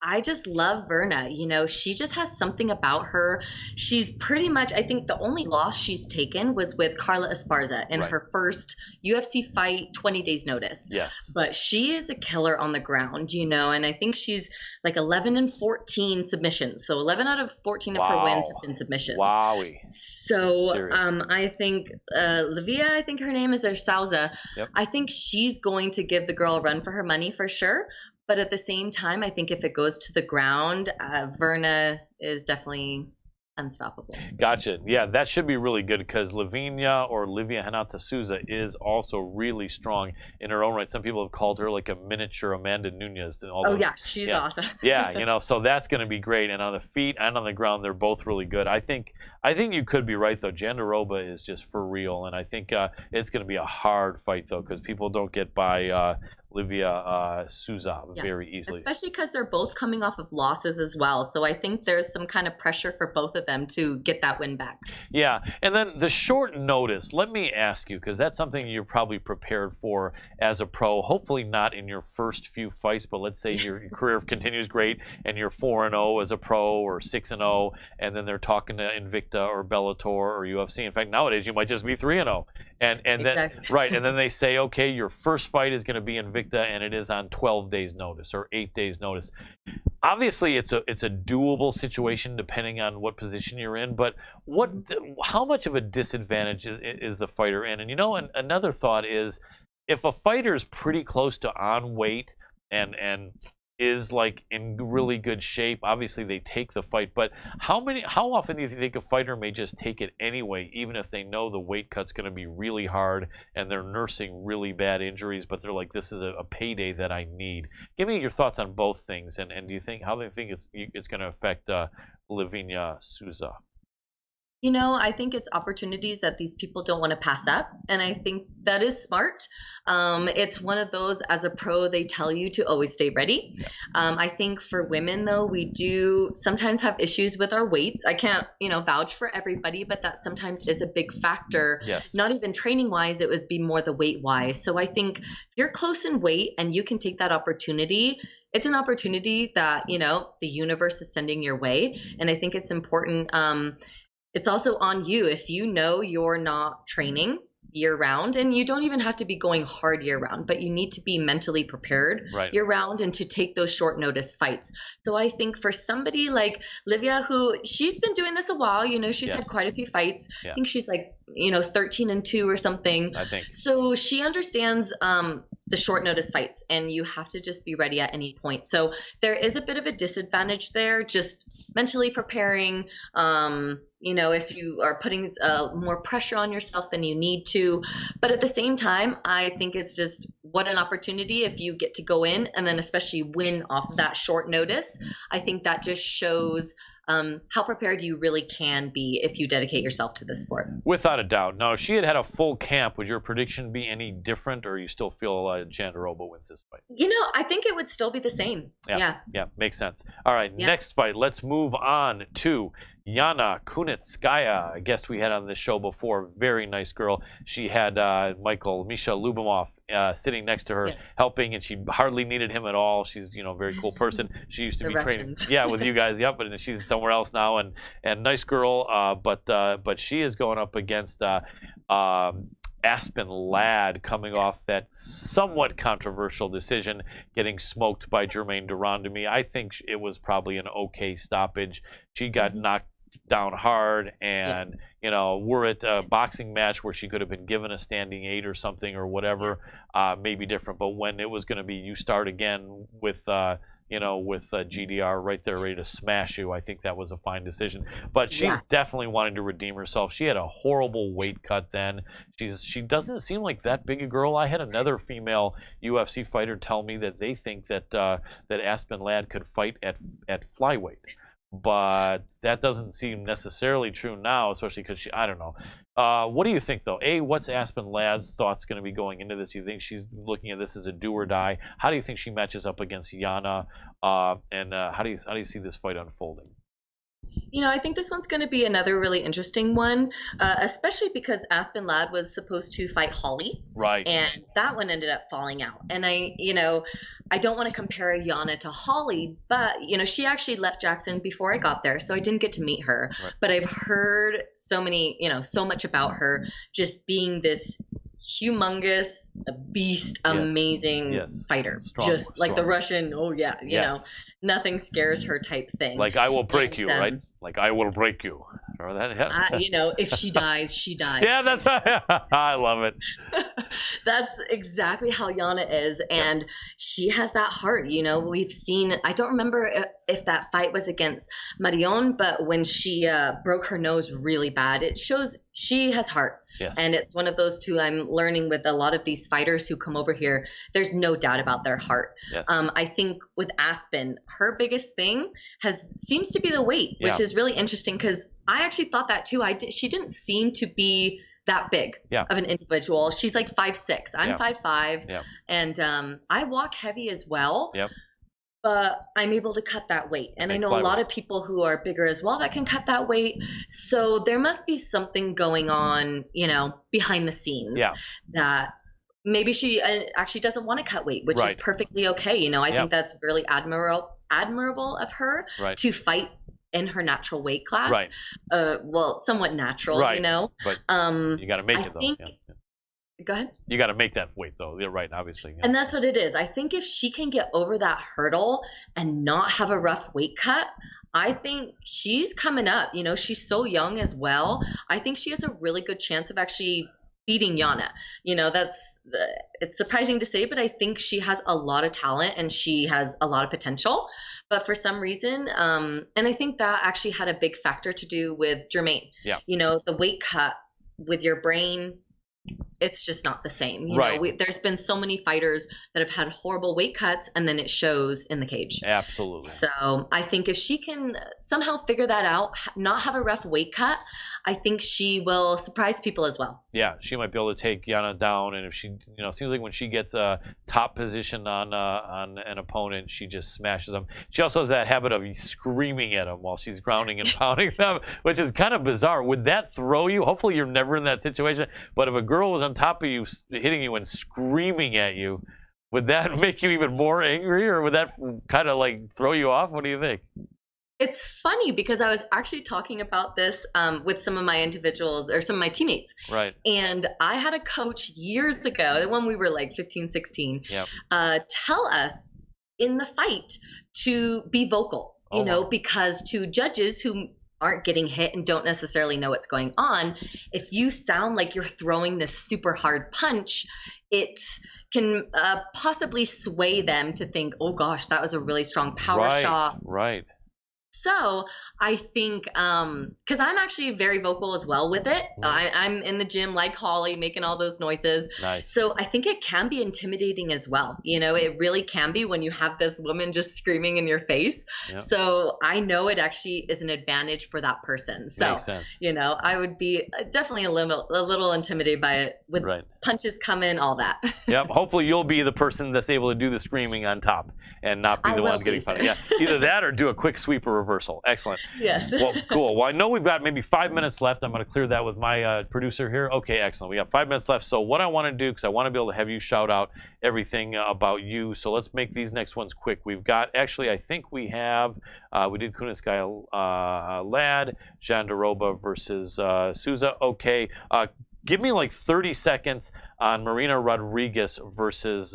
I just love Virna. You know, she just has something about her. She's pretty much, I think the only loss she's taken was with Carla Esparza in her first UFC fight, 20 days notice. Yes. But she is a killer on the ground, you know, and I think she's like 11 and 14 submissions. So 11 out of 14 of her wins have been submissions. Wowie. So I think Livia, I think her name is, or Souza. Yep. I think she's going to give the girl a run for her money for sure. But at the same time, I think if it goes to the ground, Virna is definitely unstoppable. Gotcha. Yeah, that should be really good because Livinha or Livia Hinata Souza is also really strong in her own right. Some people have called her like a miniature Amanda Nunes. Oh, yeah, she's awesome. Yeah, you know, so that's going to be great. And on the feet and on the ground, they're both really good. I think you could be right, though. Jandiroba is just for real. And I think it's going to be a hard fight, though, because people don't get by Livia Souza very easily. Especially because they're both coming off of losses as well. So I think there's some kind of pressure for both of them to get that win back. Yeah, and then the short notice, let me ask you, because that's something you're probably prepared for as a pro, hopefully not in your first few fights, but let's say your career continues great and you're 4-0 as a pro or 6-0, and then they're talking to Invicta or Bellator or UFC. In fact, nowadays you might just be 3-0. And then and then they say, okay, your first fight is going to be Invicta, and it is on 12 days notice or 8 days notice. Obviously, it's a doable situation depending on what position you're in. But how much of a disadvantage is the fighter in? And you know, another thought is, if a fighter is pretty close to on weight and is like in really good shape, obviously they take the fight. But how often do you think a fighter may just take it anyway, even if they know the weight cut's going to be really hard and they're nursing really bad injuries, but they're like, this is a payday that I need? Give me your thoughts on both things, and do you think it's going to affect Livinha Souza? You know, I think it's opportunities that these people don't want to pass up, and I think that is smart. It's one of those, as a pro, they tell you to always stay ready. I think for women, though, we do sometimes have issues with our weights. I can't, vouch for everybody, but that sometimes is a big factor. Yes. Not even training-wise, it would be more the weight-wise. So I think if you're close in weight and you can take that opportunity, it's an opportunity that, the universe is sending your way, and I think it's important. It's also on you if you know you're not training year round, and you don't even have to be going hard year round, but you need to be mentally prepared year round and to take those short notice fights. So I think for somebody like Livia, who she's been doing this a while, she's had quite a few fights. Yeah. I think she's like, 13-2 or something. I think. So she understands the short notice fights, and you have to just be ready at any point. So there is a bit of a disadvantage there, just mentally preparing. If you are putting more pressure on yourself than you need to. But at the same time, I think it's just what an opportunity if you get to go in and then especially win off of that short notice. I think that just shows how prepared you really can be if you dedicate yourself to the sport. Without a doubt. Now, if she had a full camp, would your prediction be any different, or you still feel Jandiroba wins this fight? I think it would still be the same. Yeah, makes sense. All right, next fight. Let's move on to Yana Kunitskaya, a guest we had on this show before, very nice girl. She had Misha Lubomov sitting next to her, helping, and she hardly needed him at all. She's, a very cool person. She used to be training, with you guys, but she's somewhere else now, and nice girl. But she is going up against Aspen Ladd, coming off that somewhat controversial decision, getting smoked by Germaine Durand. I think it was probably an okay stoppage. She got knocked down hard, and we're at a boxing match where she could have been given a standing 8 or something or whatever, maybe different. But when it was going to be you start again with with GDR right there ready to smash you, I think that was a fine decision. But she's definitely wanting to redeem herself. She had a horrible weight cut then. She doesn't seem like that big a girl. I had another female UFC fighter tell me that they think that that Aspen Ladd could fight at flyweight. But that doesn't seem necessarily true now, especially because I don't know. What do you think, though? What's Aspen Ladd's thoughts going to be going into this? Do you think she's looking at this as a do or die? How do you think she matches up against Yana? And how do you see this fight unfolding? I think this one's going to be another really interesting one, especially because Aspen Ladd was supposed to fight Holly. Right. And that one ended up falling out. And I don't want to compare Yana to Holly, but, she actually left Jackson before I got there, so I didn't get to meet her. Right. But I've heard so much about her just being this humongous, beast, amazing fighter. Strong, like the Russian, nothing scares her type thing. Like, I will break you, right? Like, I will break you. Remember that? If she dies, she dies. Yeah, that's right. I love it. That's exactly how Yana is. And she has that heart. We've seen, I don't remember if that fight was against Marion, but when she broke her nose really bad, it shows she has heart. Yes. And it's one of those two I'm learning with a lot of these fighters who come over here. There's no doubt about their heart. Yes. I think with Aspen, her biggest thing seems to be the weight, which is really interesting because I actually thought that too. She didn't seem to be that big of an individual. She's like 5'6". I'm 5'5", and I walk heavy as well. Yep. But I'm able to cut that weight. And I know a lot of people who are bigger as well that can cut that weight. So there must be something going on, behind the scenes that maybe she actually doesn't want to cut weight, which is perfectly okay. I think that's really admirable of her to fight in her natural weight class. Right. Somewhat natural, But you got to make it, though. Go ahead. You got to make that weight, though. You're right, obviously. Yeah. And that's what it is. I think if she can get over that hurdle and not have a rough weight cut, I think she's coming up. She's so young as well. I think she has a really good chance of actually beating Yana. It's surprising to say, but I think she has a lot of talent and she has a lot of potential. But for some reason, and I think that actually had a big factor to do with Germaine. Yeah. The weight cut with your brain, it's just not the same. There's been so many fighters that have had horrible weight cuts and then it shows in the cage. Absolutely. So I think if she can somehow figure that out, not have a rough weight cut, I think she will surprise people as well. Yeah, she might be able to take Yana down, and if she, it seems like when she gets a top position on an opponent, she just smashes them. She also has that habit of screaming at them while she's grounding and pounding them, which is kind of bizarre. Would that throw you? Hopefully, you're never in that situation. But if a girl was on top of you, hitting you and screaming at you, would that make you even more angry, or would that kind of like throw you off? What do you think? It's funny because I was actually talking about this with some of my individuals or some of my teammates. Right. And I had a coach years ago, when we were like 15, 16, tell us in the fight to be vocal, because to judges who aren't getting hit and don't necessarily know what's going on, if you sound like you're throwing this super hard punch, it can possibly sway them to think, oh gosh, that was a really strong power shot. Right. So I think, because I'm actually very vocal as well with it. I'm in the gym like Holly, making all those noises. Nice. So I think it can be intimidating as well. It really can be when you have this woman just screaming in your face. Yep. So I know it actually is an advantage for that person. So, makes sense. I would be definitely a little intimidated by it with punches coming, all that. Yep. Hopefully you'll be the person that's able to do the screaming on top and not be the one getting punished. Yeah. Either that or do a quick sweep or reversal. Excellent. Yes. Well, cool. Well, I know we've got maybe 5 minutes left. I'm going to clear that with my producer here. Okay, excellent. We got 5 minutes left. So what I want to do, because I want to be able to have you shout out everything about you. So let's make these next ones quick. We've got, actually, I think we have, we did Kunitskaya Ladd, Jandaroba versus Souza. Okay. Give me like 30 seconds on Marina Rodriguez versus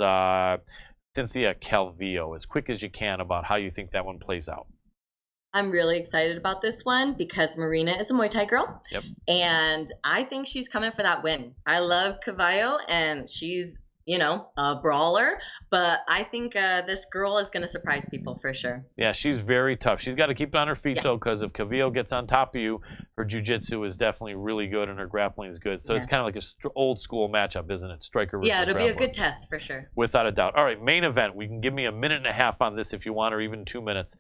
Cynthia Calvillo, as quick as you can, about how you think that one plays out. I'm really excited about this one because Marina is a Muay Thai girl. Yep. And I think she's coming for that win. I love Cavallo, and she's, a brawler. But I think this girl is going to surprise people for sure. Yeah, she's very tough. She's got to keep it on her feet, though, because if Cavillo gets on top of you, her jiu-jitsu is definitely really good and her grappling is good. So it's kind of like a old school matchup, isn't it? Striker versus it'll grappler. be a good test for sure. Without a doubt. All right, main event. We can give me a minute and a half on this if you want, or even 2 minutes.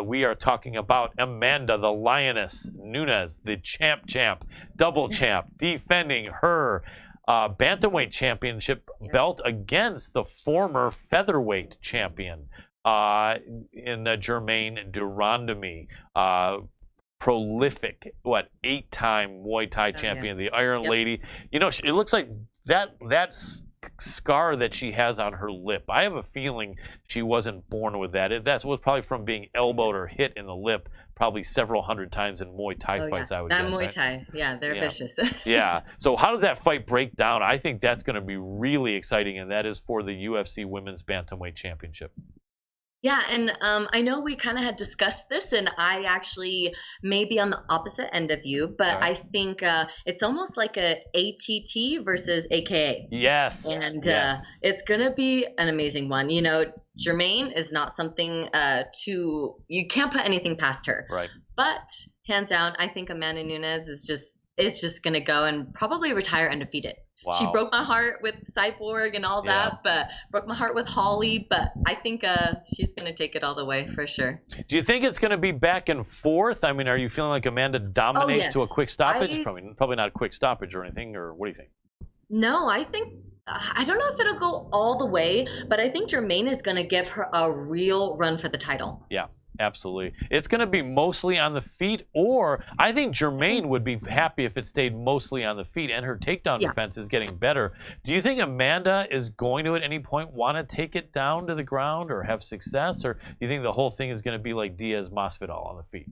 We are talking about Amanda, the Lioness Nunes, the champ, double champ, defending her bantamweight championship belt against the former featherweight champion in Germaine Durandamy. Prolific, 8-time Muay Thai champion, the Iron Lady. It looks like that scar that she has on her lip. I have a feeling she wasn't born with that. That was probably from being elbowed or hit in the lip probably several hundred times in Muay Thai fights, I would guess. Muay Thai. Yeah, they're vicious. Yeah. So how does that fight break down? I think that's going to be really exciting, and that is for the UFC Women's Bantamweight Championship. Yeah, and I know we kind of had discussed this, and I actually may be on the opposite end of you, but I think it's almost like a ATT versus AKA. Yes. And it's going to be an amazing one. Germaine is not something you can't put anything past her. Right. But hands down, I think Amanda Nunes is just going to go and probably retire undefeated. Wow. She broke my heart with Cyborg and all that, but broke my heart with Holly. But I think she's going to take it all the way for sure. Do you think it's going to be back and forth? I mean, are you feeling like Amanda dominates to a quick stoppage? Probably not a quick stoppage or anything, or what do you think? No, I think I don't know if it'll go all the way, but I think Germaine is going to give her a real run for the title. Yeah. Absolutely. It's going to be mostly on the feet, or I think Germaine would be happy if it stayed mostly on the feet, and her takedown defense is getting better. Do you think Amanda is going to at any point want to take it down to the ground or have success, or do you think the whole thing is going to be like Diaz Masvidal on the feet?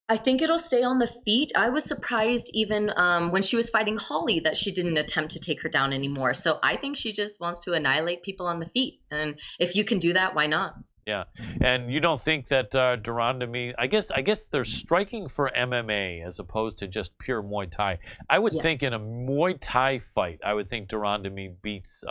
I think it'll stay on the feet. I was surprised even when she was fighting Holly that she didn't attempt to take her down anymore. So I think she just wants to annihilate people on the feet. And if you can do that, why not? Yeah, and you don't think that Durandamy, I guess they're striking for MMA as opposed to just pure Muay Thai. I would think in a Muay Thai fight, I would think Durandamy beats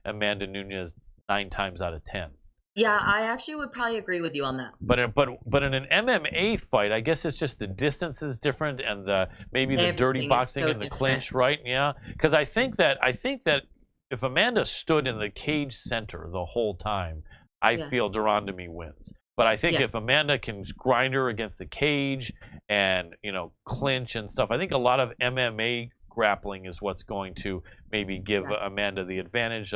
Amanda Nunes 9 times out of 10. Yeah, I actually would probably agree with you on that. But in an MMA fight, I guess it's just the distance is different, and maybe the dirty boxing and the clinch, right? Yeah, because I think that if Amanda stood in the cage center the whole time, I feel Durandamy wins. But I think if Amanda can grind her against the cage and clinch and stuff, I think a lot of MMA grappling is what's going to maybe give Amanda the advantage.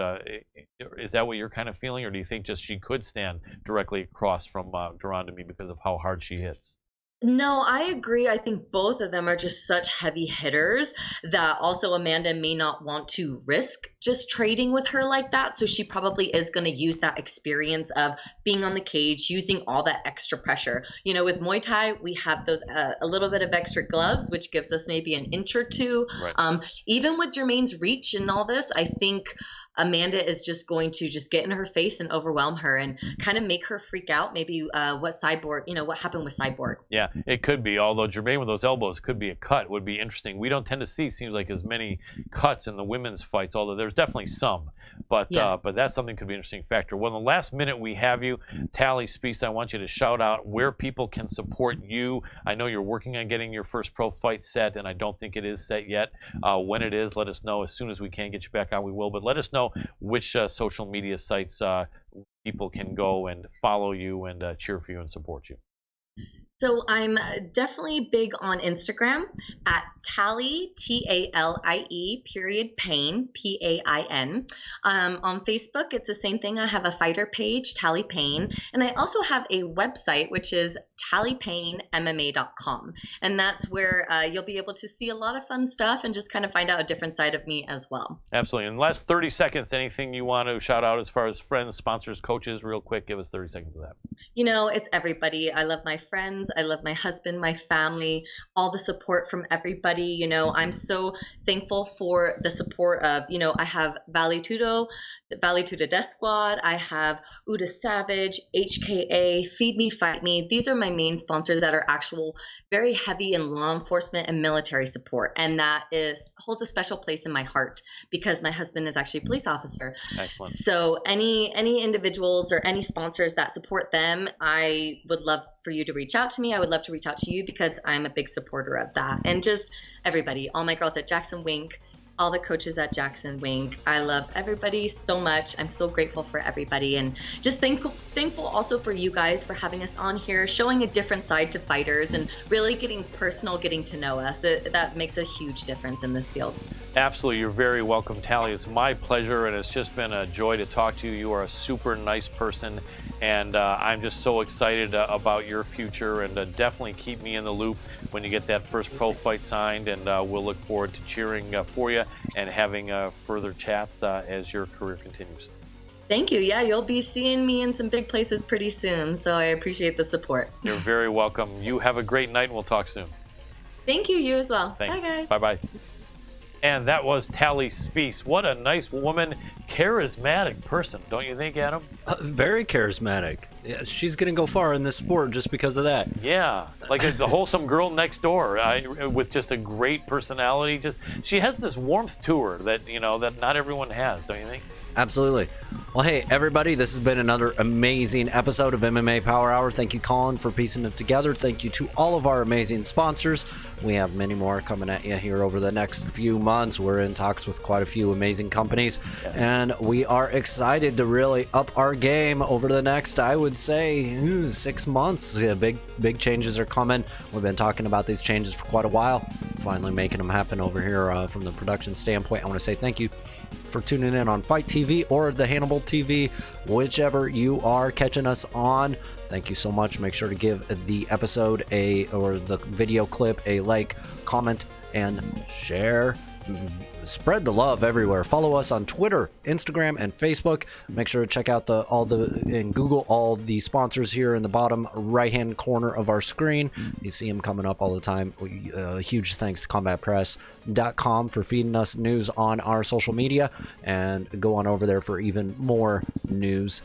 Is that what you're kind of feeling, or do you think just she could stand directly across from Durandamy because of how hard she hits? No, I agree. I think both of them are just such heavy hitters that also Amanda may not want to risk just trading with her like that. So she probably is going to use that experience of being on the cage, using all that extra pressure. With Muay Thai, we have those a little bit of extra gloves, which gives us maybe an inch or two. Right. Even with Germaine's reach and all this, I think Amanda is just going to just get in her face and overwhelm her and kind of make her freak out. Maybe what happened with Cyborg. Yeah, it could be. Although Germaine with those elbows could be a cut. Would be interesting. We don't tend to see, seems like, as many cuts in the women's fights, although there's definitely some. But that's something could be an interesting factor. Well, in the last minute we have you, TALIE SPEECE, I want you to shout out where people can support you. I know you're working on getting your first pro fight set, and I don't think it is set yet. When it is, let us know. As soon as we can get you back on, we will. But let us know which social media sites people can go and follow you and cheer for you and support you. So I'm definitely big on Instagram at TALIE, TALIE, period, Pain, PAIN. On Facebook, it's the same thing. I have a fighter page, TALIE Pain. And I also have a website, which is TaliePainMMA.com. And that's where you'll be able to see a lot of fun stuff and just kind of find out a different side of me as well. Absolutely. In the last 30 seconds, anything you want to shout out as far as friends, sponsors, coaches, real quick? Give us 30 seconds of that. You know, it's everybody. I love my friends. I love my husband, my family, all the support from everybody. You know, I'm so thankful for the support of, you know, I have Vale Tudo Death Squad. I have Uda Savage, HKA, Feed Me, Fight Me. These are my main sponsors that are actual very heavy in law enforcement and military support. And that holds a special place in my heart because my husband is actually a police officer. Excellent. So any individuals or any sponsors that support them, I would love for you to reach out to me. I would love to reach out to you because I'm a big supporter of that. And just everybody, all my girls at Jackson Wink, all the coaches at Jackson Wink. I love everybody so much. I'm so grateful for everybody, and just thankful also for you guys for having us on here, showing a different side to fighters and really getting personal, getting to know us. That makes a huge difference in this field. Absolutely. You're very welcome, Talie. It's my pleasure, and it's just been a joy to talk to you. You are a super nice person, and I'm just so excited about your future, and definitely keep me in the loop when you get that first pro fight signed, and we'll look forward to cheering for you and having further chats as your career continues. Thank you. Yeah, you'll be seeing me in some big places pretty soon, so I appreciate the support. You're very welcome. You have a great night, and we'll talk soon. Thank you. You as well. Thanks. Bye, guys. Bye-bye. And that was TALIE SPEECE. What a nice woman, charismatic person, don't you think, Adam? Very charismatic. Yeah, she's going to go far in this sport just because of that. Yeah, like the wholesome girl next door with just a great personality. She has this warmth to her that, you know, that not everyone has, don't you think? Absolutely. Well, hey, everybody, this has been another amazing episode of MMA Power Hour. Thank you, Colin, for piecing it together. Thank you to all of our amazing sponsors. We have many more coming at you here over the next few months. We're in talks with quite a few amazing companies, and we are excited to really up our game over the next, I would say, 6 months. Yeah, big changes are coming. We've been talking about these changes for quite a while, finally making them happen over here from the production standpoint. I want to say thank you for tuning in on Fight TV or the Hannibal TV, whichever you are catching us on. Thank you so much. Make sure to give the episode or the video clip a like, comment, and share. Spread the love everywhere. Follow us on Twitter, Instagram, and Facebook. Make sure to check out and Google all the sponsors here in the bottom right-hand corner of our screen. You see them coming up all the time. Huge thanks to combatpress.com for feeding us news on our social media, and go on over there for even more news.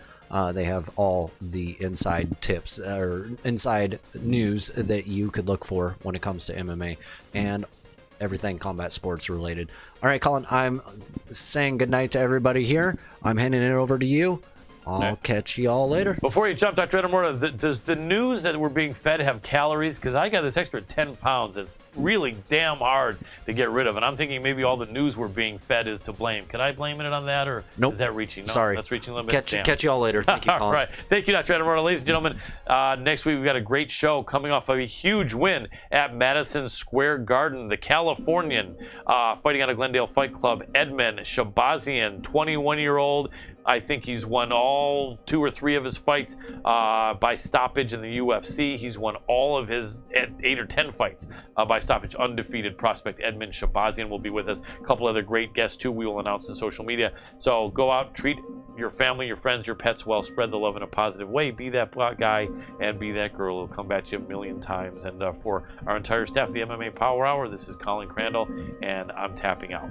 They have all the inside tips or inside news that you could look for when it comes to MMA and everything combat sports related. All right, Colin, I'm saying goodnight to everybody here. I'm handing it over to you. I'll catch you all later. Before you jump, Dr. Edamora, does the news that we're being fed have calories? Because I got this extra 10 pounds that's really damn hard to get rid of, and I'm thinking maybe all the news we're being fed is to blame. Could I blame it on that, or nope. Is that reaching? No, sorry. That's reaching a little bit. Catch you all later. Thank you, Colin. All right. Thank you, Dr. Edamora. Ladies and gentlemen, next week we've got a great show coming off of a huge win at Madison Square Garden. The Californian fighting out of Glendale Fight Club, Edmen Shabazian, 21-year-old. I think he's won all 2 or 3 of his fights by stoppage in the UFC. He's won all of his 8 or 10 fights by stoppage. Undefeated prospect Edmen Shabazian will be with us. A couple other great guests, too, we will announce in social media. So go out, treat your family, your friends, your pets well. Spread the love in a positive way. Be that guy and be that girl who'll come back to you a million times. And for our entire staff of the MMA Power Hour, this is Colin Crandall, and I'm tapping out.